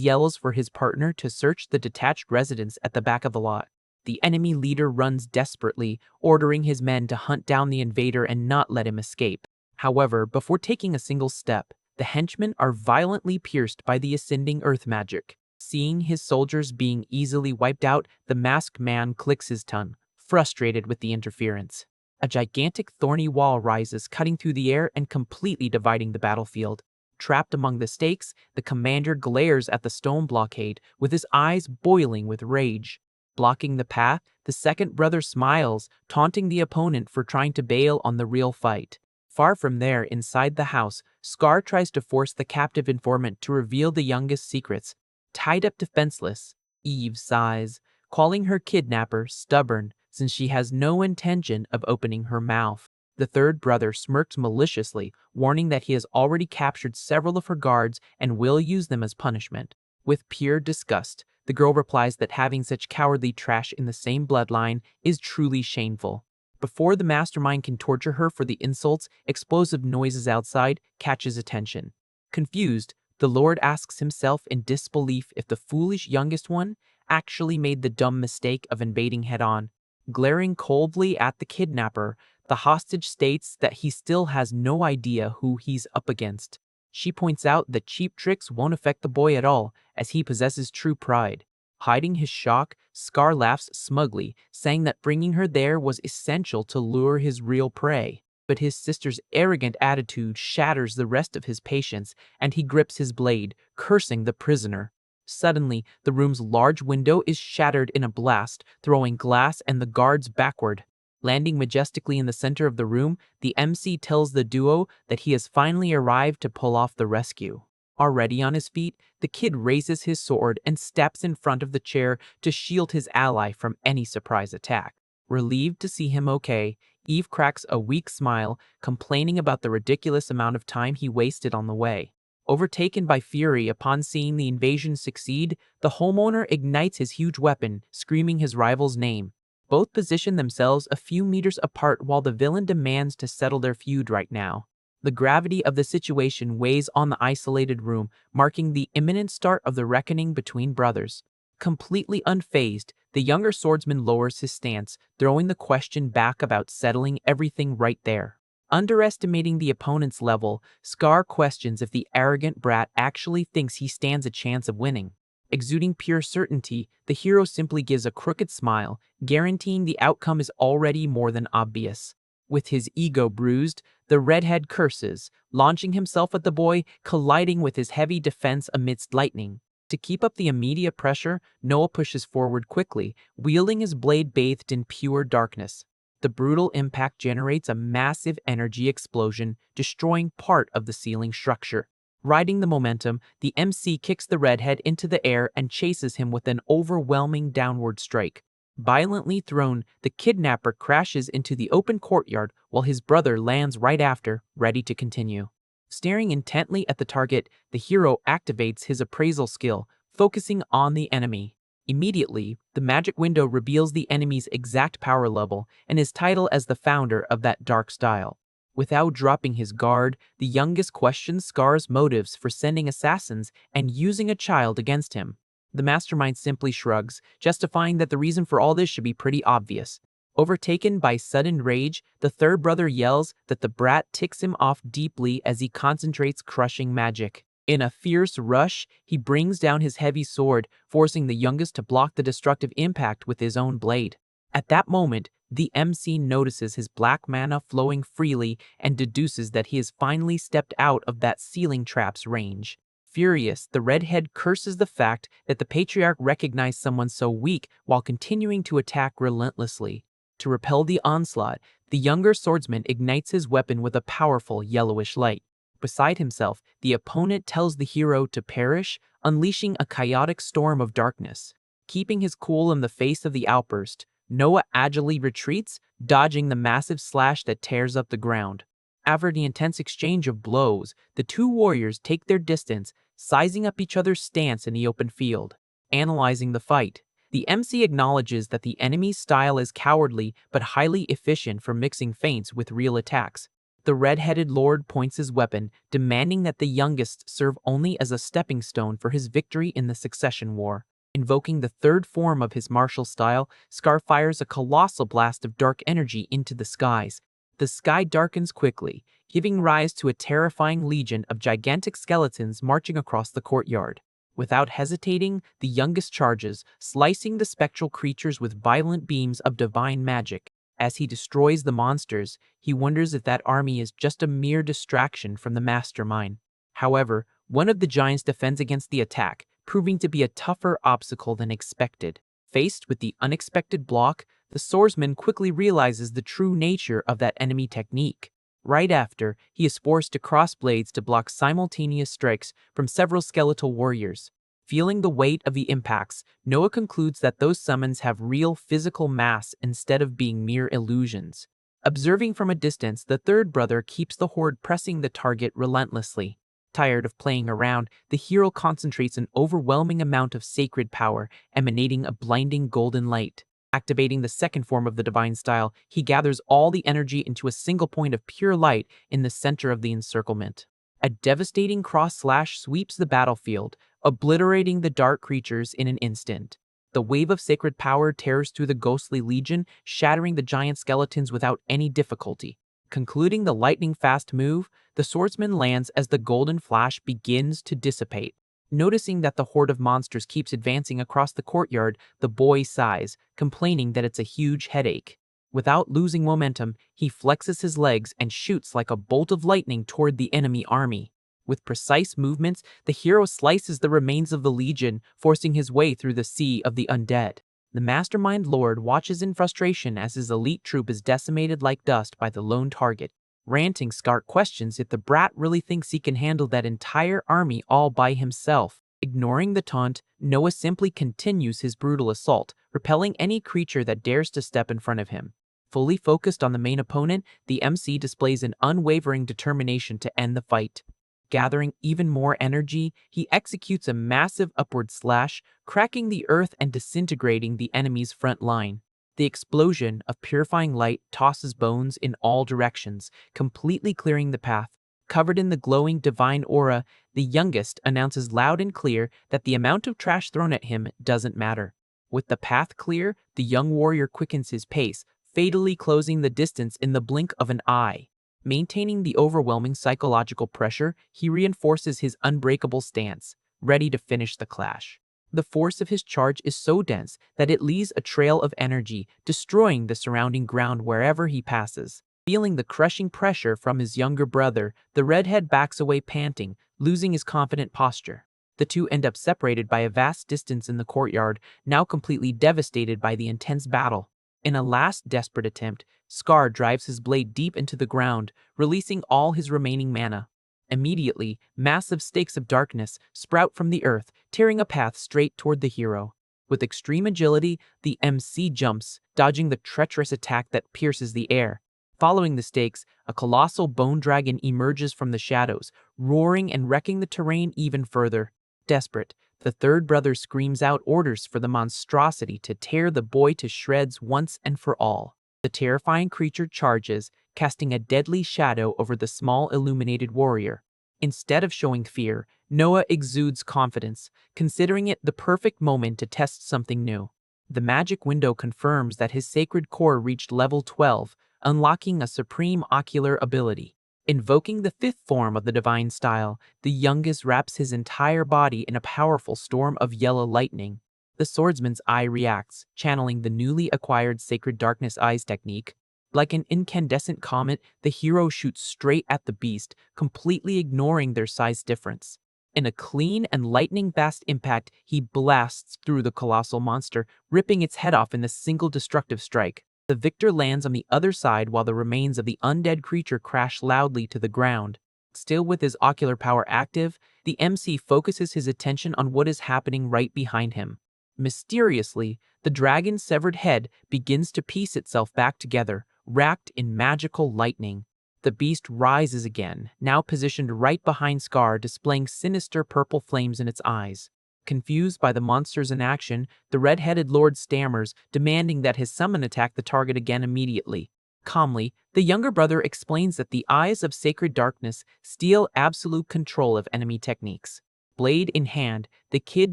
yells for his partner to search the detached residence at the back of the lot. The enemy leader runs desperately, ordering his men to hunt down the invader and not let him escape. However, before taking a single step, the henchmen are violently pierced by the ascending earth magic. Seeing his soldiers being easily wiped out, the masked man clicks his tongue, frustrated with the interference. A gigantic thorny wall rises, cutting through the air and completely dividing the battlefield. Trapped among the stakes, the commander glares at the stone blockade, with his eyes boiling with rage. Blocking the path, the second brother smiles, taunting the opponent for trying to bail on the real fight. Far from there, inside the house, Scar tries to force the captive informant to reveal the youngest secrets. Tied up defenseless, Eve sighs, calling her kidnapper stubborn since she has no intention of opening her mouth. The third brother smirks maliciously, warning that he has already captured several of her guards and will use them as punishment. With pure disgust, the girl replies that having such cowardly trash in the same bloodline is truly shameful. Before the mastermind can torture her for the insults, explosive noises outside catches attention. Confused, the Lord asks himself in disbelief if the foolish youngest one actually made the dumb mistake of invading head-on. Glaring coldly at the kidnapper, the hostage states that he still has no idea who he's up against. She points out that cheap tricks won't affect the boy at all, as he possesses true pride. Hiding his shock, Scar laughs smugly, saying that bringing her there was essential to lure his real prey. But his sister's arrogant attitude shatters the rest of his patience, and he grips his blade, cursing the prisoner. Suddenly, the room's large window is shattered in a blast, throwing glass and the guards backward. Landing majestically in the center of the room, the MC tells the duo that he has finally arrived to pull off the rescue. Already on his feet, the kid raises his sword and steps in front of the chair to shield his ally from any surprise attack. Relieved to see him okay, Eve cracks a weak smile, complaining about the ridiculous amount of time he wasted on the way. Overtaken by fury upon seeing the invasion succeed, the homeowner ignites his huge weapon, screaming his rival's name. Both position themselves a few meters apart while the villain demands to settle their feud right now. The gravity of the situation weighs on the isolated room, marking the imminent start of the reckoning between brothers. Completely unfazed, the younger swordsman lowers his stance, throwing the question back about settling everything right there. Underestimating the opponent's level, Scar questions if the arrogant brat actually thinks he stands a chance of winning. Exuding pure certainty, the hero simply gives a crooked smile, guaranteeing the outcome is already more than obvious. With his ego bruised, the redhead curses, launching himself at the boy, colliding with his heavy defense amidst lightning. To keep up the immediate pressure, Noah pushes forward quickly, wielding his blade bathed in pure darkness. The brutal impact generates a massive energy explosion, destroying part of the ceiling structure. Riding the momentum, the MC kicks the redhead into the air and chases him with an overwhelming downward strike. Violently thrown, the kidnapper crashes into the open courtyard while his brother lands right after, ready to continue. Staring intently at the target, the hero activates his appraisal skill, focusing on the enemy. Immediately, the magic window reveals the enemy's exact power level and his title as the founder of that dark style. Without dropping his guard, the youngest questions Scar's motives for sending assassins and using a child against him. The mastermind simply shrugs, justifying that the reason for all this should be pretty obvious. Overtaken by sudden rage, the third brother yells that the brat ticks him off deeply as he concentrates crushing magic. In a fierce rush, he brings down his heavy sword, forcing the youngest to block the destructive impact with his own blade. At that moment, the MC notices his black mana flowing freely and deduces that he has finally stepped out of that ceiling trap's range. Furious, the redhead curses the fact that the patriarch recognized someone so weak while continuing to attack relentlessly. To repel the onslaught, the younger swordsman ignites his weapon with a powerful yellowish light. Beside himself, the opponent tells the hero to perish, unleashing a chaotic storm of darkness. Keeping his cool in the face of the outburst, Noah agilely retreats, dodging the massive slash that tears up the ground. After the intense exchange of blows, the two warriors take their distance, sizing up each other's stance in the open field. Analyzing the fight, the MC acknowledges that the enemy's style is cowardly but highly efficient for mixing feints with real attacks. The red-headed lord points his weapon, demanding that the youngest serve only as a stepping stone for his victory in the Succession War. Invoking the third form of his martial style, Scar fires a colossal blast of dark energy into the skies. The sky darkens quickly, giving rise to a terrifying legion of gigantic skeletons marching across the courtyard. Without hesitating, the youngest charges, slicing the spectral creatures with violent beams of divine magic. As he destroys the monsters, he wonders if that army is just a mere distraction from the mastermind. However, one of the giants defends against the attack, proving to be a tougher obstacle than expected. Faced with the unexpected block, the swordsman quickly realizes the true nature of that enemy technique. Right after, he is forced to cross blades to block simultaneous strikes from several skeletal warriors. Feeling the weight of the impacts, Noah concludes that those summons have real physical mass instead of being mere illusions. Observing from a distance, the third brother keeps the horde pressing the target relentlessly. Tired of playing around, the hero concentrates an overwhelming amount of sacred power, emanating a blinding golden light. Activating the second form of the divine style, he gathers all the energy into a single point of pure light in the center of the encirclement. A devastating cross-slash sweeps the battlefield, obliterating the dark creatures in an instant. The wave of sacred power tears through the ghostly legion, shattering the giant skeletons without any difficulty. Concluding the lightning-fast move, the swordsman lands as the golden flash begins to dissipate. Noticing that the horde of monsters keeps advancing across the courtyard, the boy sighs, complaining that it's a huge headache. Without losing momentum, he flexes his legs and shoots like a bolt of lightning toward the enemy army. With precise movements, the hero slices the remains of the legion, forcing his way through the sea of the undead. The mastermind lord watches in frustration as his elite troop is decimated like dust by the lone target. Ranting, Scar questions if the brat really thinks he can handle that entire army all by himself. Ignoring the taunt, Noah simply continues his brutal assault, repelling any creature that dares to step in front of him. Fully focused on the main opponent, the MC displays an unwavering determination to end the fight. Gathering even more energy, he executes a massive upward slash, cracking the earth and disintegrating the enemy's front line. The explosion of purifying light tosses bones in all directions, completely clearing the path. Covered in the glowing divine aura, the youngest announces loud and clear that the amount of trash thrown at him doesn't matter. With the path clear, the young warrior quickens his pace, fatally closing the distance in the blink of an eye. Maintaining the overwhelming psychological pressure, he reinforces his unbreakable stance, ready to finish the clash. The force of his charge is so dense that it leaves a trail of energy, destroying the surrounding ground wherever he passes. Feeling the crushing pressure from his younger brother, the redhead backs away panting, losing his confident posture. The two end up separated by a vast distance in the courtyard, now completely devastated by the intense battle. In a last desperate attempt, Scar drives his blade deep into the ground, releasing all his remaining mana. Immediately, massive stakes of darkness sprout from the earth, tearing a path straight toward the hero. With extreme agility, the MC jumps, dodging the treacherous attack that pierces the air. Following the stakes, a colossal bone dragon emerges from the shadows, roaring and wrecking the terrain even further. Desperate, the third brother screams out orders for the monstrosity to tear the boy to shreds once and for all. The terrifying creature charges, casting a deadly shadow over the small illuminated warrior. Instead of showing fear, Noah exudes confidence, considering it the perfect moment to test something new. The magic window confirms that his sacred core reached level 12, unlocking a supreme ocular ability. Invoking the fifth form of the divine style, the youngest wraps his entire body in a powerful storm of yellow lightning. The swordsman's eye reacts, channeling the newly acquired Sacred Darkness Eyes technique. Like an incandescent comet, the hero shoots straight at the beast, completely ignoring their size difference. In a clean and lightning-fast impact, he blasts through the colossal monster, ripping its head off in a single destructive strike. The victor lands on the other side while the remains of the undead creature crash loudly to the ground. Still with his ocular power active, the MC focuses his attention on what is happening right behind him. Mysteriously, the dragon's severed head begins to piece itself back together, wrapped in magical lightning. The beast rises again, now positioned right behind Scar, displaying sinister purple flames in its eyes. Confused by the monsters in action, the red-headed lord stammers, demanding that his summon attack the target again immediately. Calmly, the younger brother explains that the eyes of sacred darkness steal absolute control of enemy techniques. Blade in hand, the kid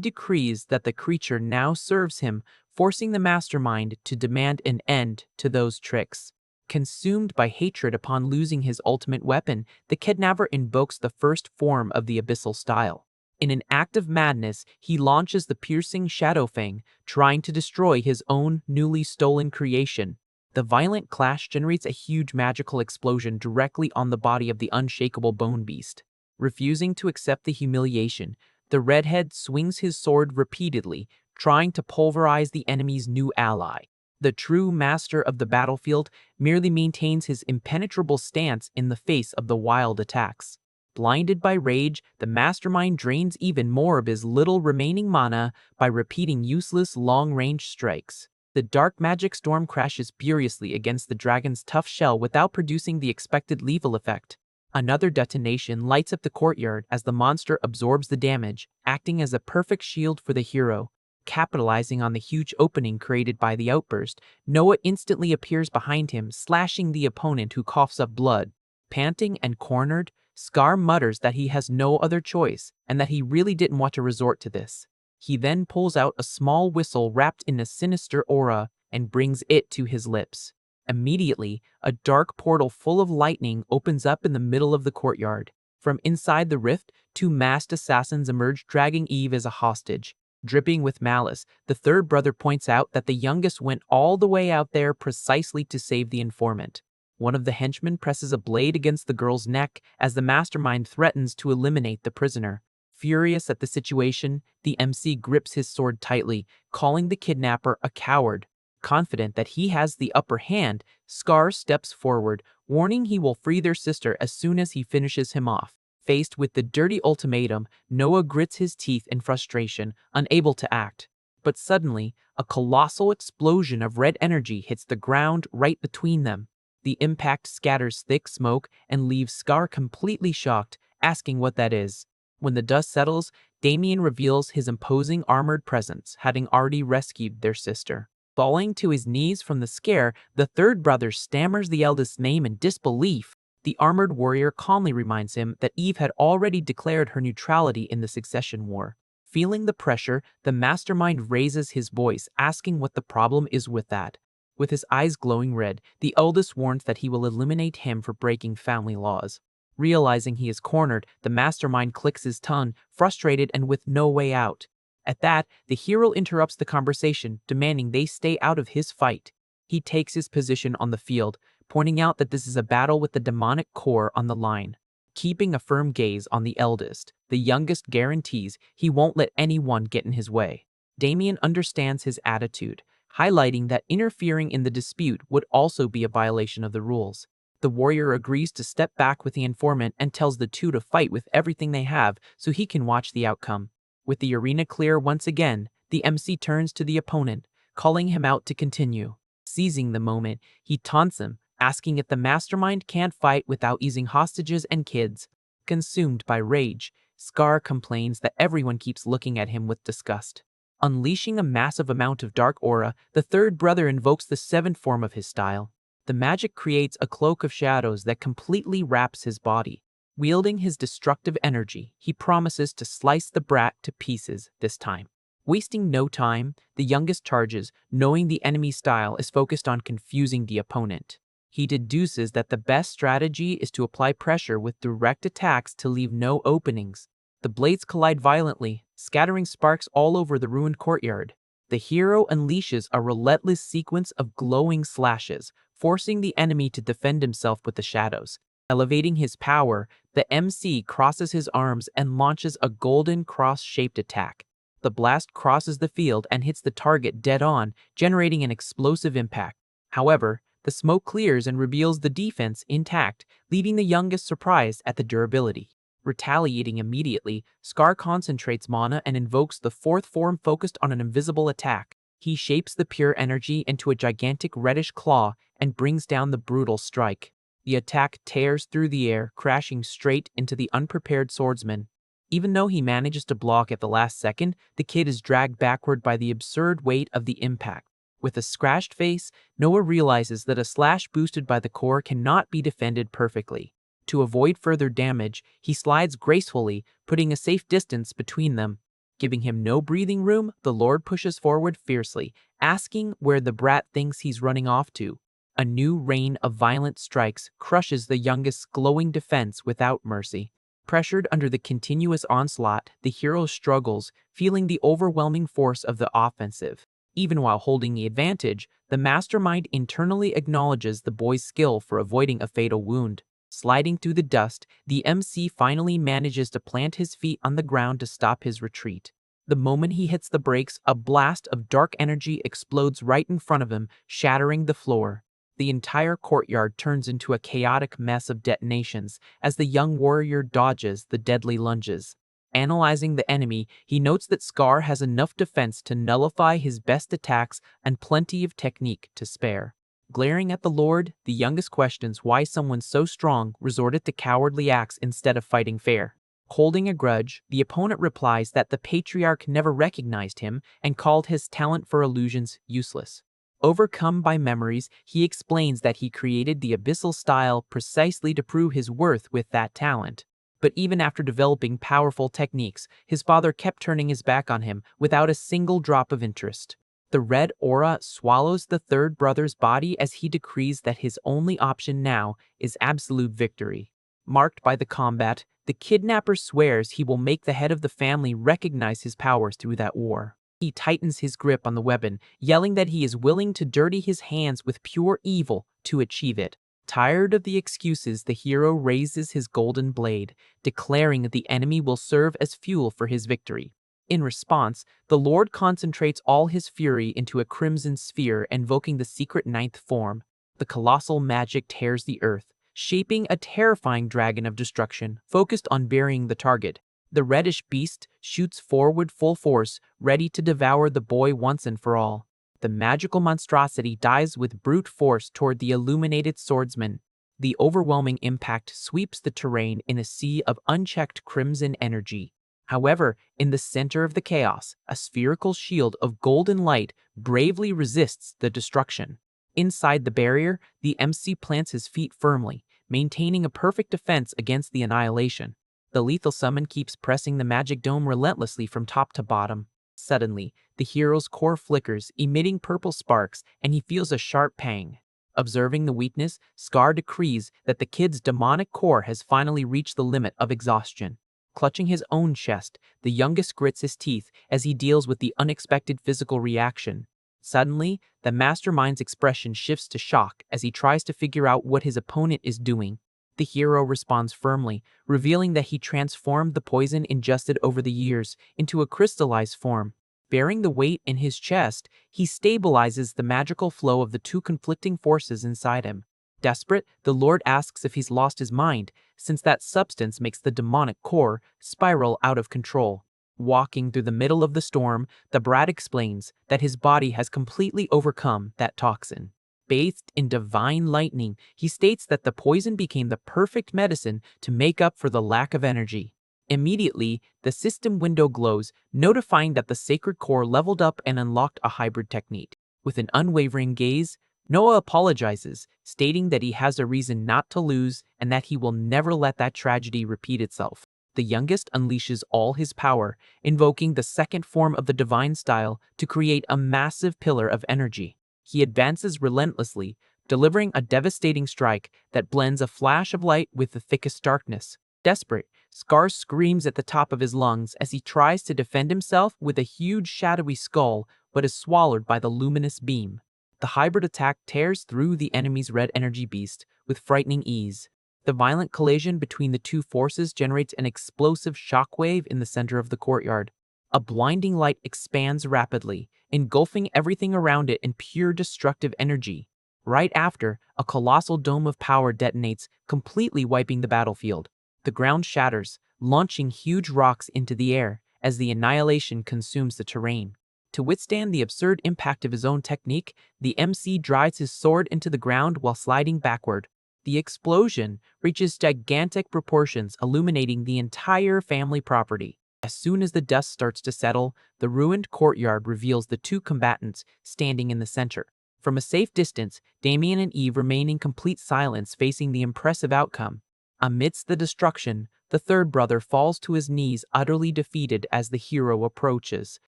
decrees that the creature now serves him, forcing the mastermind to demand an end to those tricks. Consumed by hatred upon losing his ultimate weapon, the kidnapper invokes the first form of the abyssal style. In an act of madness, he launches the piercing Shadow Fang, trying to destroy his own newly stolen creation. The violent clash generates a huge magical explosion directly on the body of the unshakable bone beast. Refusing to accept the humiliation, the redhead swings his sword repeatedly, trying to pulverize the enemy's new ally. The true master of the battlefield merely maintains his impenetrable stance in the face of the wild attacks. Blinded by rage, the mastermind drains even more of his little remaining mana by repeating useless long-range strikes. The dark magic storm crashes furiously against the dragon's tough shell without producing the expected lethal effect. Another detonation lights up the courtyard as the monster absorbs the damage, acting as a perfect shield for the hero. Capitalizing on the huge opening created by the outburst, Noah instantly appears behind him, slashing the opponent who coughs up blood. Panting and cornered, Scar mutters that he has no other choice and that he really didn't want to resort to this. He then pulls out a small whistle wrapped in a sinister aura and brings it to his lips. Immediately, a dark portal full of lightning opens up in the middle of the courtyard. From inside the rift, two masked assassins emerge, dragging Eve as a hostage. Dripping with malice, the third brother points out that the youngest went all the way out there precisely to save the informant. One of the henchmen presses a blade against the girl's neck as the mastermind threatens to eliminate the prisoner. Furious at the situation, the MC grips his sword tightly, calling the kidnapper a coward. Confident that he has the upper hand, Scar steps forward, warning he will free their sister as soon as he finishes him off. Faced with the dirty ultimatum, Noah grits his teeth in frustration, unable to act. But suddenly, a colossal explosion of red energy hits the ground right between them. The impact scatters thick smoke and leaves Scar completely shocked, asking what that is. When the dust settles, Damien reveals his imposing armored presence, having already rescued their sister. Falling to his knees from the scare, the third brother stammers the eldest's name in disbelief. The armored warrior calmly reminds him that Eve had already declared her neutrality in the succession war. Feeling the pressure, the mastermind raises his voice, asking what the problem is with that. With his eyes glowing red, the eldest warns that he will eliminate him for breaking family laws. Realizing he is cornered, the mastermind clicks his tongue, frustrated and with no way out. At that, the hero interrupts the conversation, demanding they stay out of his fight. He takes his position on the field, pointing out that this is a battle with the demonic core on the line. Keeping a firm gaze on the eldest, the youngest guarantees he won't let anyone get in his way. Damien understands his attitude, highlighting that interfering in the dispute would also be a violation of the rules. The warrior agrees to step back with the informant and tells the two to fight with everything they have so he can watch the outcome. With the arena clear once again, the MC turns to the opponent, calling him out to continue. Seizing the moment, he taunts him, asking if the mastermind can't fight without using hostages and kids. Consumed by rage, Scar complains that everyone keeps looking at him with disgust. Unleashing a massive amount of dark aura, the third brother invokes the seventh form of his style. The magic creates a cloak of shadows that completely wraps his body. Wielding his destructive energy, he promises to slice the brat to pieces this time. Wasting no time, the youngest charges, knowing the enemy style is focused on confusing the opponent. He deduces that the best strategy is to apply pressure with direct attacks to leave no openings. The blades collide violently, scattering sparks all over the ruined courtyard. The hero unleashes a relentless sequence of glowing slashes, forcing the enemy to defend himself with the shadows. Elevating his power, the MC crosses his arms and launches a golden cross-shaped attack. The blast crosses the field and hits the target dead on, generating an explosive impact. However, the smoke clears and reveals the defense intact, leaving the youngest surprised at the durability. Retaliating immediately, Scar concentrates mana and invokes the fourth form focused on an invisible attack. He shapes the pure energy into a gigantic reddish claw and brings down the brutal strike. The attack tears through the air, crashing straight into the unprepared swordsman. Even though he manages to block at the last second, the kid is dragged backward by the absurd weight of the impact. With a scratched face, Noah realizes that a slash boosted by the core cannot be defended perfectly. To avoid further damage, he slides gracefully, putting a safe distance between them. Giving him no breathing room, the Lord pushes forward fiercely, asking where the brat thinks he's running off to. A new rain of violent strikes crushes the youngest's glowing defense without mercy. Pressured under the continuous onslaught, the hero struggles, feeling the overwhelming force of the offensive. Even while holding the advantage, the mastermind internally acknowledges the boy's skill for avoiding a fatal wound. Sliding through the dust, the MC finally manages to plant his feet on the ground to stop his retreat. The moment he hits the brakes, a blast of dark energy explodes right in front of him, shattering the floor. The entire courtyard turns into a chaotic mess of detonations as the young warrior dodges the deadly lunges. Analyzing the enemy, he notes that Scar has enough defense to nullify his best attacks and plenty of technique to spare. Glaring at the Lord, the youngest questions why someone so strong resorted to cowardly acts instead of fighting fair. Holding a grudge, the opponent replies that the patriarch never recognized him and called his talent for illusions useless. Overcome by memories, he explains that he created the abyssal style precisely to prove his worth with that talent. But even after developing powerful techniques, his father kept turning his back on him without a single drop of interest. The red aura swallows the third brother's body as he decrees that his only option now is absolute victory. Marked by the combat, the kidnapper swears he will make the head of the family recognize his powers through that war. He tightens his grip on the weapon, yelling that he is willing to dirty his hands with pure evil to achieve it. Tired of the excuses, the hero raises his golden blade, declaring that the enemy will serve as fuel for his victory. In response, the Lord concentrates all his fury into a crimson sphere, invoking the secret ninth form. The colossal magic tears the earth, shaping a terrifying dragon of destruction, focused on burying the target. The reddish beast shoots forward full force, ready to devour the boy once and for all. The magical monstrosity dives with brute force toward the illuminated swordsman. The overwhelming impact sweeps the terrain in a sea of unchecked crimson energy. However, in the center of the chaos, a spherical shield of golden light bravely resists the destruction. Inside the barrier, the MC plants his feet firmly, maintaining a perfect defense against the annihilation. The lethal summon keeps pressing the magic dome relentlessly from top to bottom. Suddenly, the hero's core flickers, emitting purple sparks, and he feels a sharp pang. Observing the weakness, Scar decrees that the kid's demonic core has finally reached the limit of exhaustion. Clutching his own chest, the youngest grits his teeth as he deals with the unexpected physical reaction. Suddenly, the mastermind's expression shifts to shock as he tries to figure out what his opponent is doing. The hero responds firmly, revealing that he transformed the poison ingested over the years into a crystallized form. Bearing the weight in his chest, he stabilizes the magical flow of the two conflicting forces inside him. Desperate, the Lord asks if he's lost his mind, since that substance makes the demonic core spiral out of control. Walking through the middle of the storm, the brat explains that his body has completely overcome that toxin. Bathed in divine lightning, he states that the poison became the perfect medicine to make up for the lack of energy. Immediately, the system window glows, notifying that the sacred core leveled up and unlocked a hybrid technique. With an unwavering gaze, Noah apologizes, stating that he has a reason not to lose and that he will never let that tragedy repeat itself. The The youngest unleashes all his power, invoking the second form of the divine style to create a massive pillar of energy. He advances relentlessly, delivering a devastating strike that blends a flash of light with the thickest darkness. Desperate, Scar screams at the top of his lungs as he tries to defend himself with a huge shadowy skull, but is swallowed by the luminous beam. The hybrid attack tears through the enemy's red energy beast with frightening ease. The violent collision between the two forces generates an explosive shockwave in the center of the courtyard. A blinding light expands rapidly, engulfing everything around it in pure destructive energy. Right after, a colossal dome of power detonates, completely wiping the battlefield. The ground shatters, launching huge rocks into the air as the annihilation consumes the terrain. To withstand the absurd impact of his own technique, the MC drives his sword into the ground while sliding backward. The explosion reaches gigantic proportions, illuminating the entire family property. As soon as the dust starts to settle, the ruined courtyard reveals the two combatants standing in the center. From a safe distance, Damien and Eve remain in complete silence, facing the impressive outcome. Amidst the destruction, the third brother falls to his knees, utterly defeated as the hero approaches.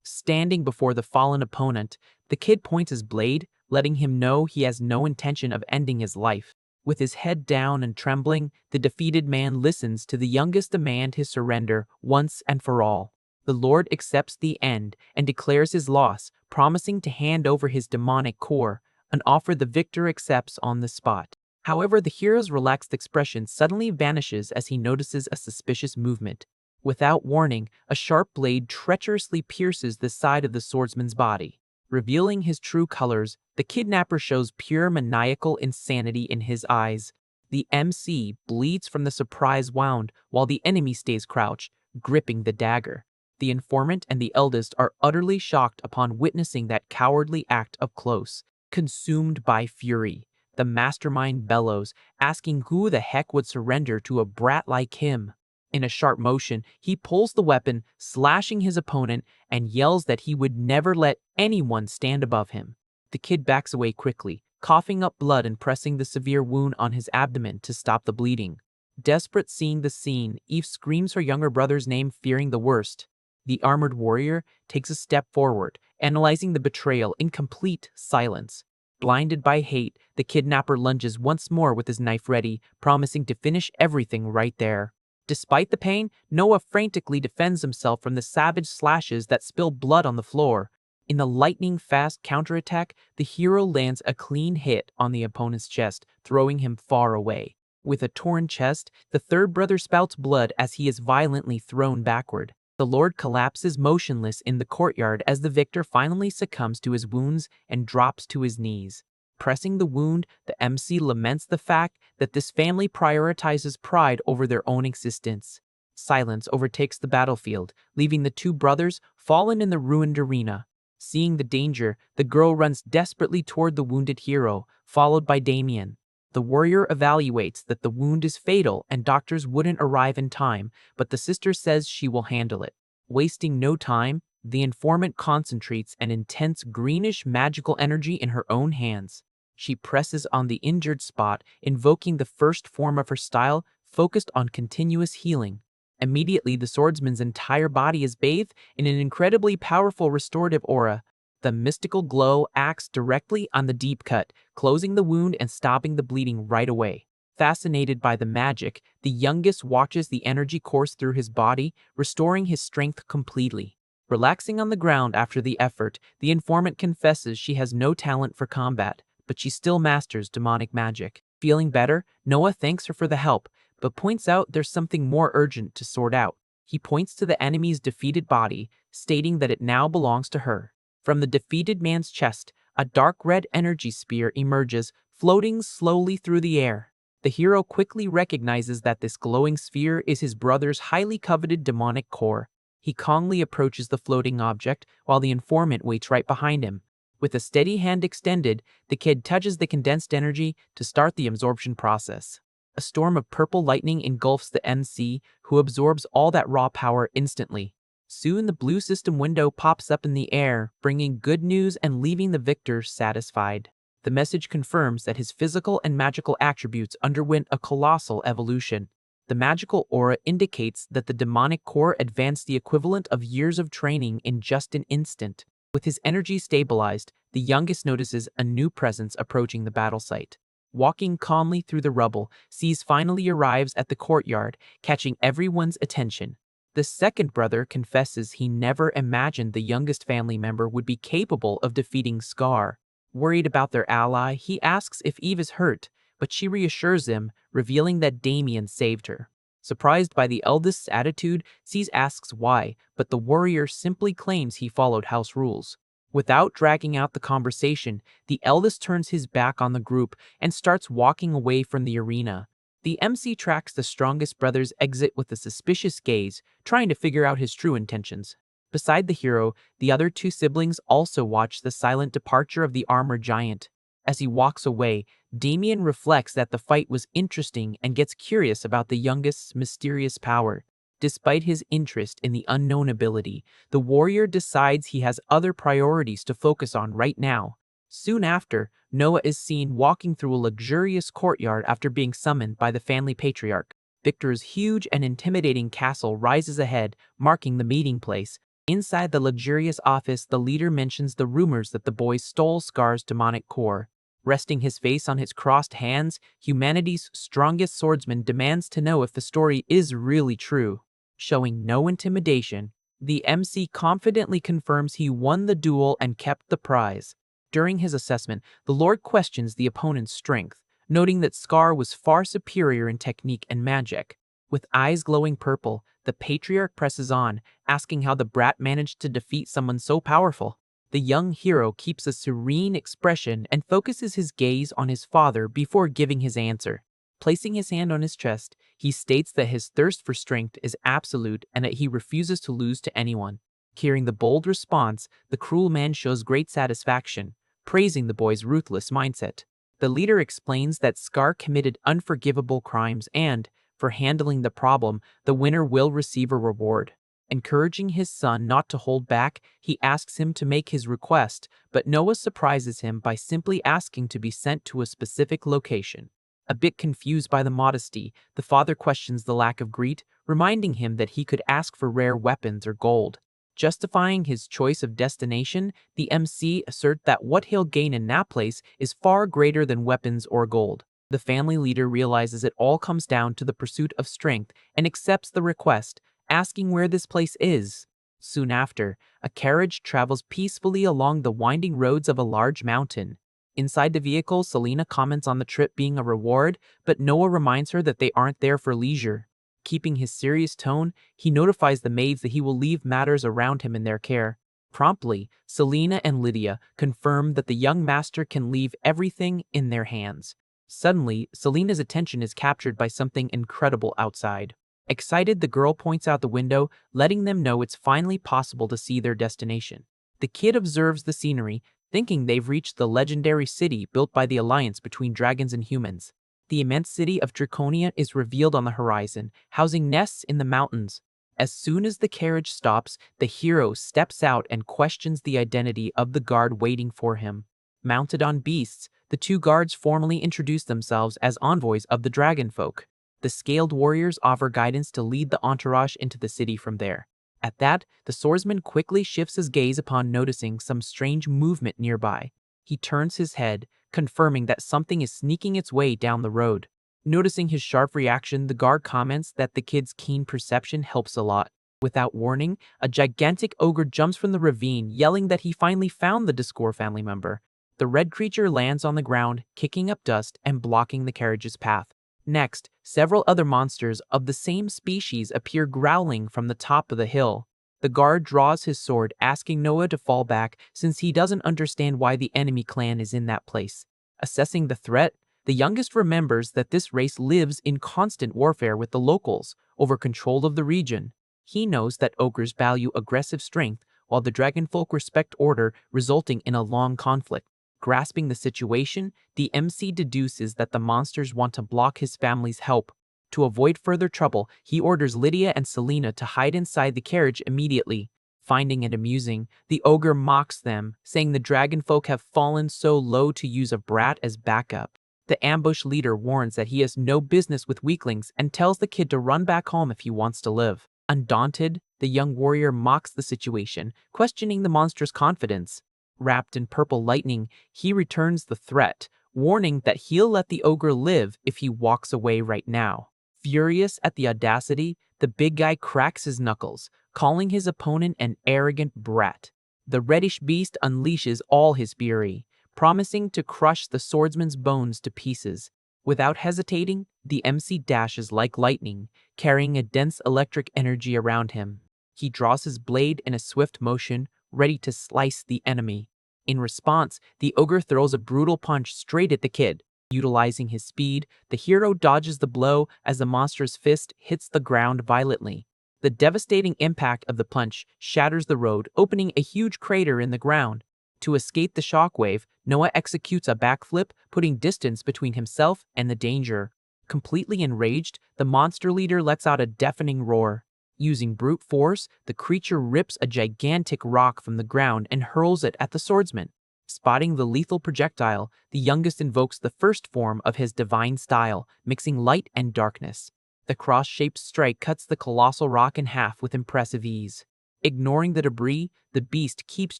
Standing before the fallen opponent, the kid points his blade, letting him know he has no intention of ending his life. With his head down and trembling, the defeated man listens to the youngest demand his surrender once and for all. The Lord accepts the end and declares his loss, promising to hand over his demonic core, an offer the victor accepts on the spot. However, the hero's relaxed expression suddenly vanishes as he notices a suspicious movement. Without warning, a sharp blade treacherously pierces the side of the swordsman's body. Revealing his true colors, the kidnapper shows pure maniacal insanity in his eyes. The MC bleeds from the surprise wound while the enemy stays crouched, gripping the dagger. The informant and the eldest are utterly shocked upon witnessing that cowardly act up close. Consumed by fury, the mastermind bellows, asking who the heck would surrender to a brat like him. In a sharp motion, he pulls the weapon, slashing his opponent, and yells that he would never let anyone stand above him. The kid backs away quickly, coughing up blood and pressing the severe wound on his abdomen to stop the bleeding. Desperate seeing the scene, Eve screams her younger brother's name, fearing the worst. The armored warrior takes a step forward, analyzing the betrayal in complete silence. Blinded by hate, the kidnapper lunges once more with his knife ready, promising to finish everything right there. Despite the pain, Noah frantically defends himself from the savage slashes that spill blood on the floor. In the lightning-fast counterattack, the hero lands a clean hit on the opponent's chest, throwing him far away. With a torn chest, the third brother spouts blood as he is violently thrown backward. The Lord collapses motionless in the courtyard as the victor finally succumbs to his wounds and drops to his knees. Pressing the wound, the MC laments the fact that this family prioritizes pride over their own existence. Silence overtakes the battlefield, leaving the two brothers fallen in the ruined arena. Seeing the danger, the girl runs desperately toward the wounded hero, followed by Damien. The warrior evaluates that the wound is fatal and doctors wouldn't arrive in time, but the sister says she will handle it. Wasting no time, the informant concentrates an intense greenish magical energy in her own hands. She presses on the injured spot, invoking the first form of her style, focused on continuous healing. Immediately, the swordsman's entire body is bathed in an incredibly powerful restorative aura. The mystical glow acts directly on the deep cut, closing the wound and stopping the bleeding right away. Fascinated by the magic, the youngest watches the energy course through his body, restoring his strength completely. Relaxing on the ground after the effort, the informant confesses she has no talent for combat, but she still masters demonic magic. Feeling better, Noah thanks her for the help, but points out there's something more urgent to sort out. He points to the enemy's defeated body, stating that it now belongs to her. From the defeated man's chest, a dark red energy spear emerges, floating slowly through the air. The hero quickly recognizes that this glowing sphere is his brother's highly coveted demonic core. He calmly approaches the floating object, while the informant waits right behind him. With a steady hand extended, the kid touches the condensed energy to start the absorption process. A storm of purple lightning engulfs the MC, who absorbs all that raw power instantly. Soon the blue system window pops up in the air, bringing good news and leaving the victor satisfied. The message confirms that his physical and magical attributes underwent a colossal evolution. The magical aura indicates that the demonic core advanced the equivalent of years of training in just an instant. With his energy stabilized, the youngest notices a new presence approaching the battle site. Walking calmly through the rubble, Sees finally arrives at the courtyard, catching everyone's attention. The second brother confesses he never imagined the youngest family member would be capable of defeating Scar. Worried about their ally, he asks if Eve is hurt, but she reassures him, revealing that Damien saved her. Surprised by the eldest's attitude, Sees asks why, but the warrior simply claims he followed house rules. Without dragging out the conversation, the eldest turns his back on the group and starts walking away from the arena. The MC tracks the strongest brother's exit with a suspicious gaze, trying to figure out his true intentions. Beside the hero, the other two siblings also watch the silent departure of the armored giant. As he walks away, Damien reflects that the fight was interesting and gets curious about the youngest's mysterious power. Despite his interest in the unknown ability, the warrior decides he has other priorities to focus on right now. Soon after, Noah is seen walking through a luxurious courtyard after being summoned by the family patriarch. Victor's huge and intimidating castle rises ahead, marking the meeting place. Inside the luxurious office, the leader mentions the rumors that the boy stole Scar's demonic core. Resting his face on his crossed hands, humanity's strongest swordsman demands to know if the story is really true. Showing no intimidation, the MC confidently confirms he won the duel and kept the prize. During his assessment, the Lord questions the opponent's strength, noting that Scar was far superior in technique and magic. With eyes glowing purple, the patriarch presses on, asking how the brat managed to defeat someone so powerful. The young hero keeps a serene expression and focuses his gaze on his father before giving his answer. Placing his hand on his chest, he states that his thirst for strength is absolute and that he refuses to lose to anyone. Hearing the bold response, the cruel man shows great satisfaction, praising the boy's ruthless mindset. The leader explains that Scar committed unforgivable crimes and, for handling the problem, the winner will receive a reward. Encouraging his son not to hold back, he asks him to make his request, but Noah surprises him by simply asking to be sent to a specific location. A bit confused by the modesty, the father questions the lack of greed, reminding him that he could ask for rare weapons or gold. Justifying his choice of destination, the MC assert that what he'll gain in that place is far greater than weapons or gold. The family leader realizes it all comes down to the pursuit of strength and accepts the request, asking where this place is. Soon after, a carriage travels peacefully along the winding roads of a large mountain. Inside the vehicle, Selena comments on the trip being a reward, but Noah reminds her that they aren't there for leisure. Keeping his serious tone, he notifies the maids that he will leave matters around him in their care. Promptly, Selena and Lydia confirm that the young master can leave everything in their hands. Suddenly, Selena's attention is captured by something incredible outside. Excited, the girl points out the window, letting them know it's finally possible to see their destination. The kid observes the scenery, thinking they've reached the legendary city built by the alliance between dragons and humans. The immense city of Draconia is revealed on the horizon, housing nests in the mountains. As soon as the carriage stops, the hero steps out and questions the identity of the guard waiting for him. Mounted on beasts, the two guards formally introduce themselves as envoys of the dragon folk. The scaled warriors offer guidance to lead the entourage into the city from there. At that, the swordsman quickly shifts his gaze upon noticing some strange movement nearby. He turns his head, confirming that something is sneaking its way down the road. Noticing his sharp reaction, the guard comments that the kid's keen perception helps a lot. Without warning, a gigantic ogre jumps from the ravine, yelling that he finally found the Discord family member. The red creature lands on the ground, kicking up dust and blocking the carriage's path. Next, several other monsters of the same species appear growling from the top of the hill. The guard draws his sword, asking Noah to fall back since he doesn't understand why the enemy clan is in that place. Assessing the threat, the youngest remembers that this race lives in constant warfare with the locals over control of the region. He knows that ogres value aggressive strength while the dragonfolk respect order, resulting in a long conflict. Grasping the situation, the MC deduces that the monsters want to block his family's help. To avoid further trouble, he orders Lydia and Selena to hide inside the carriage immediately. Finding it amusing, the ogre mocks them, saying the dragonfolk have fallen so low to use a brat as backup. The ambush leader warns that he has no business with weaklings and tells the kid to run back home if he wants to live. Undaunted, the young warrior mocks the situation, questioning the monster's confidence. Wrapped in purple lightning, he returns the threat, warning that he'll let the ogre live if he walks away right now. Furious at the audacity, the big guy cracks his knuckles, calling his opponent an arrogant brat. The reddish beast unleashes all his fury, promising to crush the swordsman's bones to pieces. Without hesitating, the MC dashes like lightning, carrying a dense electric energy around him. He draws his blade in a swift motion, ready to slice the enemy. In response, the ogre throws a brutal punch straight at the kid. Utilizing his speed, the hero dodges the blow as the monster's fist hits the ground violently. The devastating impact of the punch shatters the road, opening a huge crater in the ground. To escape the shockwave, Noah executes a backflip, putting distance between himself and the danger. Completely enraged, the monster leader lets out a deafening roar. Using brute force, the creature rips a gigantic rock from the ground and hurls it at the swordsman. Spotting the lethal projectile, the youngest invokes the first form of his divine style, mixing light and darkness. The cross-shaped strike cuts the colossal rock in half with impressive ease. Ignoring the debris, the beast keeps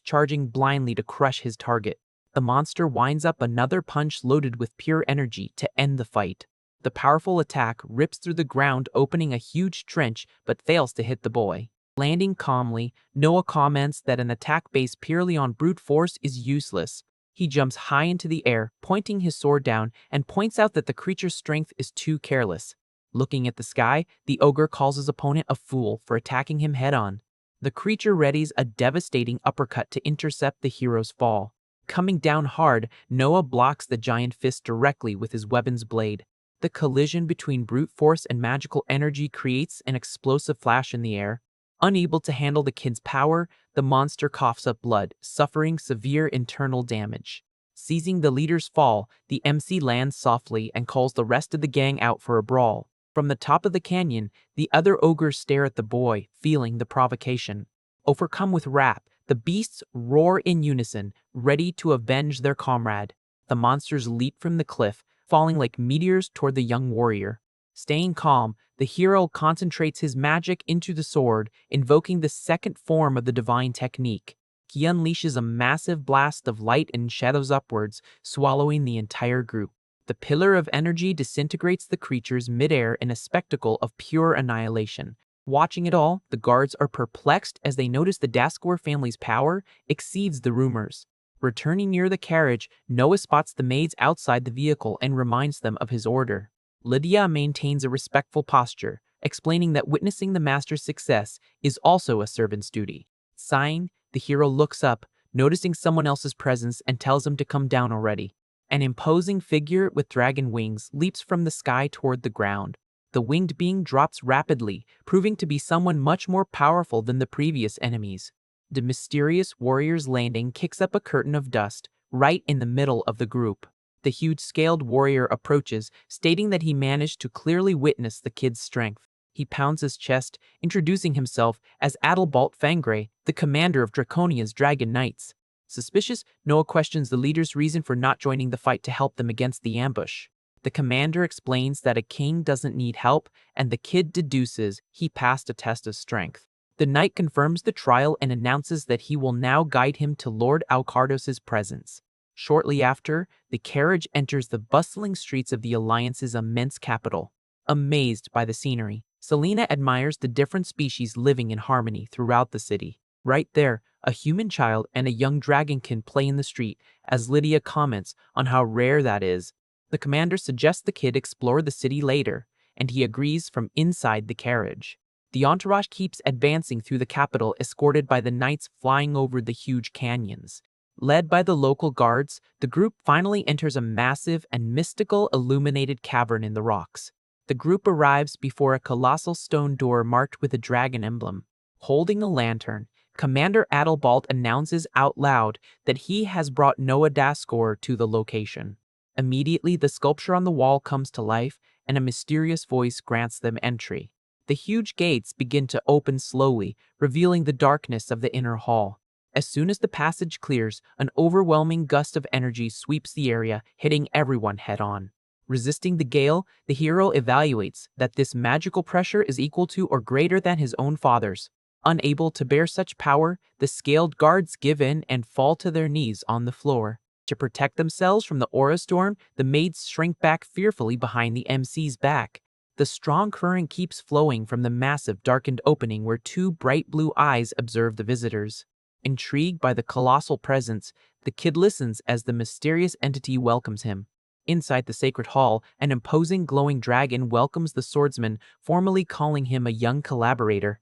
charging blindly to crush his target. The monster winds up another punch loaded with pure energy to end the fight. The powerful attack rips through the ground, opening a huge trench, but fails to hit the boy. Landing calmly, Noah comments that an attack based purely on brute force is useless. He jumps high into the air, pointing his sword down, and points out that the creature's strength is too careless. Looking at the sky, the ogre calls his opponent a fool for attacking him head-on. The creature readies a devastating uppercut to intercept the hero's fall. Coming down hard, Noah blocks the giant fist directly with his weapon's blade. The collision between brute force and magical energy creates an explosive flash in the air. Unable to handle the kid's power, the monster coughs up blood, suffering severe internal damage. Seizing the leader's fall, the MC lands softly and calls the rest of the gang out for a brawl. From the top of the canyon, the other ogres stare at the boy, feeling the provocation. Overcome with wrath, the beasts roar in unison, ready to avenge their comrade. The monsters leap from the cliff, falling like meteors toward the young warrior. Staying calm, the hero concentrates his magic into the sword, invoking the second form of the divine technique. He unleashes a massive blast of light and shadows upwards, swallowing the entire group. The pillar of energy disintegrates the creatures midair in a spectacle of pure annihilation. Watching it all, the guards are perplexed as they notice the Daskor family's power exceeds the rumors. Returning near the carriage, Noah spots the maids outside the vehicle and reminds them of his order. Lydia maintains a respectful posture, explaining that witnessing the master's success is also a servant's duty. Sighing, the hero looks up, noticing someone else's presence, and tells him to come down already. An imposing figure with dragon wings leaps from the sky toward the ground. The winged being drops rapidly, proving to be someone much more powerful than the previous enemies. The mysterious warrior's landing kicks up a curtain of dust, right in the middle of the group. The huge scaled warrior approaches, stating that he managed to clearly witness the kid's strength. He pounds his chest, introducing himself as Adalbalt Fangray, the commander of Draconia's Dragon Knights. Suspicious, Noah questions the leader's reason for not joining the fight to help them against the ambush. The commander explains that a king doesn't need help, and the kid deduces he passed a test of strength. The knight confirms the trial and announces that he will now guide him to Lord Alcardos's presence. Shortly after, the carriage enters the bustling streets of the Alliance's immense capital. Amazed by the scenery, Selena admires the different species living in harmony throughout the city. Right there, a human child and a young dragonkin play in the street, as Lydia comments on how rare that is. The commander suggests the kid explore the city later, and he agrees from inside the carriage. The entourage keeps advancing through the capital, escorted by the knights flying over the huge canyons. Led by the local guards, the group finally enters a massive and mystical illuminated cavern in the rocks. The group arrives before a colossal stone door marked with a dragon emblem. Holding a lantern, Commander Adalbalt announces out loud that he has brought Noah Daskor to the location. Immediately, the sculpture on the wall comes to life, and a mysterious voice grants them entry. The huge gates begin to open slowly, revealing the darkness of the inner hall. As soon as the passage clears, an overwhelming gust of energy sweeps the area, hitting everyone head-on. Resisting the gale, the hero evaluates that this magical pressure is equal to or greater than his own father's. Unable to bear such power, the scaled guards give in and fall to their knees on the floor. To protect themselves from the aura storm, the maids shrink back fearfully behind the MC's back. The strong current keeps flowing from the massive darkened opening where two bright blue eyes observe the visitors. Intrigued by the colossal presence, the kid listens as the mysterious entity welcomes him. Inside the sacred hall, an imposing glowing dragon welcomes the swordsman, formally calling him a young collaborator.